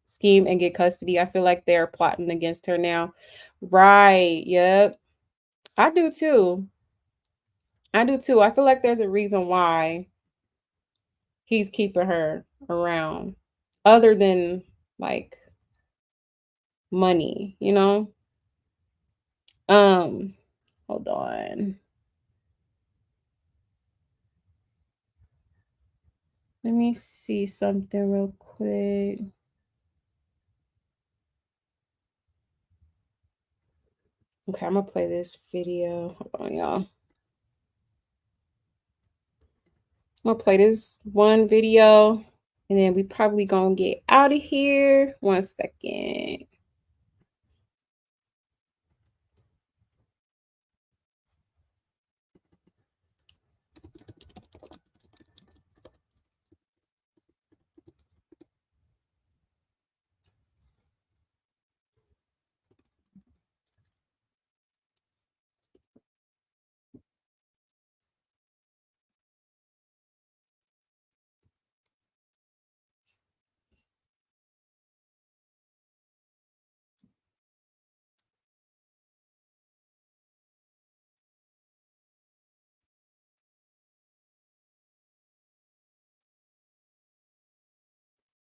scheme and get custody. I feel like they're plotting against her now. Right. Yep. I do too. I do too. I feel like there's a reason why he's keeping her around other than like money. Um, hold on. Let me see something real quick. Okay, I'm gonna play this video. Hold on, y'all. I'm gonna play this one video and then we probably gonna get out of here. 1 second.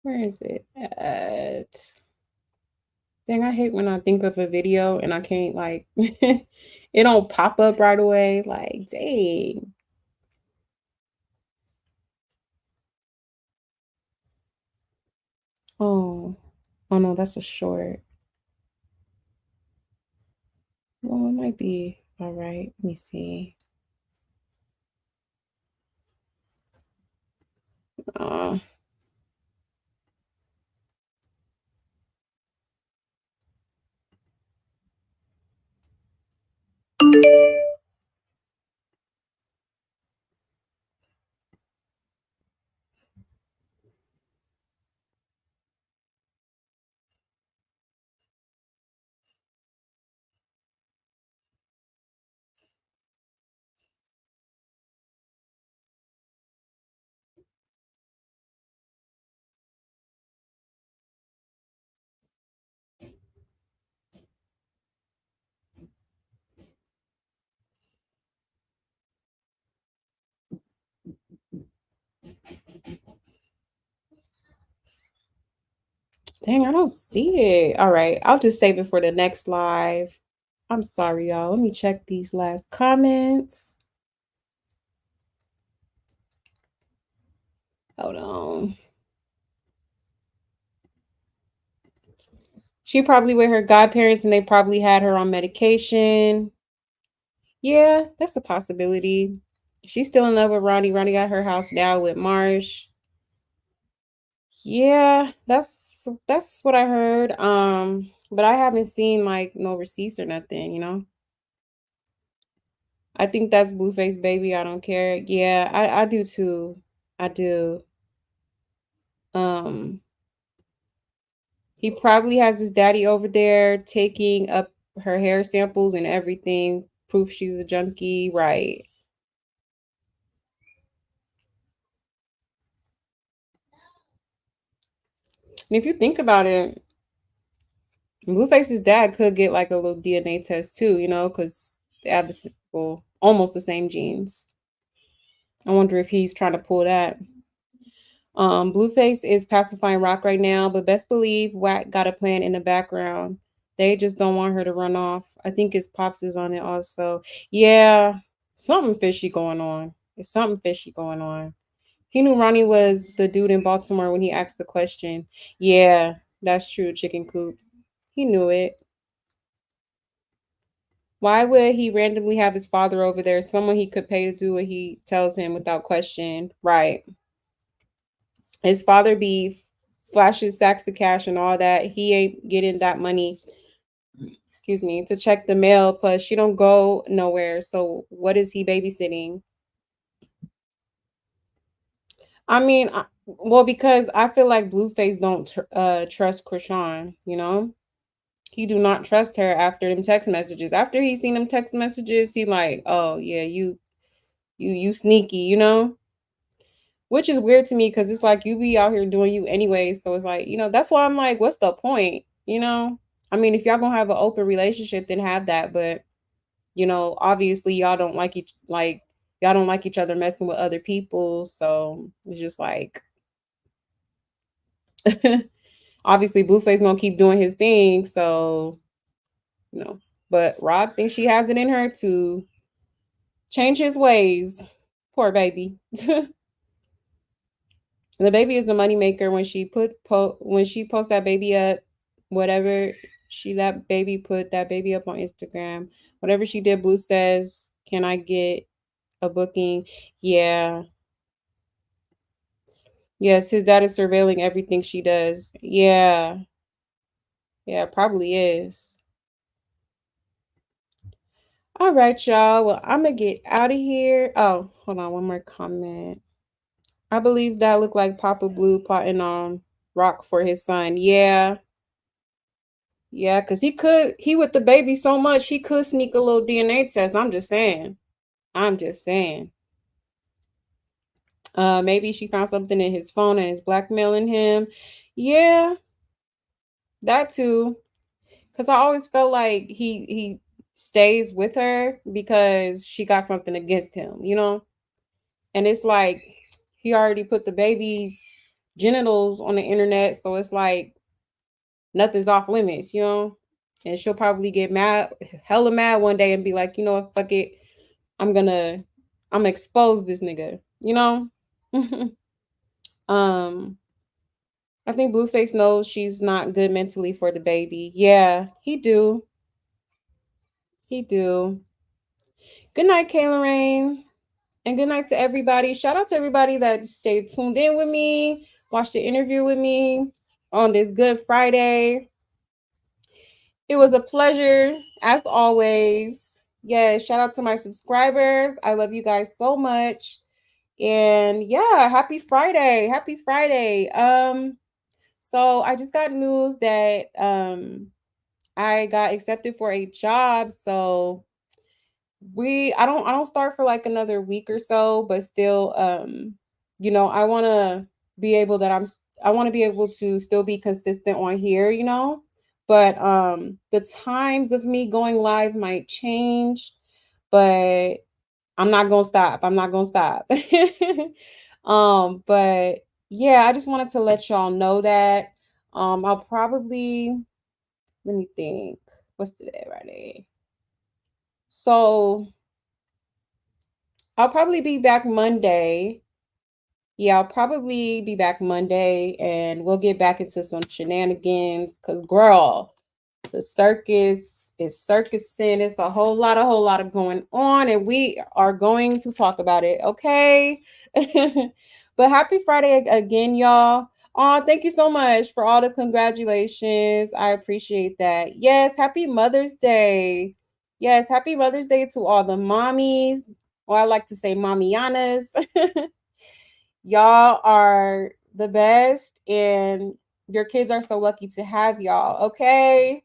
Where is it at? Dang, I hate when I think of a video and I can't like it don't pop up right away. Like, dang. Oh, oh no, that's a short. Well, it might be all right. Let me see. Uh, Dang, I don't see it. All right, I'll just save it for the next live. I'm sorry, y'all. Let me check these last comments. Hold on. She probably with her godparents and they probably had her on medication. Yeah, that's a possibility. She's still in love with Ronnie. Ronnie got her house now with Marsh. Yeah, that's what I heard. But I haven't seen like no receipts or nothing, you know. I think that's Blueface baby. I don't care. Yeah, I do too. I do. Um, he probably has his daddy over there taking up her hair samples and everything. Proof she's a junkie, right? And if you think about it, Blueface's dad could get like a little DNA test too, you know, because they have well, almost the same genes. I wonder if he's trying to pull that. Blueface is pacifying Rock right now, but best believe Wack got a plan in the background. They just don't want her to run off. I think his pops is on it also. Yeah, something fishy going on. It's something fishy going on. He knew Ronnie was the dude in Baltimore when he asked the question. Yeah, that's true, Chicken Coop. He knew it. Why would he randomly have his father over there, someone he could pay to do what he tells him without question? Right. His father be flashes sacks of cash and all that. He ain't getting that money, excuse me, to check the mail. Plus, she don't go nowhere. So what is he babysitting? I mean, well, because I feel like Blueface don't trust Krishan, you know? He do not trust her after them text messages. After he seen them text messages, he like, oh yeah, you sneaky, you know? Which is weird to me because it's like you be out here doing you anyway. So it's like, you know, that's why I'm like, what's the point? You know? I mean, if y'all gonna have an open relationship, then have that. But, you know, obviously y'all don't like each other messing with other people. So it's just like obviously Blueface gonna keep doing his thing. So, you know. But Rock thinks she has it in her to change his ways. Poor baby. The baby is the moneymaker when she when she posts that baby up, whatever she that baby put that baby up on Instagram. Whatever she did, Blue says, "Can I get a booking?" Yeah. Yes, his dad is surveilling everything she does. Yeah. Yeah, probably is. All right, y'all. Well, I'm gonna get out of here. Oh, hold on, one more comment. I believe that looked like Papa Blue plotting on Rock for his son. Yeah. Yeah, because he with the baby so much, he could sneak a little DNA test. I'm just saying. I'm just saying. Maybe she found something in his phone and is blackmailing him. Yeah, that too. Because I always felt like he stays with her because she got something against him, you know? And it's like he already put the baby's genitals on the internet, so it's like nothing's off limits, you know? And she'll probably get mad, hella mad one day and be like, you know what, fuck it. I'm gonna expose this nigga, you know? um, I think Blueface knows she's not good mentally for the baby. Yeah, he do. He do. Good night, Kayla Rain. And good night to everybody. Shout out to everybody that stayed tuned in with me, watched the interview with me on this Good Friday. It was a pleasure, as always. Yeah, shout out to my subscribers. I love you guys so much. And yeah, happy Friday. Happy Friday. So I just got news that I got accepted for a job. So I don't start for like another week or so, but still you know, I want to be able that I want to be able to still be consistent on here, you know. But the times of me going live might change, but I'm not going to stop. I'm not going to stop. But yeah, I just wanted to let y'all know that I'll probably let me think. What's today, Friday? So I'll probably be back Monday. Yeah, I'll probably be back Monday and we'll get back into some shenanigans. Cause girl, The circus is circusing. It's a whole lot of going on, and we are going to talk about it, okay? But happy Friday again, y'all. Oh, thank you so much for all the congratulations. I appreciate that. Yes, happy Mother's Day. Yes, happy Mother's Day to all the mommies, or I like to say mommyanas. Y'all are the best, and your kids are so lucky to have y'all, okay?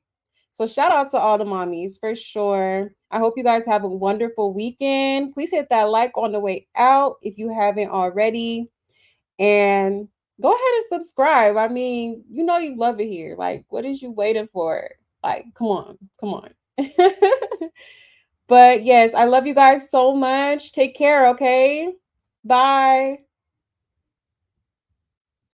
So shout out to all the mommies for sure. I hope you guys have a wonderful weekend. Please hit that like on the way out if you haven't already. And go ahead and subscribe. I mean, you know you love it here. Like, what is you waiting for? Like, come on, come on. But yes, I love you guys so much. Take care, okay? Bye.